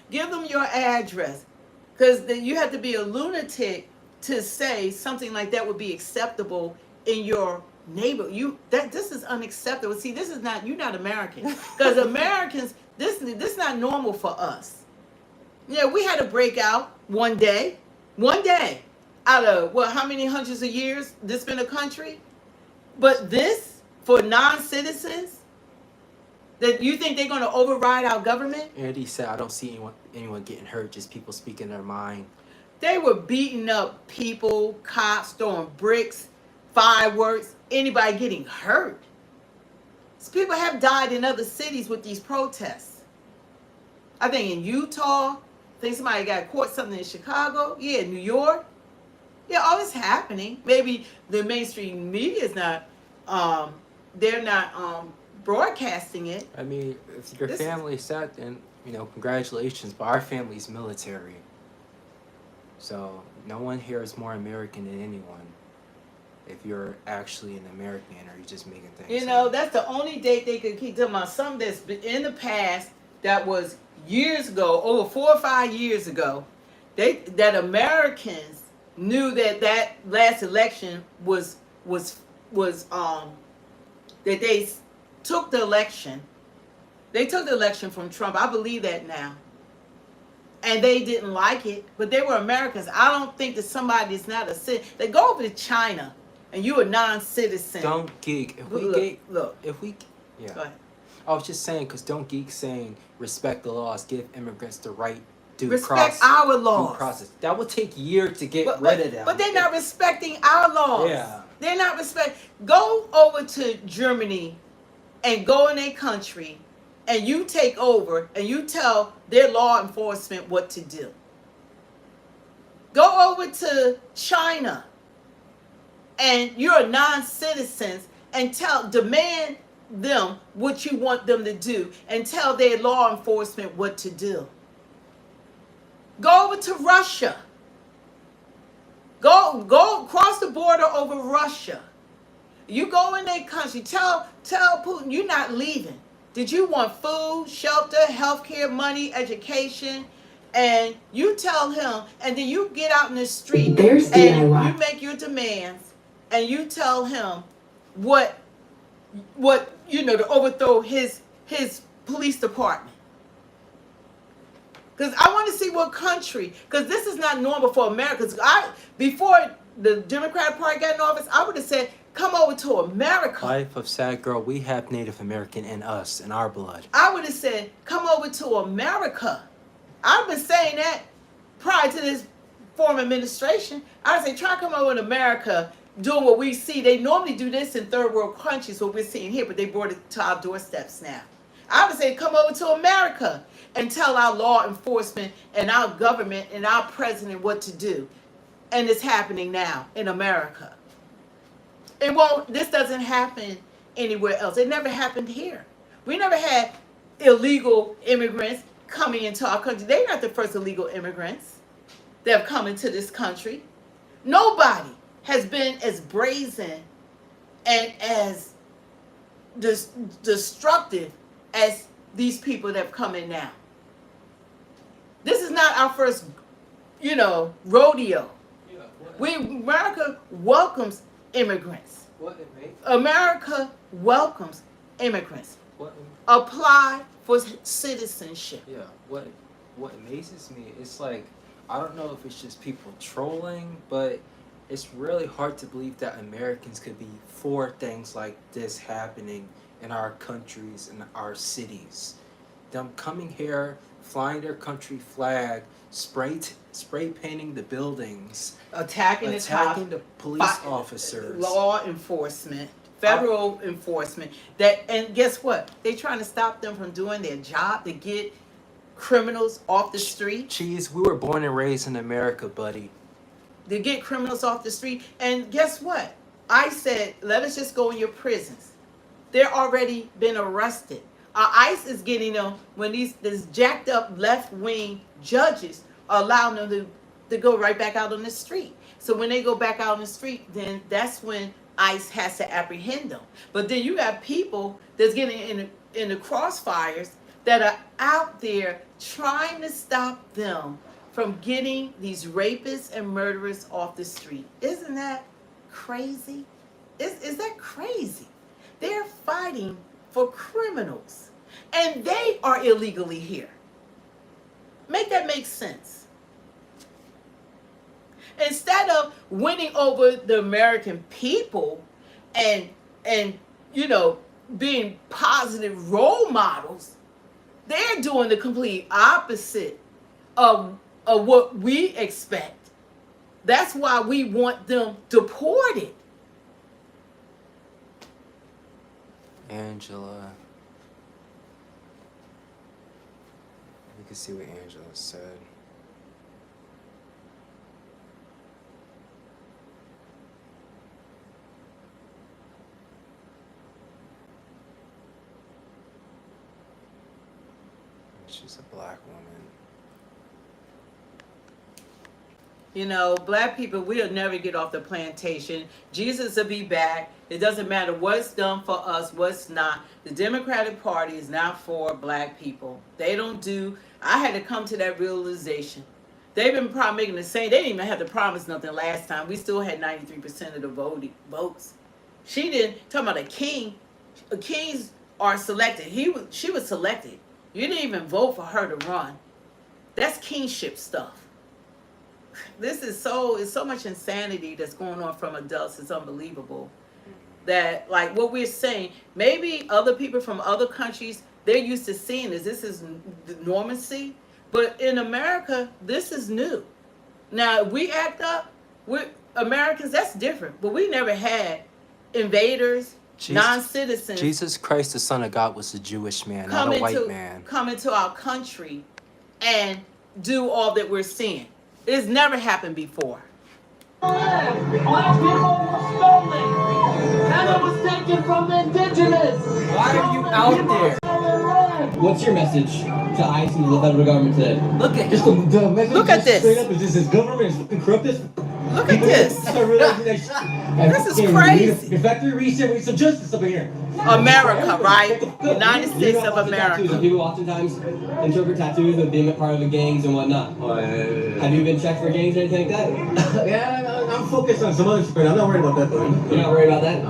Give them your address. Because you have to be a lunatic to say something like that would be acceptable in your neighbor. This is unacceptable. See, this is not, you're not American. Because Americans, this is not normal for us. Yeah, we had a breakout one day. Out of, how many hundreds of years this been a country? But this, for non-citizens, that you think they're going to override our government? Andy said, I don't see anyone getting hurt, just people speaking their mind. They were beating up people, cops, throwing bricks, fireworks, anybody getting hurt. So people have died in other cities with these protests. I think in Utah, I think somebody got caught something in Chicago. Yeah, New York. Yeah, all this happening. Maybe the mainstream media is not, they're not broadcasting it. I mean, if your family's sad, then, congratulations, but our family's military. So no one here is more American than anyone. If you're actually an American or you're just making things up. That's the only date they could keep talking about something that's been in the past that was years ago, over 4 or 5 years ago, that Americans knew that last election was that they took the election. They took the election from Trump. I believe that now. And they didn't like it, but they were Americans. I don't think that somebody is not a citizen. They go over to China and you're a non-citizen. Don't geek. Yeah. Go ahead. I was just saying, because don't geek saying respect the laws, give immigrants the right respect our laws. Due process. That would take years to get rid of them. But they're not respecting our laws. Yeah. They're not Go over to Germany and go in their country and you take over and you tell their law enforcement what to do. Go over to China and you're non-citizens and demand them what you want them to do and tell their law enforcement what to do. Go over to Russia. Go across the border over Russia. You go in their country. Tell Putin you're not leaving. Did you want food, shelter, healthcare, money, education? And you tell him, and then you get out in the street and you make your demands, and you tell him what to overthrow his police department. Because I want to see what country, because this is not normal for Americans. Before the Democratic Party got in office, I would have said, come over to America. Life of sad girl, we have Native American in us, in our blood. I would have said, come over to America. I've been saying that prior to this former administration. I would say, try to come over to America, doing what we see. They normally do this in third world countries, what we're seeing here, but they brought it to our doorsteps now. I would say, come over to America and tell our law enforcement and our government and our president what to do. And it's happening now in America. This doesn't happen anywhere else. It never happened here. We never had illegal immigrants coming into our country. They're not the first illegal immigrants that have come into this country. Nobody has been as brazen and as destructive as these people that have come in now. This is not our first, rodeo. America welcomes immigrants. America welcomes immigrants. Apply for citizenship. Yeah. What amazes me, it's like, I don't know if it's just people trolling, but it's really hard to believe that Americans could be for things like this happening in our countries and our cities. Them coming here, flying their country flag, spray painting the buildings, attacking the police officers, law enforcement, federal enforcement. And guess what? They're trying to stop them from doing their job to get criminals off the street. Cheese, we were born and raised in America, buddy. To get criminals off the street. And guess what? I said, let us just go in your prisons. They're already been arrested. ICE is getting them when these jacked up left wing judges are allowing them to go right back out on the street. So when they go back out on the street, then that's when ICE has to apprehend them. But then you got people that's getting in the crossfires that are out there trying to stop them from getting these rapists and murderers off the street. Isn't that crazy? Is that crazy? They're fighting for criminals, and they are illegally here. Make that make sense. Instead of winning over the American people and being positive role models, they're doing the complete opposite of what we expect. That's why we want them deported. Angela. You can see what Angela said. She's a black woman. You know, black people, we'll never get off the plantation. Jesus will be back. It doesn't matter what's done for us, what's not. The Democratic Party is not for black people. They don't do, I had to come to that realization. They've been making the same, they didn't even have to promise nothing last time. We still had 93% of the votes. She didn't, talking about a king, kings are selected. She was selected. You didn't even vote for her to run. That's kingship stuff. This is it's so much insanity that's going on from adults. It's unbelievable. That, like what we're saying, maybe other people from other countries, they're used to seeing this. This is the normalcy. But in America, this is new. Now, if we act up, we're Americans, that's different. But we never had invaders, non-citizens. Jesus Christ, the Son of God, was a Jewish man, not a white man. Come into our country and do all that we're seeing. It's never happened before. Black people were stolen, and it was taken from the indigenous. Why are you out there? What's your message to ICE and the federal government today? Look at just the message. Look at this. Straight up is this government is fucking corrupt. Look at this. This is crazy. In fact, we reset some justice up in here. America, right? United States of America. People oftentimes interpret tattoos as being a part of the gangs and whatnot. Have you been checked for gangs or anything like that? Yeah, I'm focused on some other stuff. I'm not worried about that though. You're not worried about that?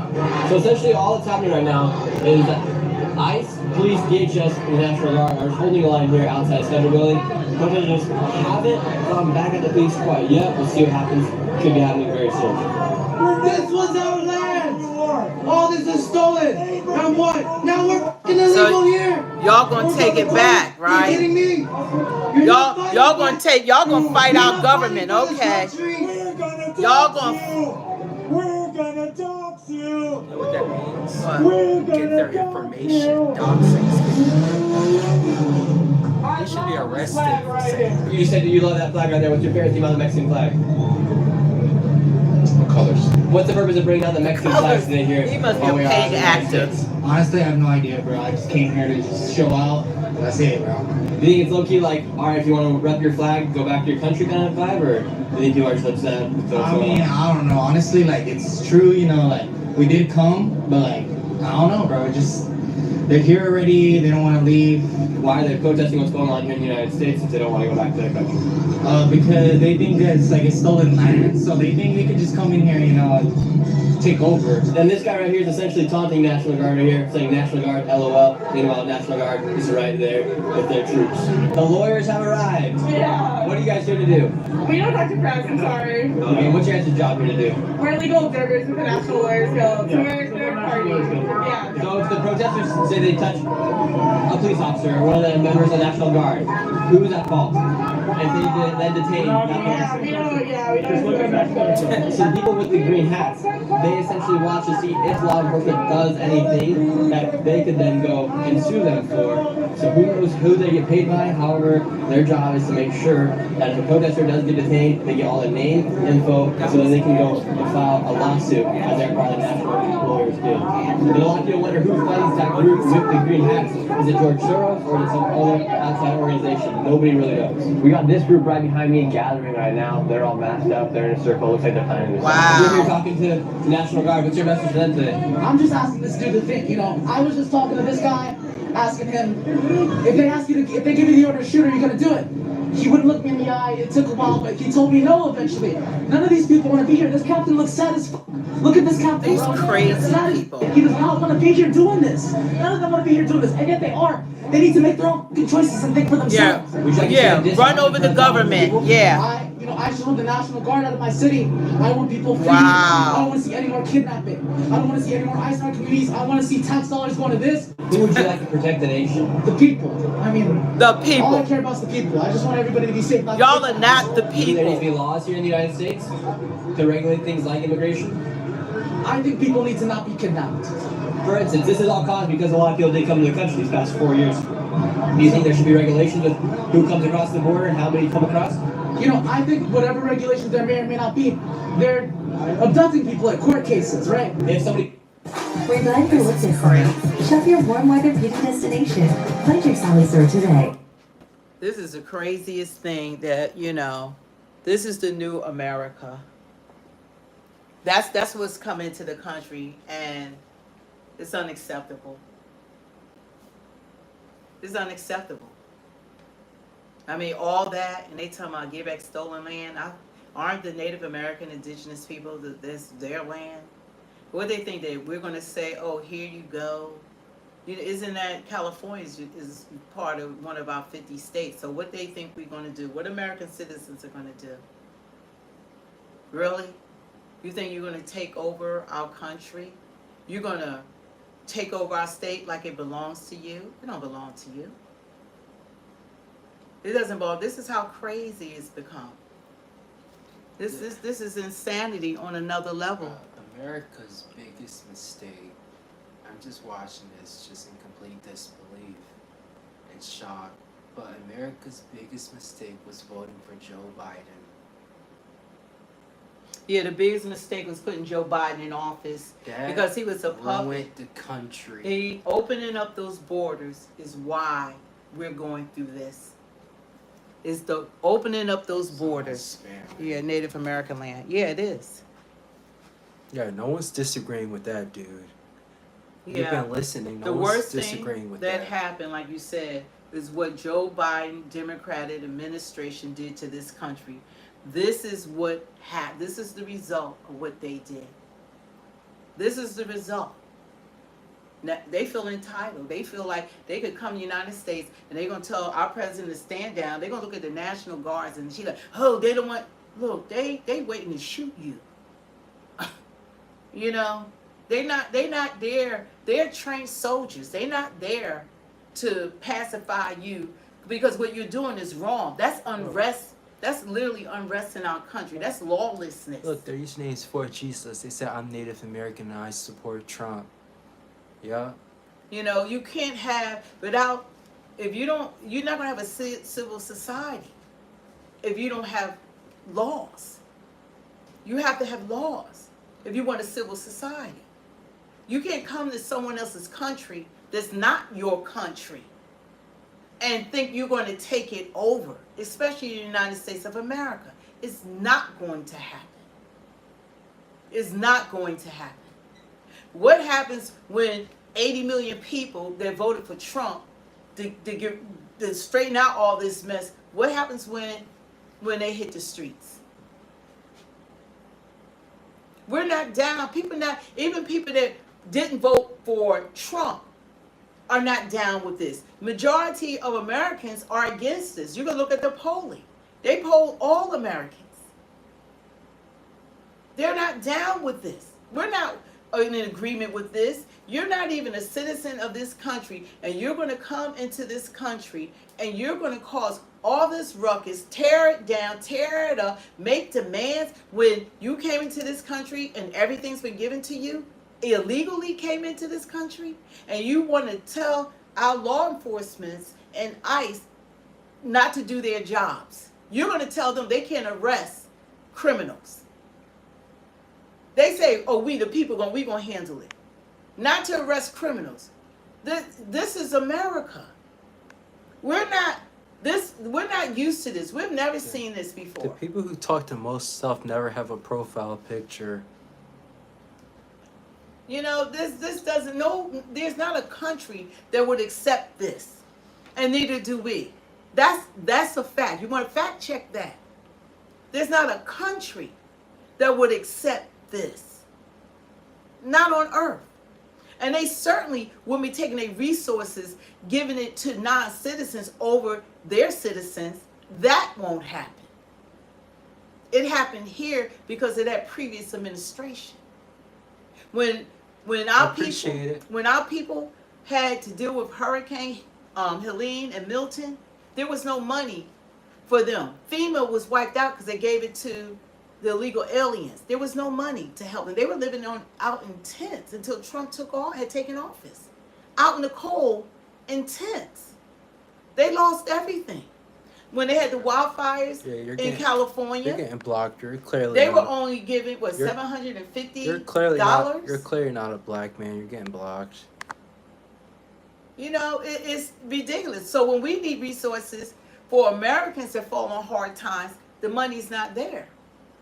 So essentially all that's happening right now is that ICE, police, DHS, and the National Guard are holding a line here outside the federal building. Protesters haven't gone back at the police quite yet. We'll see what happens. Could be happening very soon. This was our land! All this is stolen! And what? Now we're fucking illegal here! Y'all gonna take it back, right? You kidding me? Y'all gonna fight our government, okay? Y'all gonna... We're gonna dox you! You know what that means? Get their information. Doxing. They should be arrested for saying. You said that you love that flag right there. What's your favorite thing about the Mexican flag? Colors. What's the purpose of bringing out the Mexican flags today here? He must be a paid actor. Honestly, I have no idea, bro. I just came here to just show out. That's it, bro. Do you think it's low-key like, alright, if you want to rep your flag, go back to your country kind of vibe, or do you think people are just upset? I mean, I don't know. Honestly, like, it's true, you know, like, we did come, but, like, I don't know, bro. Just, they're here already. They don't want to leave. Why are they protesting what's going on here in the United States if they don't want to go back to their country? Because they think that it's, like, it's stolen land, so they think they could just come in here, you know, and take over. And this guy right here is essentially taunting National Guard right here, saying National Guard, LOL. Meanwhile, National Guard is right there with their troops. The lawyers have arrived. Yeah. What are you guys here to do? We don't talk to press, I'm sorry. Okay, what's your guys' job here to do? We're legal observers with the National Lawyers Guild. So we're third party. Yeah. So if the protesters say they touch a police officer or one of the members of the National Guard, who is at fault? If they then detain that person. So people with the green hats, they essentially watch to see if law enforcement does anything that they could then go and sue them for. So who knows who they get paid by? However, their job is to make sure that if a protester does get detained, they get all the name, info, so that they can go and file a lawsuit as they're part of the National Lawyers Guild. And a lot of people wonder who funds that group with the green hats. Is it George Soros or is it some other outside organization? Nobody really knows. We got this group right behind me gathering right now. They're all masked up. They're in a circle. Looks like they're planning to. Wow. We're here talking to the National Guard. What's your message to them today? I'm just asking this dude to think, you know, I was just talking to this guy, asking him, if they give you the order to shoot, are you gonna do it? He wouldn't look me in the eye, it took a while, but he told me no eventually. None of these people want to be here. This captain looks sad as fuck. Look at this captain. These crazy people. He does not want to be here doing this. None of them want to be here doing this, and yet they are. They need to make their own good choices and think for themselves. Yeah, run over the government, yeah. I should want the National Guard out of my city. I want people free. Wow. I don't want to see any more kidnapping. I don't want to see any more ICE in our communities. I want to see tax dollars going to this. Who would you like to protect the nation? The people. I mean, the people. All I care about is the people. I just want everybody to be safe. Y'all are not the people. There needs to be laws here in the United States to regulate things like immigration. I think people need to not be kidnapped. For instance, this is all caused because a lot of people did come to the country these past 4 years. Do you think there should be regulations with who comes across the border and how many come across? You know, I think whatever regulations there may or may not be, they're abducting people at court cases, right? If somebody... We're glad you looked this morning. Shop your warm weather beauty destination. Find your Sally store today. This is the craziest thing that, you know, this is the new America. That's what's coming to the country, and it's unacceptable. It's unacceptable. I mean, all that, and they talking about give back stolen land. Aren't the Native American indigenous people, that's their land? What they think that we're going to say, oh, here you go? You know, isn't that California is part of one of our 50 states? So what they think we're going to do, what American citizens are going to do? Really? You think you're going to take over our country? You're going to take over our state like it belongs to you? It don't belong to you. It doesn't belong. This is how crazy it's become. This is insanity on another level. America's biggest mistake. I'm just watching this, just in complete disbelief and shock. But America's biggest mistake was voting for Joe Biden. Yeah, the biggest mistake was putting Joe Biden in office because he was a puppet. Ruined the country. And opening up those borders is why we're going through this. Is the opening up those borders. Yeah, Native American land. Yeah, it is. Yeah, no one's disagreeing with that, dude. Yeah. You've been listening. No The one's worst disagreeing thing with that happened, like you said, is what Joe Biden Democratic administration did to this country. This is what happened. This is the result of what they did. This is the result. Now, they feel entitled. They feel like they could come to the United States and they're going to tell our president to stand down. They're going to look at the National Guards and she's like, oh, they don't want, look, they waiting to shoot you. You know, they're not there. They're trained soldiers. They're not there to pacify you because what you're doing is wrong. That's unrest. That's literally unrest in our country. That's lawlessness. Look, their username is for Jesus. They said, I'm Native American and I support Trump. Yeah. You know, you can't have, without, if you don't, you're not going to have a civil society if you don't have laws. You have to have laws if you want a civil society. You can't come to someone else's country that's not your country and think you're going to take it over, especially in the United States of America. It's not going to happen. It's not going to happen. What happens when 80 million people that voted for Trump to straighten out all this mess? What happens when they hit the streets? We're not down. Even people that didn't vote for Trump are not down with this. Majority of Americans are against this. You can look at the polling. They poll all Americans. They're not down with this. We're not in agreement with this. You're not even a citizen of this country, and you're going to come into this country and you're going to cause all this ruckus, tear it down, tear it up, make demands when you came into this country and everything's been given to you, illegally came into this country, and you want to tell our law enforcement and ICE not to do their jobs. You're going to tell them they can't arrest criminals. They say, oh, we the people, we going to handle it. Not to arrest criminals. This is America. We're not used to this. We've never seen this before. The people who talk the most stuff never have a profile picture. You know, this doesn't know. There's not a country that would accept this, and neither do we. That's a fact. You want to fact check that? There's not a country that would accept this. Not on earth. And they certainly wouldn't be taking their resources, giving it to non-citizens over their citizens. That won't happen. It happened here because of that previous administration. When our people had to deal with Hurricane Helene and Milton, there was no money for them. FEMA was wiped out because they gave it to the illegal aliens. There was no money to help them. They were living out in tents until Trump had taken office. Out in the cold in tents. They lost everything. When they had the wildfires in California, you're getting blocked. You're clearly they were only giving $750. You're clearly not a black man. You're getting blocked. You know, it's ridiculous. So when we need resources for Americans that fall on hard times, the money's not there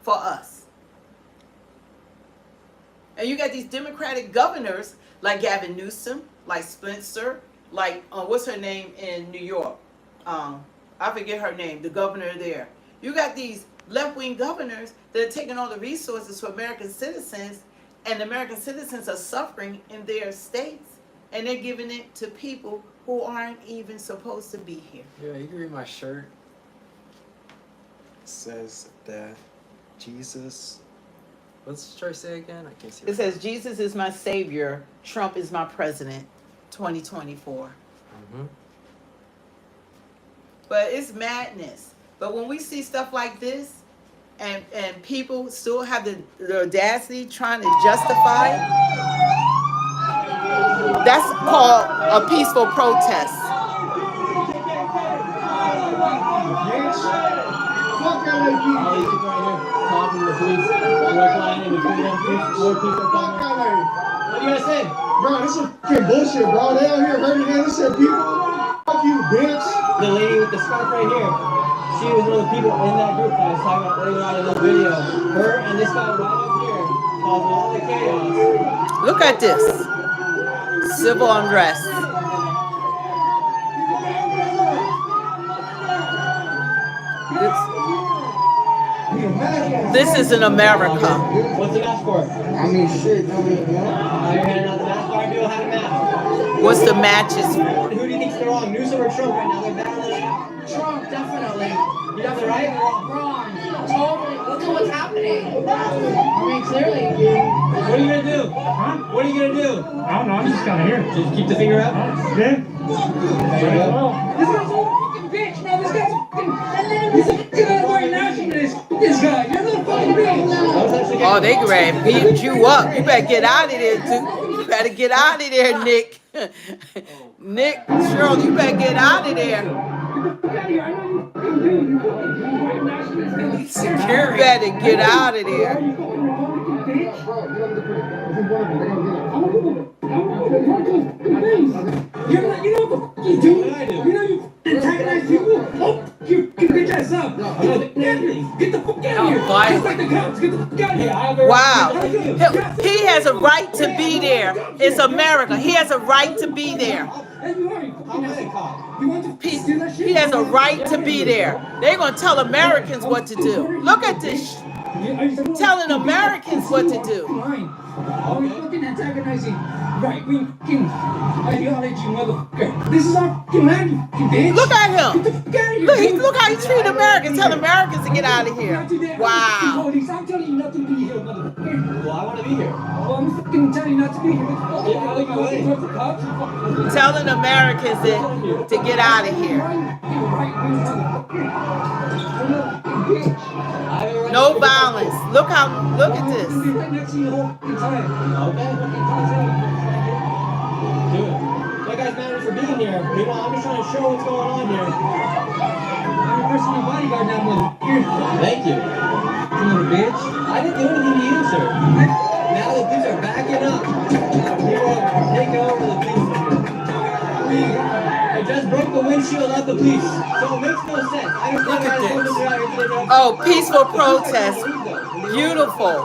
for us. And you got these Democratic governors like Gavin Newsom, like Spencer, like what's her name in New York? I forget her name, the governor there. You got these left-wing governors that are taking all the resources for American citizens, and American citizens are suffering in their states, and they're giving it to people who aren't even supposed to be here. Yeah, you can read my shirt. It says that Jesus, what's the shirt say again? I can't see it. It says, Jesus is my savior, Trump is my president, 2024. Mm-hmm. But it's madness. But when we see stuff like this, and people still have the audacity trying to justify it, that's called a peaceful protest. What do you guys say? Bro, this is fucking bullshit, bro. They out here hurting innocent people. Fuck you, bitch. The lady with the scarf right here, she was one of the people in that group that I was talking about earlier on in the video. Her and this guy right up here caused all the chaos. Look at this. Civil unrest. This is in America. What's the mask for? I mean, shit. I mean, You're handing out the mask. Why people have a mask? What's the matches for? Who do you think's the wrong? Newsom or Trump right now? They're battling it out. Trump, definitely. You got the right or wrong? Wrong. Totally. Look at what's happening. I mean, clearly. What are you gonna do? Huh? What are you gonna do? I don't know. I'm just kind of here. Just keep the finger up? Yeah. This guy's a fucking bitch, man. This guy's a fucking. He's a fucking white nationalist. This guy. You're a little fucking bitch. Oh, they gonna beat you up. You better get out of there, dude. You better get out of there, Nick. Nick, Cheryl, you better get out of there. You better get out of there. You know what the fuck you do? You know you antagonize people? Oh, you bitch ass up. Get the fuck out of here. Just like the cops. Get the fuck out of here. Wow. He has a right to be there. It's America. He has a right to be there. He has a right to be there. They're going to tell Americans what to do. Look at this. Telling Americans what to do. Always fucking antagonizing right-wing fucking ideology, motherfucker. This is our fucking land, you fucking bitch. Look at him. Get the fuck out of here. Look how he treat Americans. Tell Americans to get out of here. Wow. I'm telling you not to be here, motherfucker. Well, I want to be here. Well, I'm fucking telling you not to be here. Telling Americans to get out of here. No violence. Look at this. Right next to you the whole time. Okay. Do it. That guy's mad for being on here. Meanwhile, I'm just trying to show what's going on here. I'm your personal bodyguard now, motherfucker. Thank you. You little bitch. I didn't do anything to you, sir. Now the police are backing up. People are taking over the police. I just broke the windshield of the police, so it makes no sense. I understand Look at why this. the out here today. Oh, peaceful protest. Beautiful.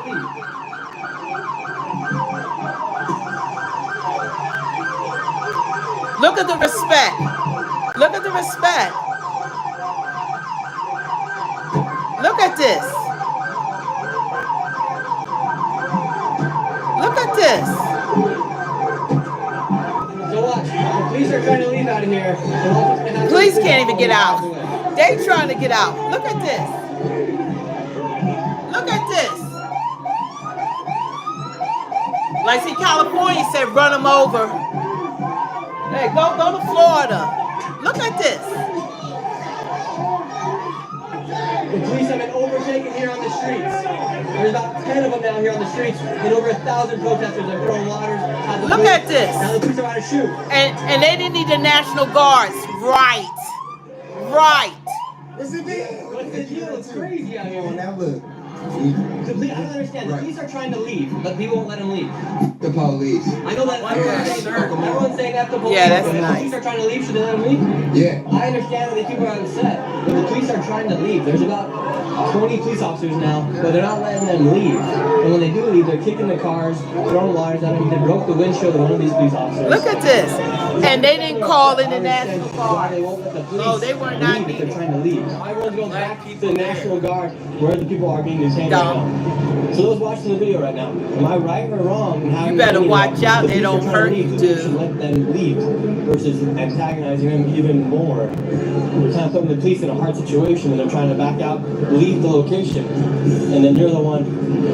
Look at the respect. Look at the respect. Look at this. Look at this. So watch. The police are trying to leave out of here. Police can't even get out. They trying to get out. Look at this. Look at this. Like, see, California said run them over. Hey, go to Florida. Look at this. The police have been overtaken here on the streets. There's about 10 of them down here on the streets, and over 1,000 protesters are throwing waters at the Look police. at this. Now the police are out of shoot. And they didn't need the National Guards. Right. Right. What's the deal? It's crazy out here. Now look. The police, I don't understand. The police are trying to leave, but people won't let them leave. The police. I know that everyone's saying that the police. Yeah, that's but if nice. the police are trying to leave, should they let them leave? Yeah. I understand that these people are upset, but the police are trying to leave. There's about 20 police officers now, but they're not letting them leave. And when they do leave, they're kicking the cars, throwing waters at them. They broke the windshield of one of these police officers. Look at this. And they didn't call in the National Guard. They won't let the police Oh, they were not leave if they're trying to leave. Everyone's going back to the National Guard where the people are being detained right now. So those watching the video right now, am I right or wrong? You better watch out they don't hurt you, dude. Should let them leave versus antagonizing them even more. We're kind of putting the police in a hard situation when they're trying to back out, leave the location, and then you're the one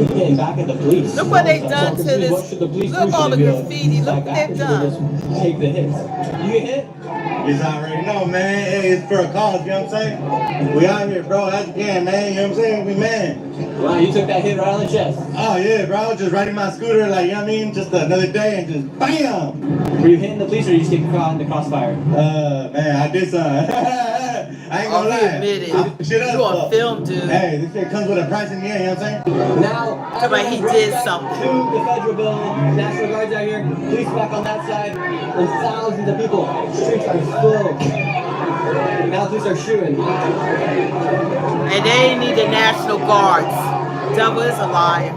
getting back at the police. Look what they've done to this. What should the police Look do? all the Should they be graffiti. Look like what they've that, or should they done. just take the hits? You get hit? You already know, man. Hey, it's for a cause, you know what I'm saying? We out here, bro, as you can, man. You know what I'm saying? We man. Wow, you took that hit right on the chest. Oh, yeah, bro. Just riding my scooter, like, you know what I mean? Just another day and just BAM! Were you hitting the police or did you just get caught in the crossfire? Man, I did something. I ain't gonna lie. Admit it. Shit up, You on film, dude. Hey, this shit comes with a price in the end, you know what I'm saying? Now, But he did something. To the federal building, National Guard's out here, police back on that side, and thousands of people. Streets are full. Now police are shooting. And they ain't need the National Guards. Devil is a liar.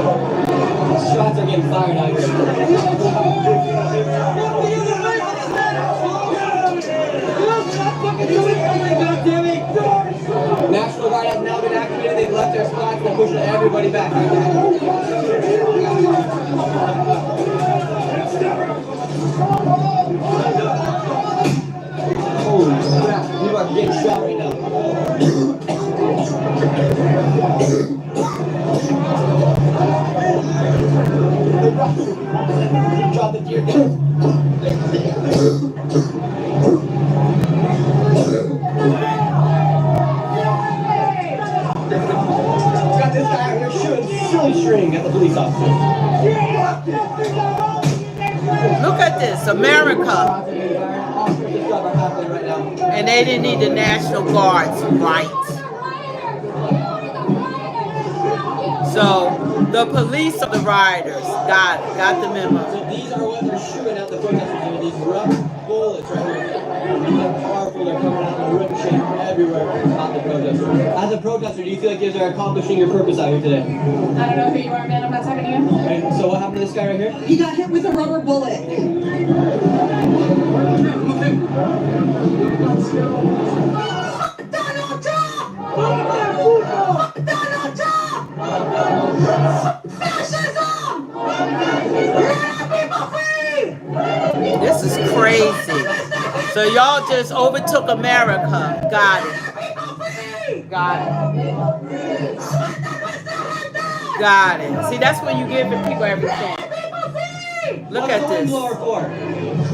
Shots are getting fired out here. National Guard has now been activated. They've left their spots. They're pushing everybody back. Holy crap. People are getting shot right now. Drop the tear gas. Got this guy out here shooting silly string at the police officer. Look at this, America. And they didn't need the National Guards, right? So the police are the rioters. Got the memo. So these are what they're shooting at the protesters here. These rough bullets right here. They're powerful. They're coming out and ricocheting everywhere at the protesters. As a protester, do you feel like you guys are accomplishing your purpose out here today? I don't know who you are, man. I'm not talking to you. Okay, so what happened to this guy right here? He got hit with a rubber bullet. Donald Trump! Donald Trump! Fascism! Let our people free! This is crazy. So y'all just overtook America. Got it. Got it. Got it. See, that's when you give the people everything. Look at this.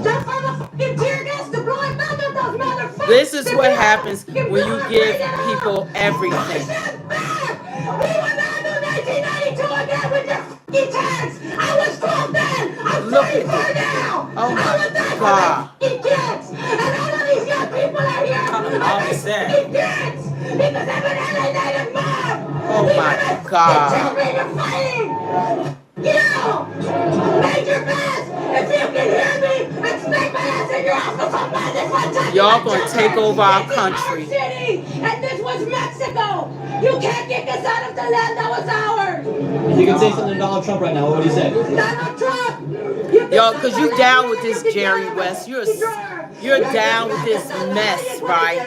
That's why the fucking tear gas deployed none of those motherfuckers! This is what happens when you give people everything. Look at this. Oh my God. What kind of mom is that? Oh my God. Y'all gonna take over our country. And this was Mexico. You can't kick us out of the land that was ours. You can say something to Donald Trump right now. What would you say? Donald Trump. Yo, cause you down with this Jerry West. You're down with this mess, right?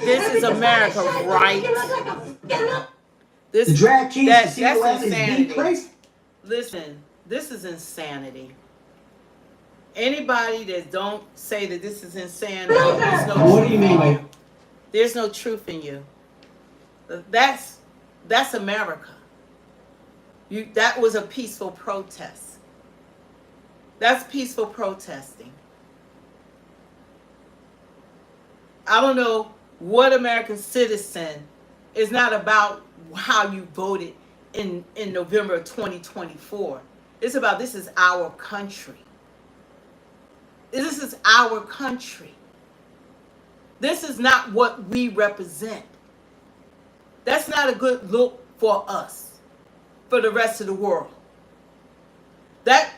This is America, right? This that's insanity. Listen, this is insanity. Anybody that don't say that this is insanity, there's no What do you mean by? There's no truth in you. That's America. That was a peaceful protest. That's peaceful protesting. I don't know what American citizen is not about how you voted in November of 2024. It's about this is our country. This is our country. This is not what we represent. That's not a good look for us, for the rest of the world. That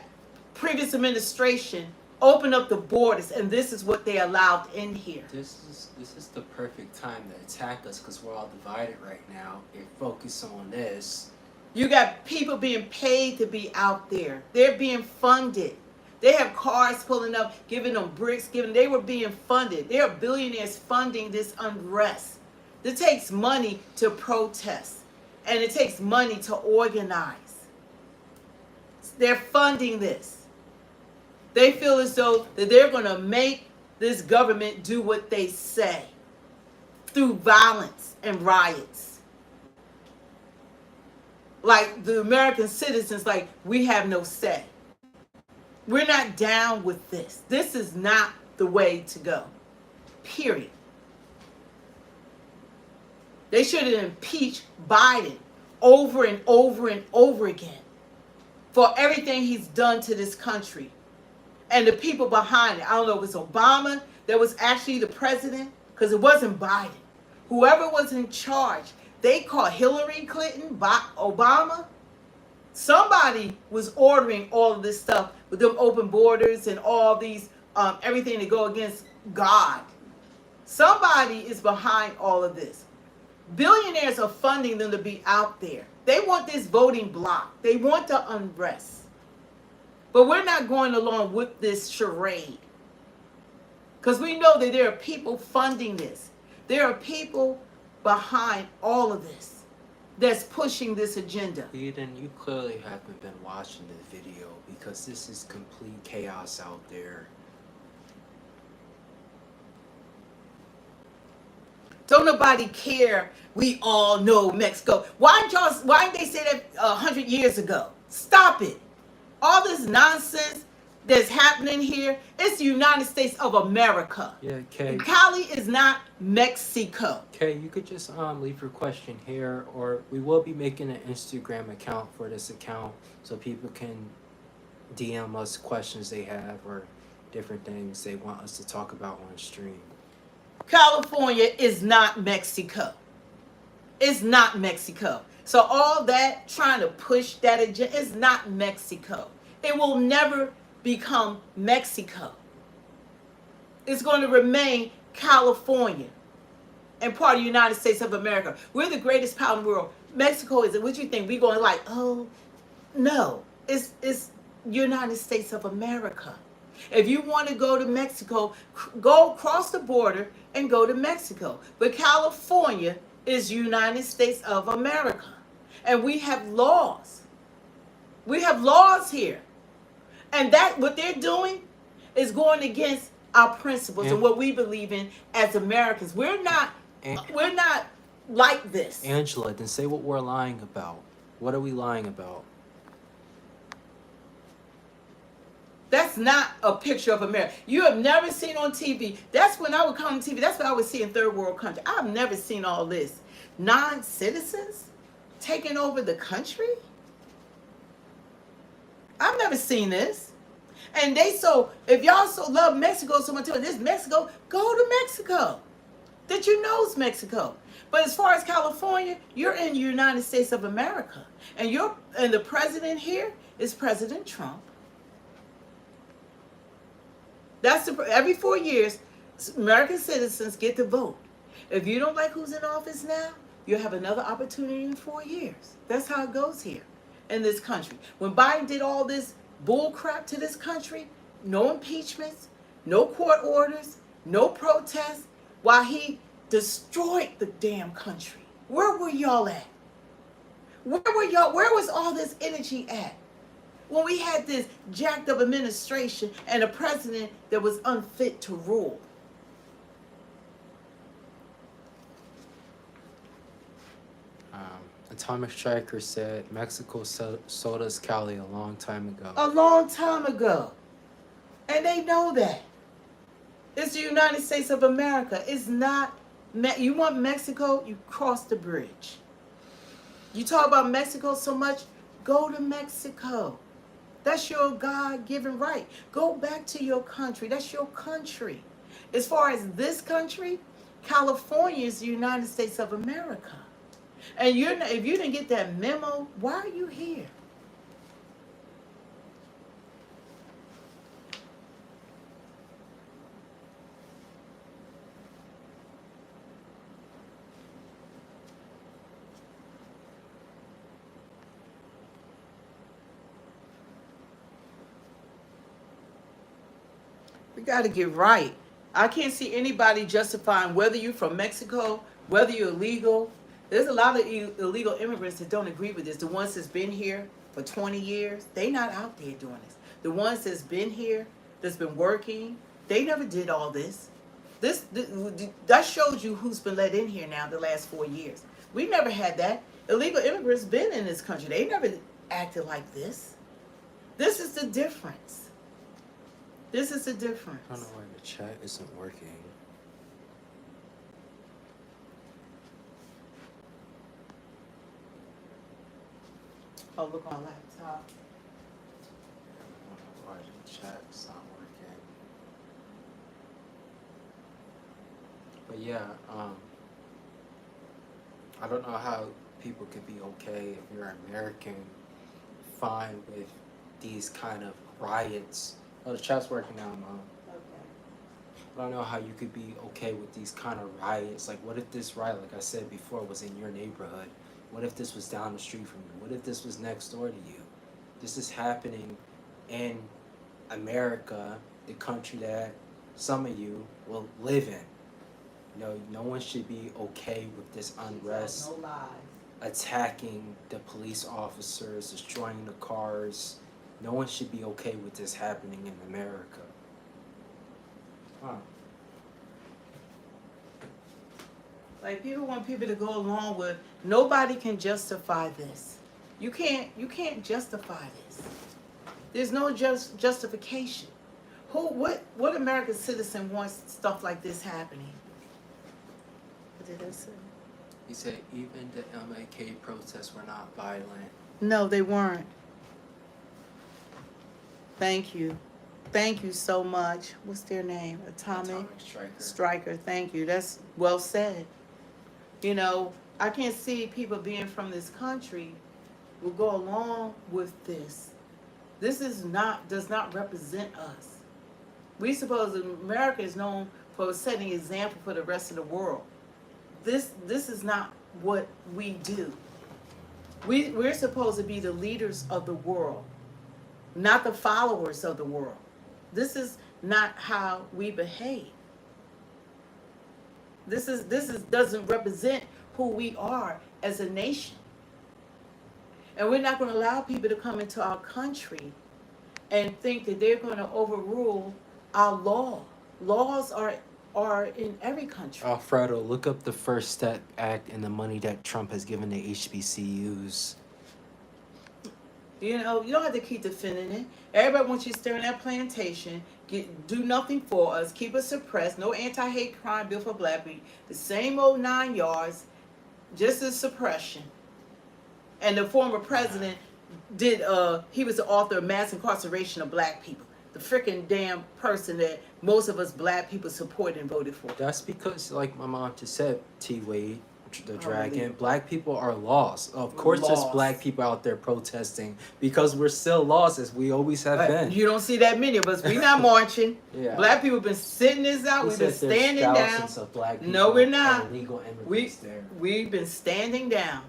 previous administration opened up the borders, and this is what they allowed in here. This is the perfect time to attack us because we're all divided right now. If focus on this. You got people being paid to be out there. They're being funded. They have cars pulling up, giving them bricks, they were being funded. There are billionaires funding this unrest. It takes money to protest, and it takes money to organize. They're funding this. They feel as though that they're going to make this government do what they say through violence and riots. Like the American citizens, like we have no say. We're not down with this. This is not the way to go. Period. They should have impeached Biden over and over and over again for everything he's done to this country. And the people behind it, I don't know if it's Obama that was actually the president, because it wasn't Biden. Whoever was in charge, they called Hillary Clinton, Obama. Somebody was ordering all of this stuff with them open borders and all these, everything to go against God. Somebody is behind all of this. Billionaires are funding them to be out there. They want this voting bloc. They want the unrest. But we're not going along with this charade. Because we know that there are people funding this. There are people behind all of this that's pushing this agenda. Eden, you clearly haven't been watching the video because this is complete chaos out there. Don't nobody care. We all know Mexico. Why didn't they say that 100 years ago? Stop it. All this nonsense that's happening here, it's the United States of America. Yeah, Kay. Cali is not Mexico. Kay, you could just leave your question here, or we will be making an Instagram account for this account so people can DM us questions they have or different things they want us to talk about on stream. California is not Mexico. It's not Mexico. So all that trying to push that agenda is not Mexico. It will never become Mexico. It's going to remain California and part of the United States of America. We're the greatest power in the world. Mexico is it? What you think? We going like, oh, no. It's United States of America. If you want to go to Mexico, go across the border and go to Mexico. But California is United States of America. And we have laws. We have laws here. And that what they're doing is going against our principles and what we believe in as Americans. We're not like this. Angela, then say what we're lying about. What are we lying about? That's That's not a picture of America. You have never seen on TV. That's when I would come on TV. That's what I would see in third world countries. I've never seen all this. Non-citizens taking over the country? I've never seen this. And if y'all so love Mexico so much, this Mexico, go to Mexico. That you knows Mexico. But as far as California, you're in the United States of America. And the president here is President Trump. Every 4 years, American citizens get to vote. If you don't like who's in office now, you'll have another opportunity in 4 years. That's how it goes here in this country. When Biden did all this bull crap to this country, no impeachments, no court orders, no protests, while he destroyed the damn country. Where were y'all at? Where were y'all? Where was all this energy at? When we had this jacked up administration and a president that was unfit to rule. Atomic Striker said Mexico sold us Cali a long time ago. A long time ago. And they know that. It's the United States of America. It's not, you want Mexico, you cross the bridge. You talk about Mexico so much, go to Mexico. That's your God-given right. Go back to your country. That's your country. As far as this country, California is the United States of America. And if you didn't get that memo, why are you here? We got to get right. I can't see anybody justifying whether you're from Mexico, whether you're illegal. There's a lot of illegal immigrants that don't agree with this. The ones that's been here for 20 years, they not out there doing this. The ones that's been here, that's been working, they never did all this. That shows you who's been let in here now the last 4 years. We never had that. Illegal immigrants been in this country. They never acted like this. This is the difference. This is the difference. I don't know why the chat isn't working. Oh, look on laptop. I don't know why the chat's not working. But yeah, I don't know how people could be okay if you're American, fine with these kind of riots. Oh, the chat's working now, Mom. I don't know how you could be okay with these kind of riots. Like, what if this riot, like I said before, was in your neighborhood? What if this was down the street from you? What if this was next door to you? This is happening in America, the country that some of you will live in. You know, no one should be okay with this unrest, No lies. attacking the police officers, destroying the cars. No one should be okay with this happening in America. Huh. Like, people want people to go along with, nobody can justify this. You can't justify this. There's no justification. What American citizen wants stuff like this happening? What did I say? He said even the MLK protests were not violent. No, they weren't. Thank you. Thank you so much. What's their name? Atomic Striker. Thank you. That's well said. You know, I can't see people being from this country will go along with this. This does not represent us. We suppose America is known for setting an example for the rest of the world. This is not what we do. We're supposed to be the leaders of the world, not the followers of the world. This is not how we behave. This doesn't represent who we are as a nation. And we're not going to allow people to come into our country and think that they're going to overrule our law. Laws are in every country. Alfredo, look up the First Step Act and the money that Trump has given the HBCUs. You know, you don't have to keep defending it. Everybody wants you to stay on that plantation, do nothing for us, keep us suppressed, no anti-hate crime bill for black people, the same old 9 yards, just as suppression. And the former president he was the author of mass incarceration of black people. The freaking damn person that most of us black people supported and voted for. That's because, like my mom just said, T-Wade, the dragon, black people are lost. Of course there's black people out there protesting because we're still lost as we always have been. You don't see that many of us. We're not marching. Yeah. Black people have been sitting this out. We've been standing down. Of black people no, we're not. We've been standing down.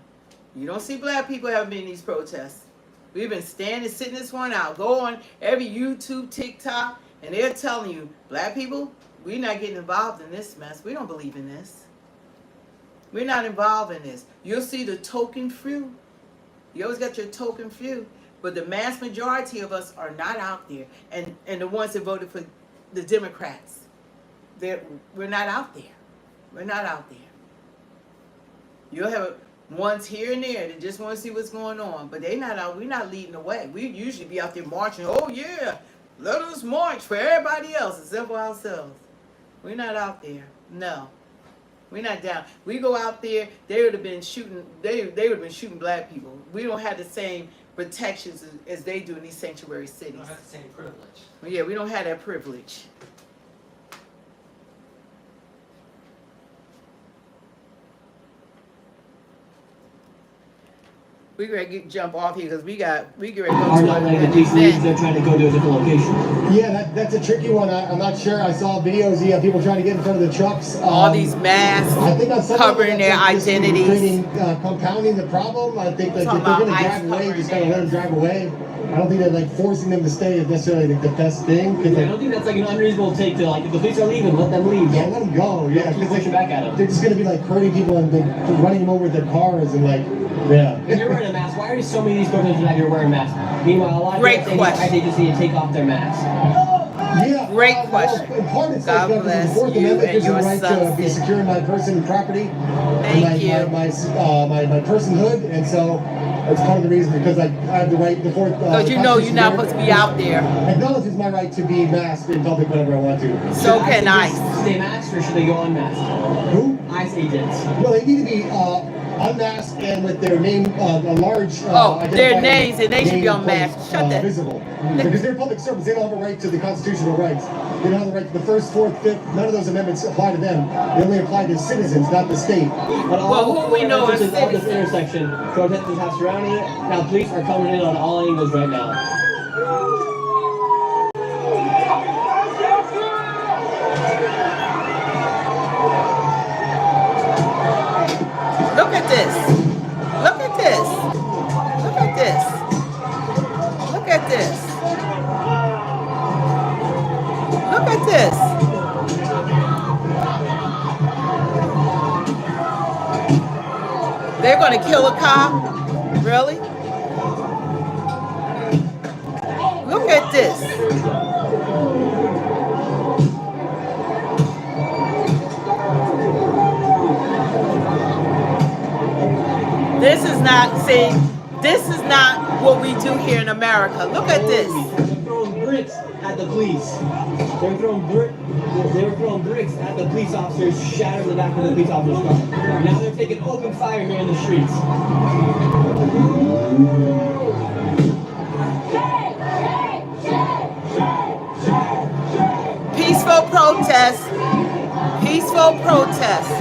You don't see black people having been in these protests. We've been sitting this one out. Go on every YouTube, TikTok, and they're telling you, black people, we're not getting involved in this mess. We don't believe in this. We're not involved in this. You'll see the token few. You always got your token few. But the mass majority of us are not out there. And the ones that voted for the Democrats, we're not out there. We're not out there. You'll have ones here and there that just want to see what's going on. But they're not out. We're not leading the way. We usually be out there marching. Oh, yeah. Let us march for everybody else except for ourselves. We're not out there. No. We're not down. We go out there, they would have been shooting, they would have been shooting black people. We don't have the same protections as they do in these sanctuary cities. We don't have the same privilege. Yeah, we don't have that privilege. We gotta jump off here because we get ready to go Are not letting the police leave, they're trying to go to a different location. Yeah, that's a tricky one. I'm not sure. I saw videos. You have people trying to get in front of the trucks. All these masks covering their identities. Compounding the problem. I think that if they're going to drive away, just gotta let them drive away. I don't think that like forcing them to stay is necessarily the best thing. I don't think that's like an unreasonable take to like if the police are leaving, let them leave. Yeah, let them go. Yeah, keep pushing back at them. They're just going to be like hurting people and running them over with their cars and like. Yeah. If you're wearing a mask, why are so many of these protesters out here wearing masks? Meanwhile, a lot of people I think just need to take off their masks. Yeah. Great question. Well, in part it's God like bless the Fourth you Amendment and gives me your the right sons. to be secure in my person and property. Thank you. My personhood, and so that's part of the reason because I have the right. The Fourth. Because you know you're not supposed to be out there. Acknowledges my right to be masked in public whenever I want to. So can ICE. Stay masked or should they go unmasked? Who? ICE agents. Well, they need to be unmasked and with their name, a large. Their names and they should be unmasked. Shut that. Visible. Because they're public servants, they don't have a right to the constitutional rights. They don't have the right to the first, fourth, fifth. None of those amendments apply to them. They only apply to citizens, not the state. Well, who we know is at this intersection. Protesters have surrounded it. Now police are coming in on all angles right now. Look at this. Look at this. Look at this. Look at this. Look at this. They're going to kill a cop? Really? Look at this. This is not what we do here in America. Look at this. They're throwing bricks at the police. They were throwing bricks at the police officers, shattering the back of the police officer's car. Now they're taking open fire here in the streets. Peaceful protest. Peaceful protest.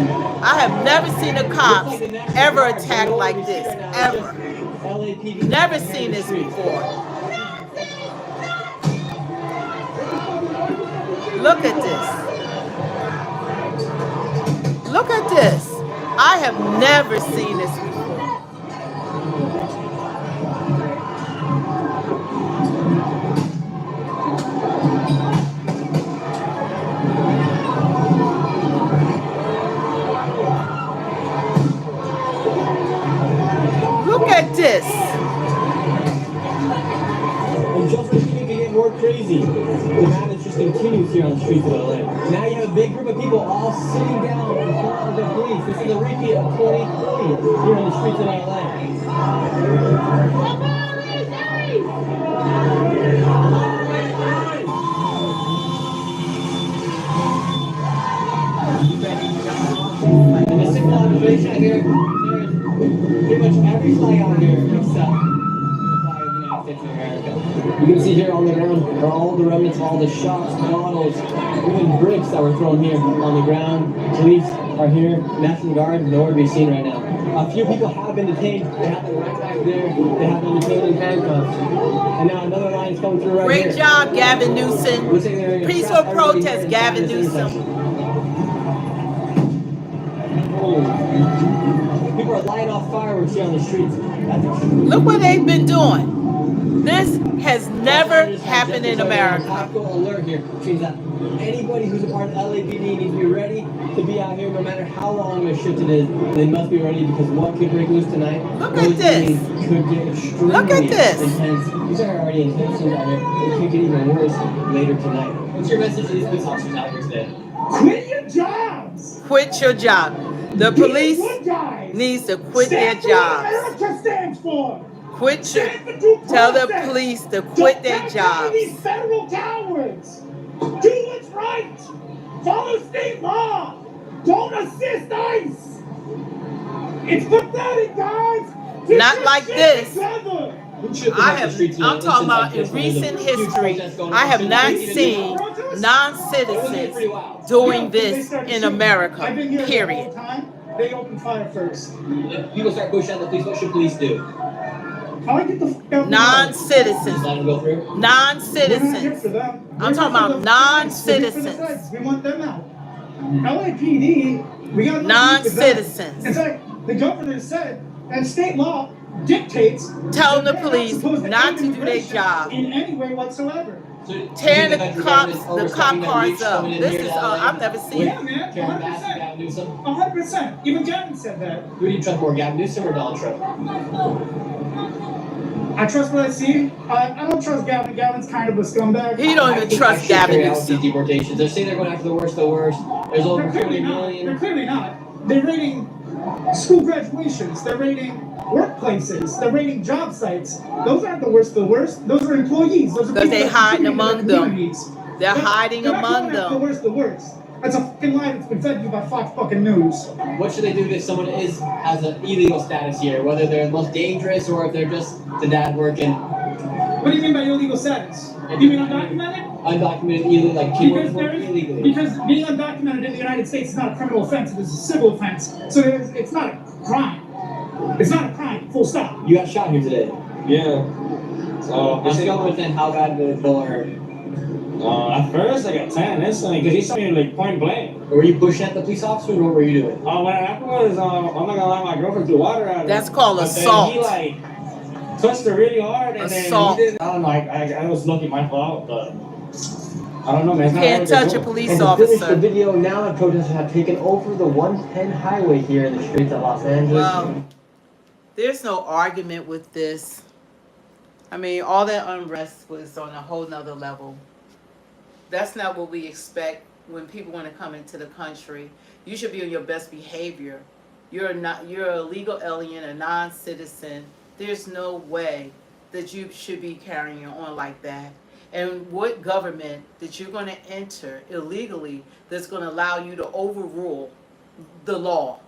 I have never seen a cop ever attack like this. Ever. Never seen this before. Look at this. Look at this. I have never seen this before. Look at this. And just to keep it more crazy, the madness just continues here on the streets of LA. Now you have a big group of people all sitting down in front of the police. This is a repeat of 2020 here on the streets of LA. And the signal observation here, there's pretty much every flag out here except the flag of the United States of America. You can see here on the ground are all the remnants of all the shots, bottles, even bricks that were thrown here on the ground. Police are here, National Guard, nowhere to be seen right now. A few people have been detained. They have them right back there. They have them detained in handcuffs. And now another line is coming through right here. Great job, Gavin Newsom. Looks like they're gonna Peaceful trap everybody here protest, inside Gavin this Newsom. intersection. People are lighting off fireworks here on the streets. Look what they've been doing. This has never happened in America. Tactical alert here, which means that anybody who's a part of LAPD needs to be ready to be out here no matter how long their shift it is. They must be ready because what could break loose tonight? Look at this. Could get extremely Look at this. intense. These are already intense things out here. It could get even worse later tonight. What's your message to these police officers out here today? Quit your jobs! Quit your job. The police needs to quit their jobs. America stands for. Tell the police to quit their jobs. These federal cowards. Do what's right. Follow state law. Don't assist ICE. It's pathetic, guys. Not like this. I'm talking about in recent history, I have not seen non-citizens doing this in America, period. They open fire first. If people start pushing out the police, what should police do? Non-citizens. Let them go through? Non-citizens. I'm talking about non-citizens. We want them out. LAPD, we got non-citizens. In fact, the governor said, and state law dictates telling the police not to do their job in any way whatsoever. Tearing the cop cars up. This is I've never seen. Yeah, man, 100%. Even Gavin said that. Who do you trust more, Gavin Newsom or Donald Trump? I trust what I see. I don't trust Gavin. Gavin's kind of a scumbag. He don't even trust Gavin Newsom. Deportations. They're saying they're going after the worst of the worst. There's over 40 million. They're clearly not. They're raiding school graduations. They're raiding workplaces. They're raiding job sites. Those aren't the worst of the worst. Those are employees. Those are because they hiding among them. They're hiding among them. The worst of the worst. That's a fucking lie that's been fed to you by Fox fucking News. What should they do if someone has an illegal status here? Whether they're the most dangerous or if they're just the dad working? What do you mean by illegal status? You mean undocumented? Undocumented, illegal, like because being undocumented in the United States is not a criminal offense. It is a civil offense. So it's not a crime. It's not a crime. Full stop. You got shot here today. Yeah. So I'm still understand how bad the bullet hurt. At first I got 10 instantly because he saw me like point blank. Were you pushing at the police officer or what were you doing? What happened was I'm not gonna lie, my girlfriend threw water at him. That's called but assault. Then he like touched her really hard and assault. then he did. I don't know. I was lucky my fault, but I don't know, man. You can't touch a police and officer. To finish the video, now the protesters have taken over the 110 highway here in the streets of Los Angeles. Well, there's no argument with this. I mean, all that unrest was on a whole nother level. That's not what we expect when people want to come into the country. You should be on your best behavior. You're a legal alien, a non-citizen. There's no way that you should be carrying on like that. And what government that you're going to enter illegally that's going to allow you to overrule the law?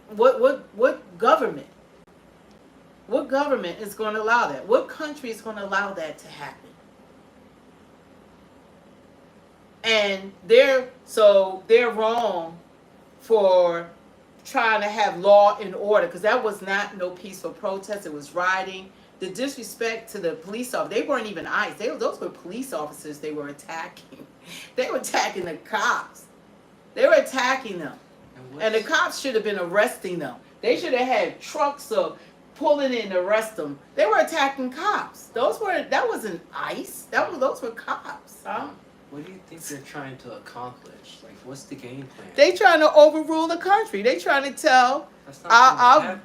What government? What government is going to allow that? What country is going to allow that to happen? And they're wrong for trying to have law and order, because that was not no peaceful protest. It was rioting. The disrespect to the police officers, they weren't even ICE. Those were police officers they were attacking. They were attacking the cops. They were attacking them. And the cops should have been arresting them. They should have had trucks pulling in to arrest them. They were attacking cops. That wasn't ICE. Those were cops. Huh? What do you think they're trying to accomplish? Like, what's the game plan? They trying to overrule the country. They trying to tell our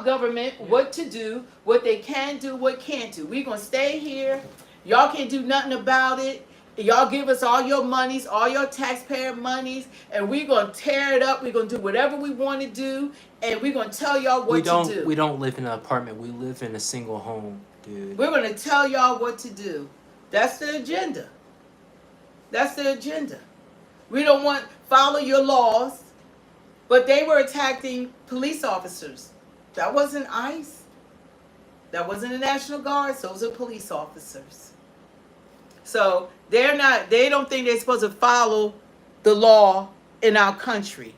government what to do, what they can do, what can't do. We're going to stay here. Y'all can't do nothing about it. Y'all give us all your monies, all your taxpayer monies, and we're going to tear it up. We're going to do whatever we want to do, and we're going to tell y'all what to do. We don't live in an apartment. We live in a single home, dude. We're going to tell y'all what to do. That's the agenda. That's the agenda. We don't want follow your laws, but they were attacking police officers. That wasn't ICE. That wasn't the National Guard. Those are police officers. So they don't think they're supposed to follow the law in our country.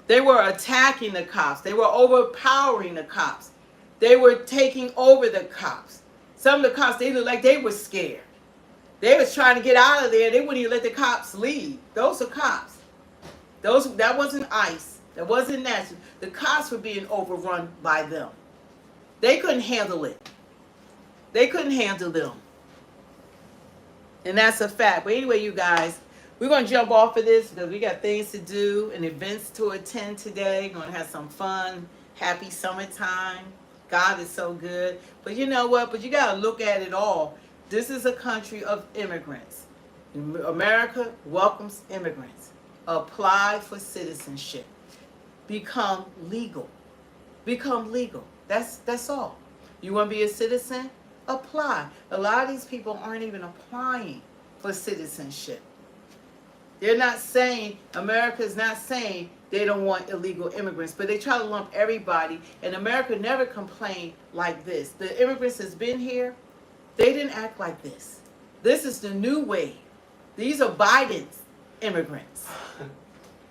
They were attacking the cops. They were overpowering the cops. They were taking over the cops. Some of the cops, they looked like they were scared. They was trying to get out of there. They wouldn't even let the cops leave. Those are cops. That wasn't ICE. That wasn't national. The cops were being overrun by them. They couldn't handle it. They couldn't handle them. And that's a fact. But anyway, you guys, we're going to jump off of this because we got things to do and events to attend today. We're going to have some fun. Happy summertime. God is so good. But you know what? But you got to look at it all. This is a country of immigrants. America welcomes immigrants. Apply for citizenship. Become legal. Become legal. That's all. You want to be a citizen? Apply. A lot of these people aren't even applying for citizenship. They're not saying, America is not saying they don't want illegal immigrants, but they try to lump everybody, and America never complained like this. The immigrants that's been here, they didn't act like this. This is the new wave. These are Biden's immigrants.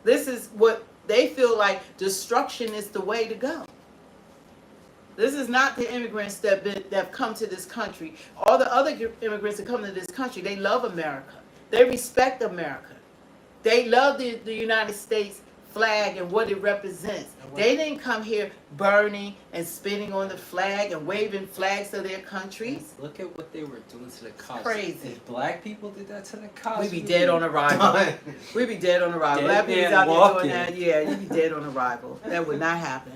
This is what they feel like destruction is the way to go. This is not the immigrants that have come to this country. All the other immigrants that come to this country, they love America. They respect America. They love the United States flag and what it represents. They didn't come here burning and spitting on the flag and waving flags of their countries. Look at what they were doing to the cops. Crazy. If black people did that to the cops, we'd be dead on arrival. We'd be dead on arrival. Black people out there doing that, yeah, you'd be dead on arrival. That would not happen.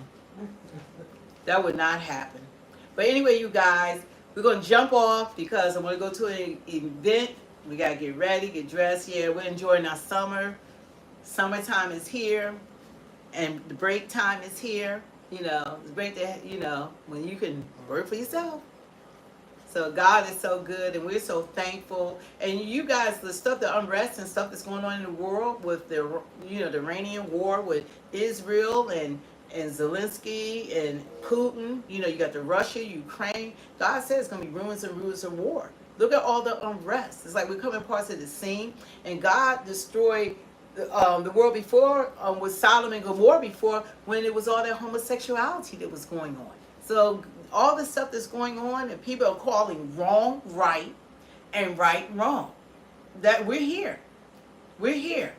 That would not happen. But anyway, you guys, we're going to jump off because I'm going to go to an event. We got to get ready, get dressed here. We're enjoying our summer. Summertime is here. And the break time is here. You know, it's great to, you know, when you can work for yourself. So God is so good, and we're so thankful. And you guys, the stuff, the unrest and stuff that's going on in the world with the, you know, the Iranian war with Israel and Zelensky and Putin, you know, you got the Russia, Ukraine. God says it's going to be ruins and ruins of war. Look at all the unrest. It's like we're coming parts of the scene, and God destroyed the world before with Sodom and Gomorrah before, when it was all that homosexuality that was going on. So all the stuff that's going on, and people are calling wrong right and right wrong. That we're here. We're here.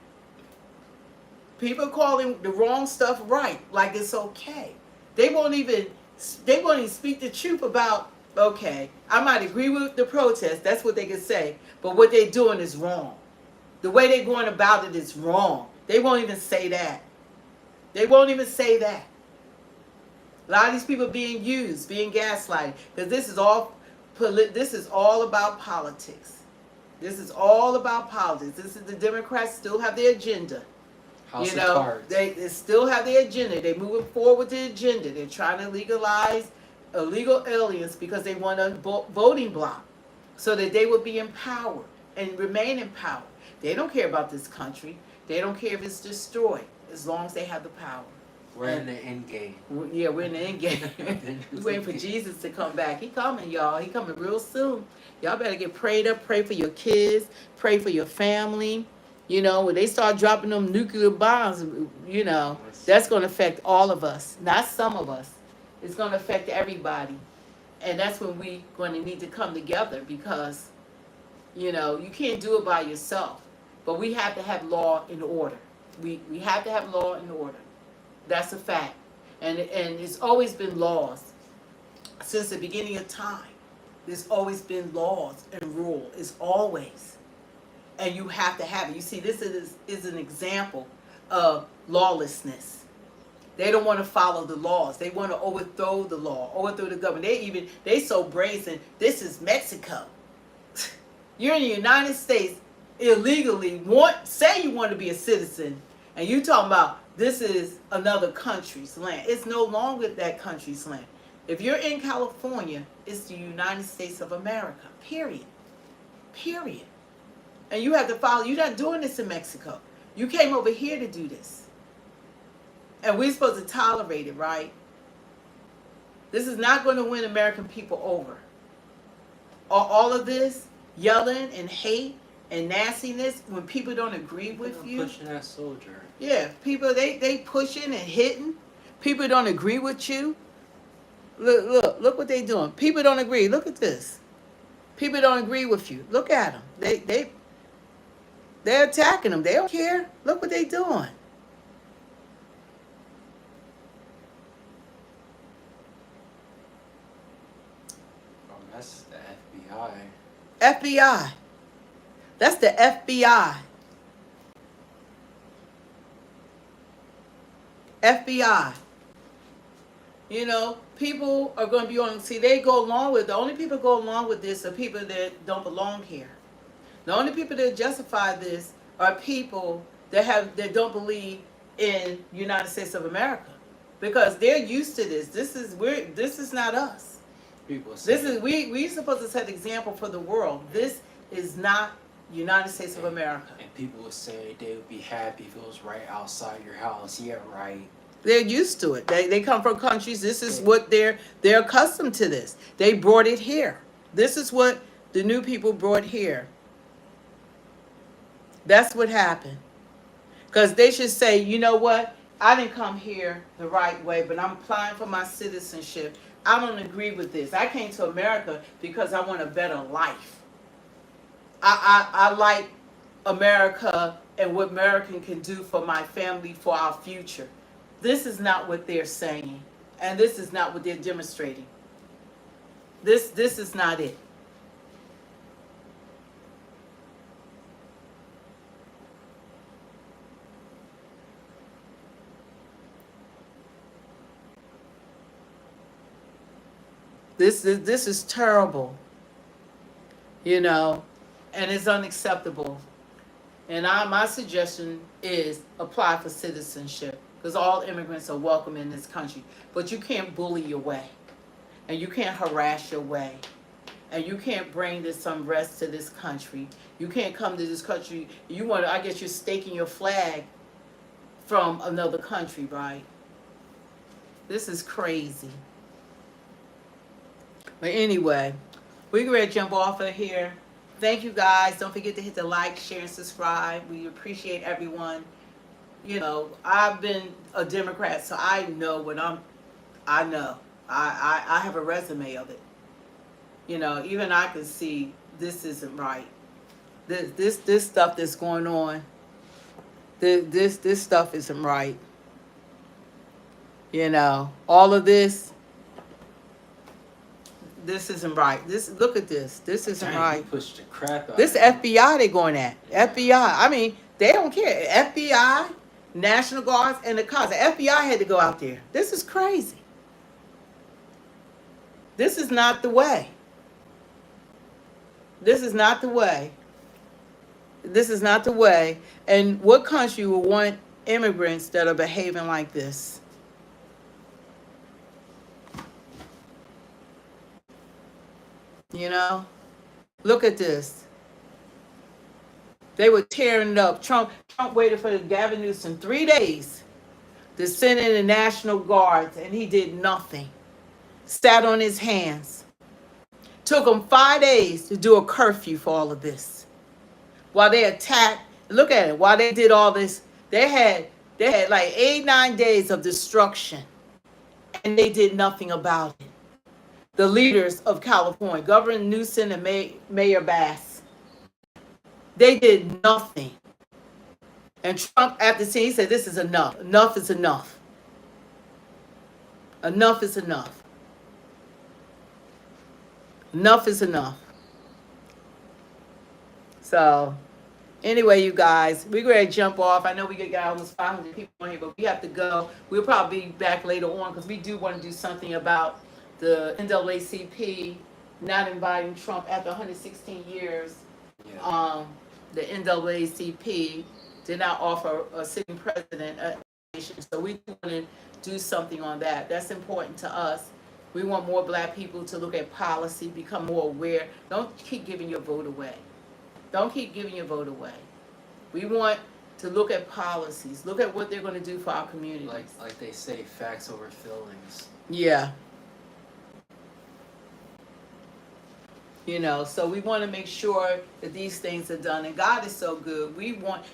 People calling the wrong stuff right, like it's okay. They won't even speak the truth about, okay, I might agree with the protest, that's what they can say, but what they're doing is wrong. The way they're going about it is wrong. They won't even say that. They won't even say that. A lot of these people being used, being gaslighted, because this is all about politics. This is all about politics. This is the Democrats still have their agenda. House you of know, cards. they still have their agenda. They're moving forward with the agenda. They're trying to legalize illegal aliens because they want a voting block so that they will be empowered and remain in power. They don't care about this country. They don't care if it's destroyed as long as they have the power. We're in the end game. Yeah, we're in the end game. We're waiting for Jesus to come back. He coming, y'all. He coming real soon. Y'all better get prayed up. Pray for your kids. Pray for your family. You know, when they start dropping them nuclear bombs, you know, that's going to affect all of us, not some of us. It's going to affect everybody. And that's when we're going to need to come together because, you know, you can't do it by yourself. But we have to have law and order. We have to have law and order. That's a fact. And it's always been laws. Since the beginning of time, there's always been laws and rule. It's always. And you have to have it. You see, this is an example of lawlessness. They don't want to follow the laws. They want to overthrow the law, overthrow the government. They so brazen. This is Mexico. You're in the United States illegally. Say you want to be a citizen, and you talking about this is another country's land. It's no longer that country's land. If you're in California, it's the United States of America. Period. Period. And you have to follow. You're not doing this in Mexico. You came over here to do this. And we're supposed to tolerate it, right? This is not going to win American people over. All of this yelling and hate and nastiness when people don't agree with you. Pushing that soldier. Yeah, people, they pushing and hitting. People don't agree with you. Look what they doing. People don't agree. Look at this. People don't agree with you. Look at them. They're attacking them. They don't care. Look what they doing. That's the FBI. FBI. That's the FBI. FBI. You know, people are going to be on, see, they go along with, the only people go along with this are people that don't belong here. The only people that justify this are people that don't believe in United States of America. Because they're used to this. This is not us. People say, we're supposed to set the example for the world. This is not United States of America. And people would say they would be happy if it was right outside your house. Yeah, right. They're used to it. They come from countries. This is what they're accustomed to this. They brought it here. This is what the new people brought here. That's what happened. Because they should say, you know what? I didn't come here the right way, but I'm applying for my citizenship. I don't agree with this. I came to America because I want a better life. I like America and what American can do for my family, for our future. This is not what they're saying, and this is not what they're demonstrating. This is not it. This is terrible, you know, and it's unacceptable. And my suggestion is apply for citizenship, because all immigrants are welcome in this country. But you can't bully your way, and you can't harass your way, and you can't bring this unrest to this country. You can't come to this country. I guess you're staking your flag from another country, right? This is crazy. But anyway, we're ready to jump off of here. Thank you guys. Don't forget to hit the like, share, and subscribe. We appreciate everyone. You know, I've been a Democrat, so I know what I know. I have a resume of it. You know, even I can see this isn't right. This stuff that's going on. This stuff isn't right. You know, all of this. This isn't right. Look at this. This isn't right. Pushed the crap out. This FBI they going at. FBI. I mean, they don't care. FBI, National Guards, and the cops. The FBI had to go out there. This is crazy. This is not the way. This is not the way. This is not the way. And what country will want immigrants that are behaving like this? You know, look at this. They were tearing it up. Trump waited for Gavin Newsom 3 days to send in the National Guards, and he did nothing. Sat on his hands. Took him 5 days to do a curfew for all of this. While they attacked, look at it. While they did all this, they had like 8-9 days of destruction, and they did nothing about it. The leaders of California, Governor Newsom and Mayor Bass, they did nothing. And Trump, after seeing, he said, this is enough. Enough is enough. Enough is enough. Enough is enough. So, Anyway, you guys, we're going to jump off. I know we got almost 500 people on here, but we have to go. We'll probably be back later on because we do want to do something about the NAACP not inviting Trump after 116 years. The NAACP did not offer a sitting president a nation, so we want to do something on that. That's important to us. We want more black people to look at policy, become more aware. Don't keep giving your vote away. Don't keep giving your vote away. We want to look at policies, look at what they're going to do for our communities. Like they say, facts over feelings. Yeah. You know, so we want to make sure that these things are done. And God is so good.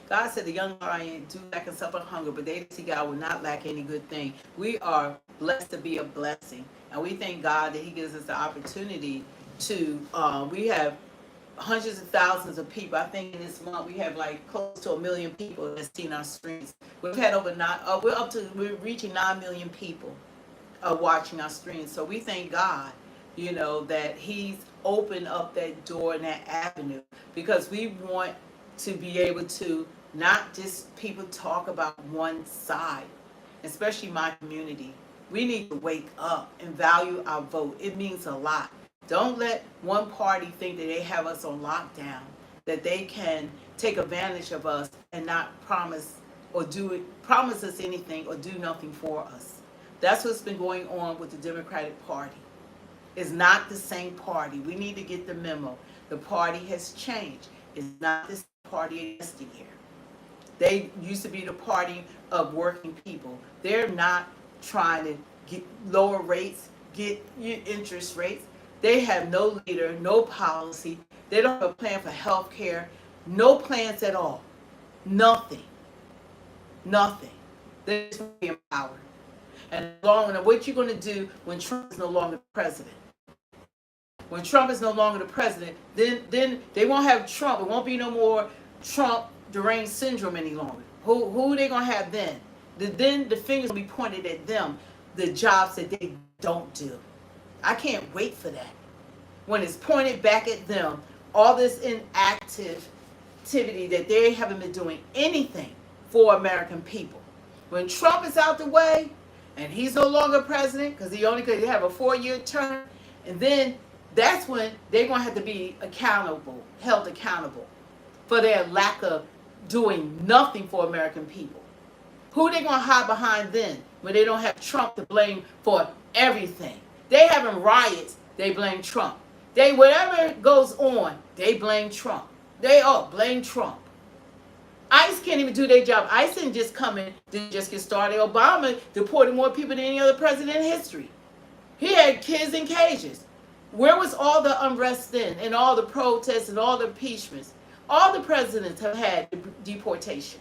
God said the young lion do lack and suffer hunger, but they that see God will not lack any good thing. We are blessed to be a blessing. And we thank God that he gives us the opportunity to, we have hundreds of thousands of people. I think in this month we have like close to 1 million people that's seen our streams. We've had we're reaching 9 million people watching our streams. So we thank God, you know, that he's opened up that door and that avenue, because we want to be able to not just people talk about one side, especially my community. We need to wake up and value our vote. It means a lot. Don't let one party think that they have us on lockdown, that they can take advantage of us and not promise us anything or do nothing for us. That's what's been going on with the Democratic Party. It's not the same party. We need to get the memo. The party has changed. It's not the same party as yesteryear. They used to be the party of working people. They're not trying to get lower rates, get interest rates. They have no leader, no policy. They don't have a plan for health care. No plans at all. Nothing. Nothing. They're just going to be empowered. And what you're going to do when Trump is no longer president? When Trump is no longer the president, then they won't have Trump. It won't be no more Trump deranged syndrome any longer. Who are they going to have then? Then the fingers will be pointed at them, the jobs that they don't do. I can't wait for that. When it's pointed back at them, all this inactivity that they haven't been doing anything for American people. When Trump is out the way and he's no longer president because he only could have a 4-year term, and then that's when they're going to have to be held accountable for their lack of doing nothing for American people. Who are they going to hide behind then when they don't have Trump to blame for everything? They having riots, they blame Trump. Whatever goes on, they blame Trump. They all blame Trump. ICE can't even do their job. ICE didn't just come in, didn't just get started. Obama deported more people than any other president in history. He had kids in cages. Where was all the unrest then, and all the protests and all the impeachments? All the presidents have had deportation.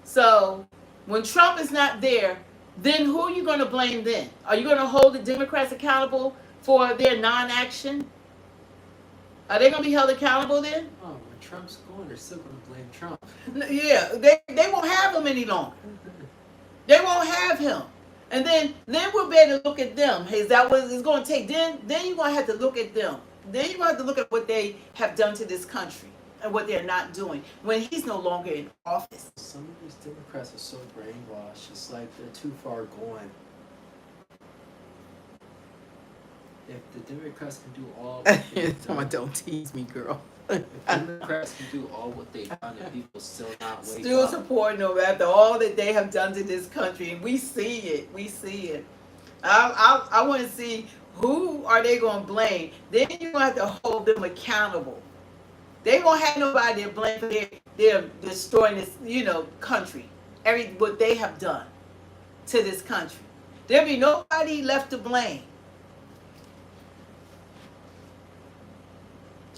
So when Trump is not there, then who are you going to blame then? Are you going to hold the Democrats accountable for their non-action? Are they going to be held accountable then? Oh, when Trump's gone, they're still going to blame Trump. Yeah, they won't have him any longer. They won't have him. And then we'll be able to look at them. Hey, is that what it's going to take? Then you're going to have to look at them. Then you're going to have to look at what they have done to this country and what they're not doing when he's no longer in office. Some of these Democrats are so brainwashed. It's like they're too far gone. If the Democrats can do all don't tease me, girl. If Democrats can do all what they've done and people still not wake Still up. supporting them after all that they have done to this country. And we see it. We see it. I want to see who are they going to blame. Then you're going to have to hold them accountable. They won't have nobody to blame for their destroying this, country. What they have done to this country. There'll be nobody left to blame.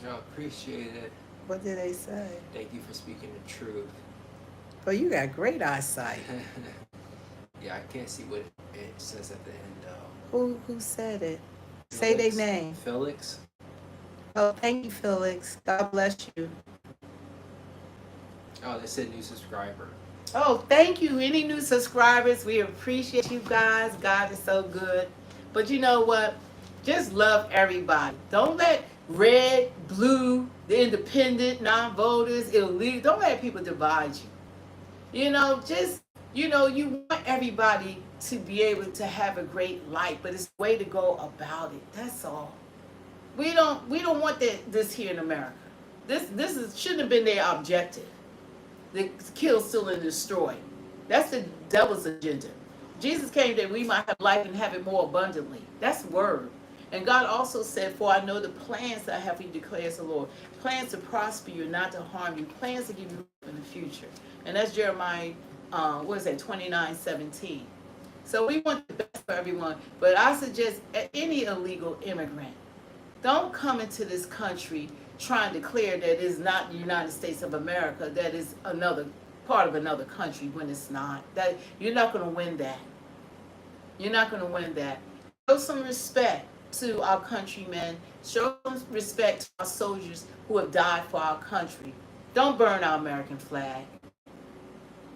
I appreciate it. What did they say? Thank you for speaking the truth. Oh, you got great eyesight. Yeah, I can't see what it says at the end though. Who said it? Say their name. Felix. Oh, thank you, Felix. God bless you. Oh, they said new subscriber. Oh, thank you. Any new subscribers, we appreciate you guys. God is so good. But you know what? Just love everybody. Don't let red, blue, the independent, non-voters, illegal. Don't let people divide you. You want everybody to be able to have a great life, but it's a way to go about it. That's all. We don't want this here in America. Shouldn't have been their objective. To kill, steal, and destroy. That's the devil's agenda. Jesus came that we might have life and have it more abundantly. That's the word. And God also said, "For I know the plans that I have for you, declares the Lord. Plans to prosper you, not to harm you. Plans to give you hope in the future." And that's Jeremiah, 29:17. So we want the best for everyone. But I suggest any illegal immigrant, don't come into this country trying to declare that it's not the United States of America, that is another part of another country when it's not. That you're not going to win that. You're not going to win that. Show some respect to our countrymen. Show some respect to our soldiers who have died for our country. Don't burn our American flag.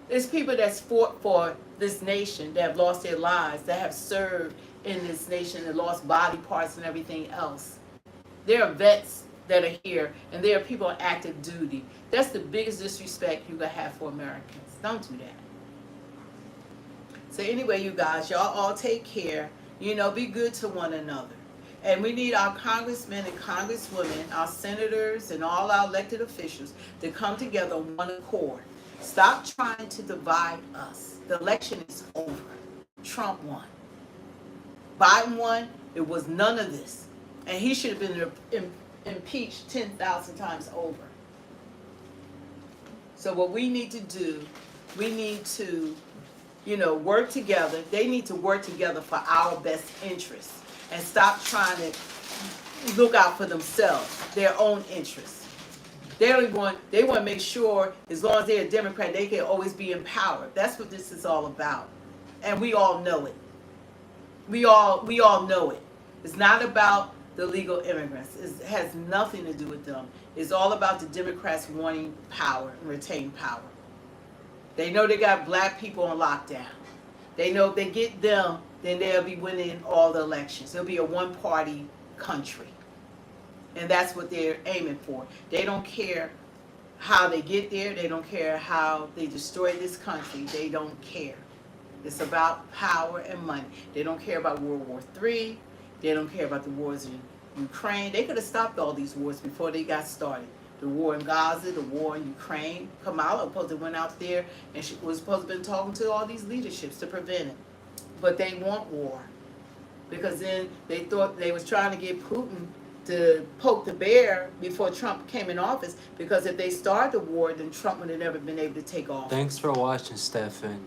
There's people that's fought for this nation, that have lost their lives, that have served in this nation and lost body parts and everything else. There are vets that are here, and there are people on active duty. That's the biggest disrespect you can have for Americans. Don't do that. So anyway, you guys, y'all all take care. Be good to one another. And we need our congressmen and congresswomen, our senators, and all our elected officials to come together on one accord. Stop trying to divide us. The election is over. Trump won. Biden won. It was none of this. And he should have been impeached 10,000 times over. So what we need to do, we need to, work together. They need to work together for our best interests and stop trying to look out for themselves, their own interests. They want to make sure as long as they're a Democrat, they can always be in power. That's what this is all about. And we all know it. We all know it. It's not about the legal immigrants. It has nothing to do with them. It's all about the Democrats wanting power and retain power. They know they got black people on lockdown. They know if they get them, then they'll be winning all the elections. It'll be a one-party country. And that's what they're aiming for. They don't care how they get there. They don't care how they destroy this country. They don't care. It's about power and money. They don't care about World War III. They don't care about the wars in Ukraine. They could have stopped all these wars before they got started. The war in Gaza, the war in Ukraine. Kamala supposed to went out there and she was supposed to have been talking to all these leaderships to prevent it. But they want war. Because then they thought they was trying to get Putin to poke the bear before Trump came in office. Because if they started the war, then Trump would have never been able to take off. Thanks for watching, Stefan.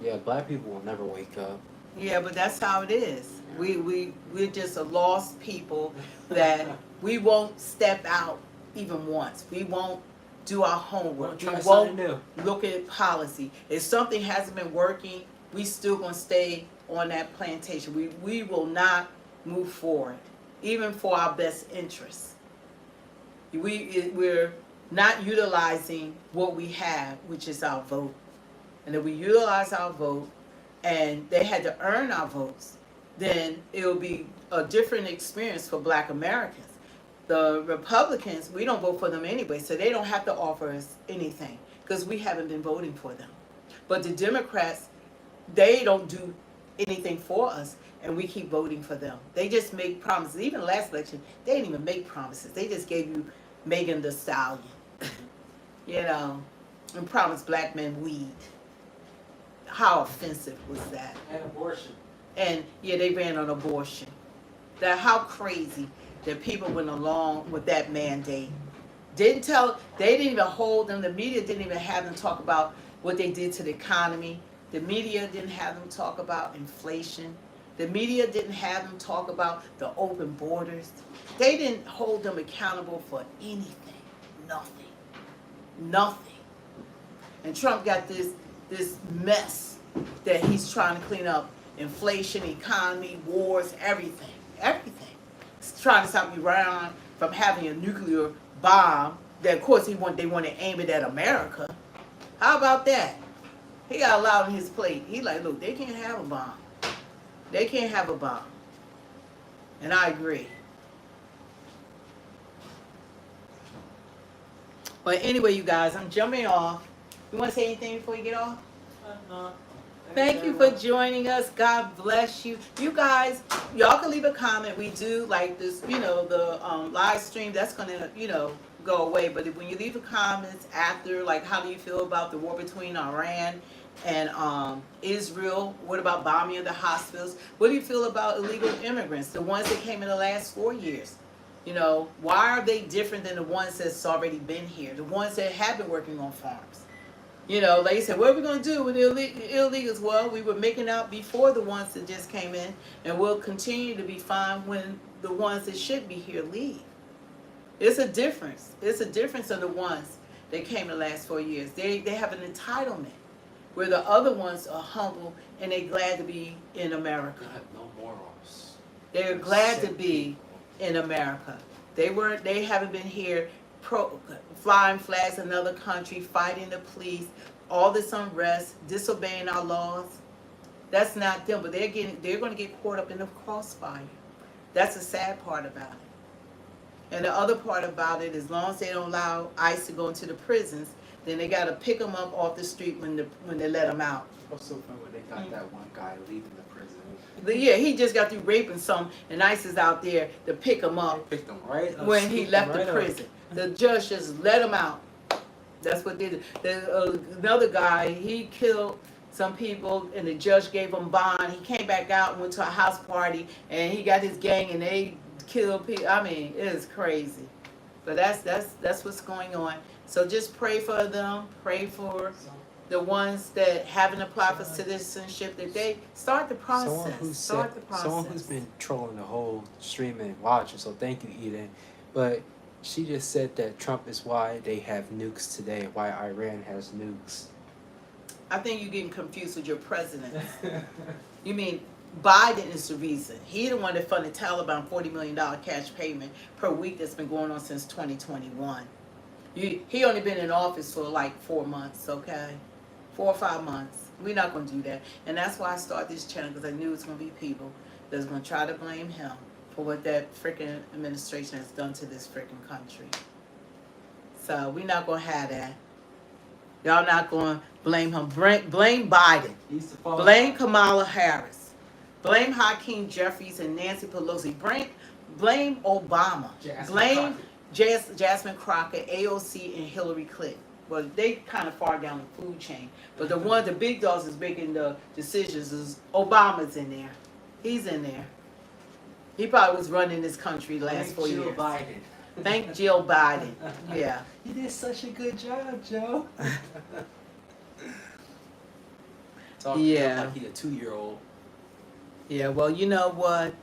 Yeah, black people will never wake up. Yeah, but that's how it is. We're just a lost people that we won't step out even once. We won't do our homework. We won't look at policy. If something hasn't been working, we still gonna stay on that plantation. We will not move forward, even for our best interests. We're not utilizing what we have, which is our vote. And if we utilize our vote, and they had to earn our votes, then it will be a different experience for black Americans. The Republicans, we don't vote for them anyway, so they don't have to offer us anything because we haven't been voting for them. But the Democrats, they don't do anything for us, and we keep voting for them. They just make promises. Even last election, they didn't even make promises. They just gave you Megan Thee Stallion, and promised black men weed. How offensive was that? And abortion. And yeah, they ran on abortion. How crazy that people went along with that mandate. They didn't even hold them. The media didn't even have them talk about what they did to the economy. The media didn't have them talk about inflation. The media didn't have them talk about the open borders. They didn't hold them accountable for anything. Nothing. And Trump got this mess that he's trying to clean up. Inflation, economy, wars, everything. He's trying to stop Iran from having a nuclear bomb that, of course, they want to aim it at America. How about that? He got a lot on his plate. He like, look, they can't have a bomb. They can't have a bomb. And I agree. But anyway, you guys, I'm jumping off. You want to say anything before you get off? Thank you for joining us. God bless you. You guys, y'all can leave a comment. We do like this, you know, the live stream, that's going to, you know, go away. But when you leave the comments after, like, how do you feel about the war between Iran and Israel? What about bombing of the hospitals? What do you feel about illegal immigrants, the ones that came in the last 4 years? You know, why are they different than the ones that's already been here, the ones that have been working on farms? You know, they said, what are we going to do with the illegals? Well, we were making out before the ones that just came in, and we'll continue to be fine when the ones that should be here leave. It's a difference. It's a difference of the ones that came the last 4 years. They have an entitlement, where the other ones are humble and they're glad to be in America. No morals. They're glad to be in America. They haven't been here flying flags in another country, fighting the police, all this unrest, disobeying our laws. That's not them, but they're going to get caught up in the crossfire. That's the sad part about it. And the other part about it, as long as they don't allow ICE to go into the prisons, then they got to pick them up off the street when they let them out. What's so funny when they got that one guy leaving the prison? Yeah, he just got through raping some, and ICE is out there to pick him up. They picked him right up, when he left the right prison. The judge just let him out. That's what they did. Another guy, he killed some people, and the judge gave him bond. He came back out and went to a house party, and he got his gang, and they killed people. I mean, it is crazy. But that's what's going on. So just pray for them. Pray for the ones that haven't applied for citizenship, that they start the process. Someone who's been trolling the whole stream and watching, so thank you, Eden. But she just said that Trump is why they have nukes today, why Iran has nukes. I think you're getting confused with your president. You mean Biden is the reason. He the one that funded Taliban $40 million cash payment per week that's been going on since 2021. He only been in office for like 4 months, okay? 4 or 5 months. We're not going to do that. And that's why I started this channel, because I knew it's going to be people that's going to try to blame him for what that freaking administration has done to this freaking country. So we're not going to have that. Y'all not going to blame him. Blame Biden. Blame Kamala Harris. Blame Hakeem Jeffries and Nancy Pelosi. Blame Obama. Blame Jasmine Crockett, AOC, and Hillary Clinton. Well, they kind of far down the food chain. But the big dogs is making the decisions is Obama's in there. He's in there. He probably was running this country the last 4 years. Biden. Thank Jill Biden. Yeah. You did such a good job, Joe. Talking like he's a 2-year-old. Yeah, well, you know what?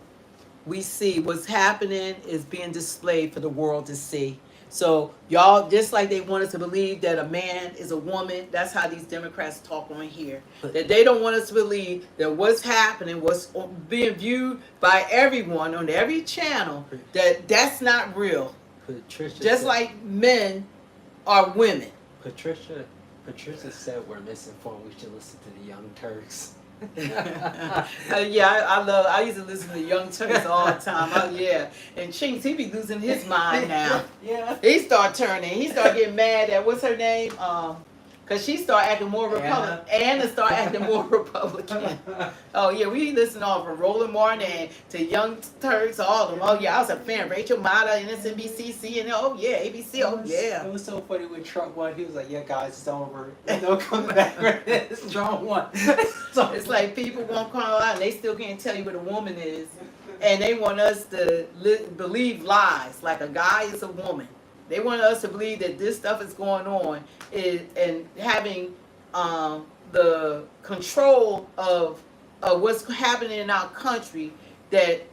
We see what's happening is being displayed for the world to see. So y'all, just like they want us to believe that a man is a woman, that's how these Democrats talk on here. That they don't want us to believe that what's happening, what's being viewed by everyone on every channel, that's not real. Patricia just said, like men are women. Patricia said we're misinformed. We should listen to the Young Turks. Yeah, I used to listen to Young Turks all the time. And Chinks, he be losing his mind now. Yeah. He start turning. He start getting mad at what's her name? Cause she start acting more Republican. Anna start acting more Republican. Oh yeah, we listen all from Roland Martin to Young Turks, all of them. Oh yeah, I was a fan. Rachel Maddow, MSNBC, CNN. Oh yeah, ABC. Oh yeah. It was so funny when Trump won. He was like, "Yeah, guys, it's over. Don't come back. It's Trump won." So it's like people won't come out and they still can't tell you what a woman is, and they want us to believe lies like a guy is a woman. They want us to believe that this stuff is going on and having the control of what's happening in our country, that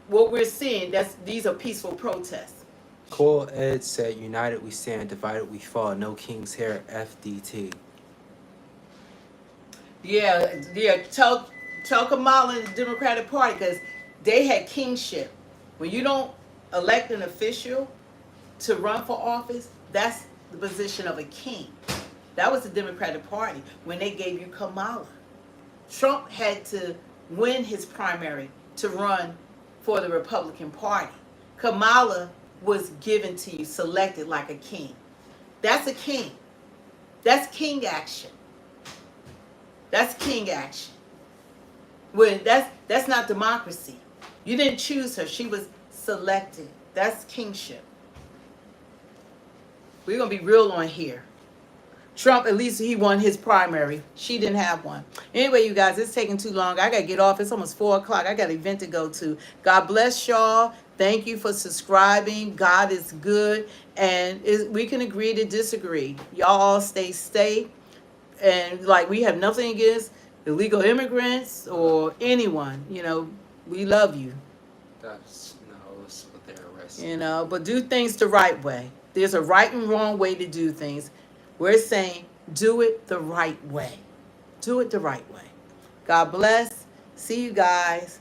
what we're seeing, these are peaceful protests. Cole Ed said, "United we stand, divided we fall. No king's hair, FDT." Yeah. Tell Kamala and the Democratic Party, because they had kingship. When you don't elect an official to run for office, that's the position of a king. That was the Democratic Party when they gave you Kamala. Trump had to win his primary to run for the Republican Party. Kamala was given to you, selected like a king. That's a king. That's king action. That's king action. When that's not democracy. You didn't choose her. She was selected. That's kingship. We're going to be real on here. Trump, at least he won his primary. She didn't have one. Anyway, you guys, it's taking too long. I got to get off. It's almost 4 o'clock. I got an event to go to. God bless y'all. Thank you for subscribing. God is good. And we can agree to disagree. Y'all all stay safe. And like, we have nothing against illegal immigrants or anyone. You know, we love you. That's what they're arresting. You know, but do things the right way. There's a right and wrong way to do things. We're saying do it the right way. Do it the right way. God bless. See you guys.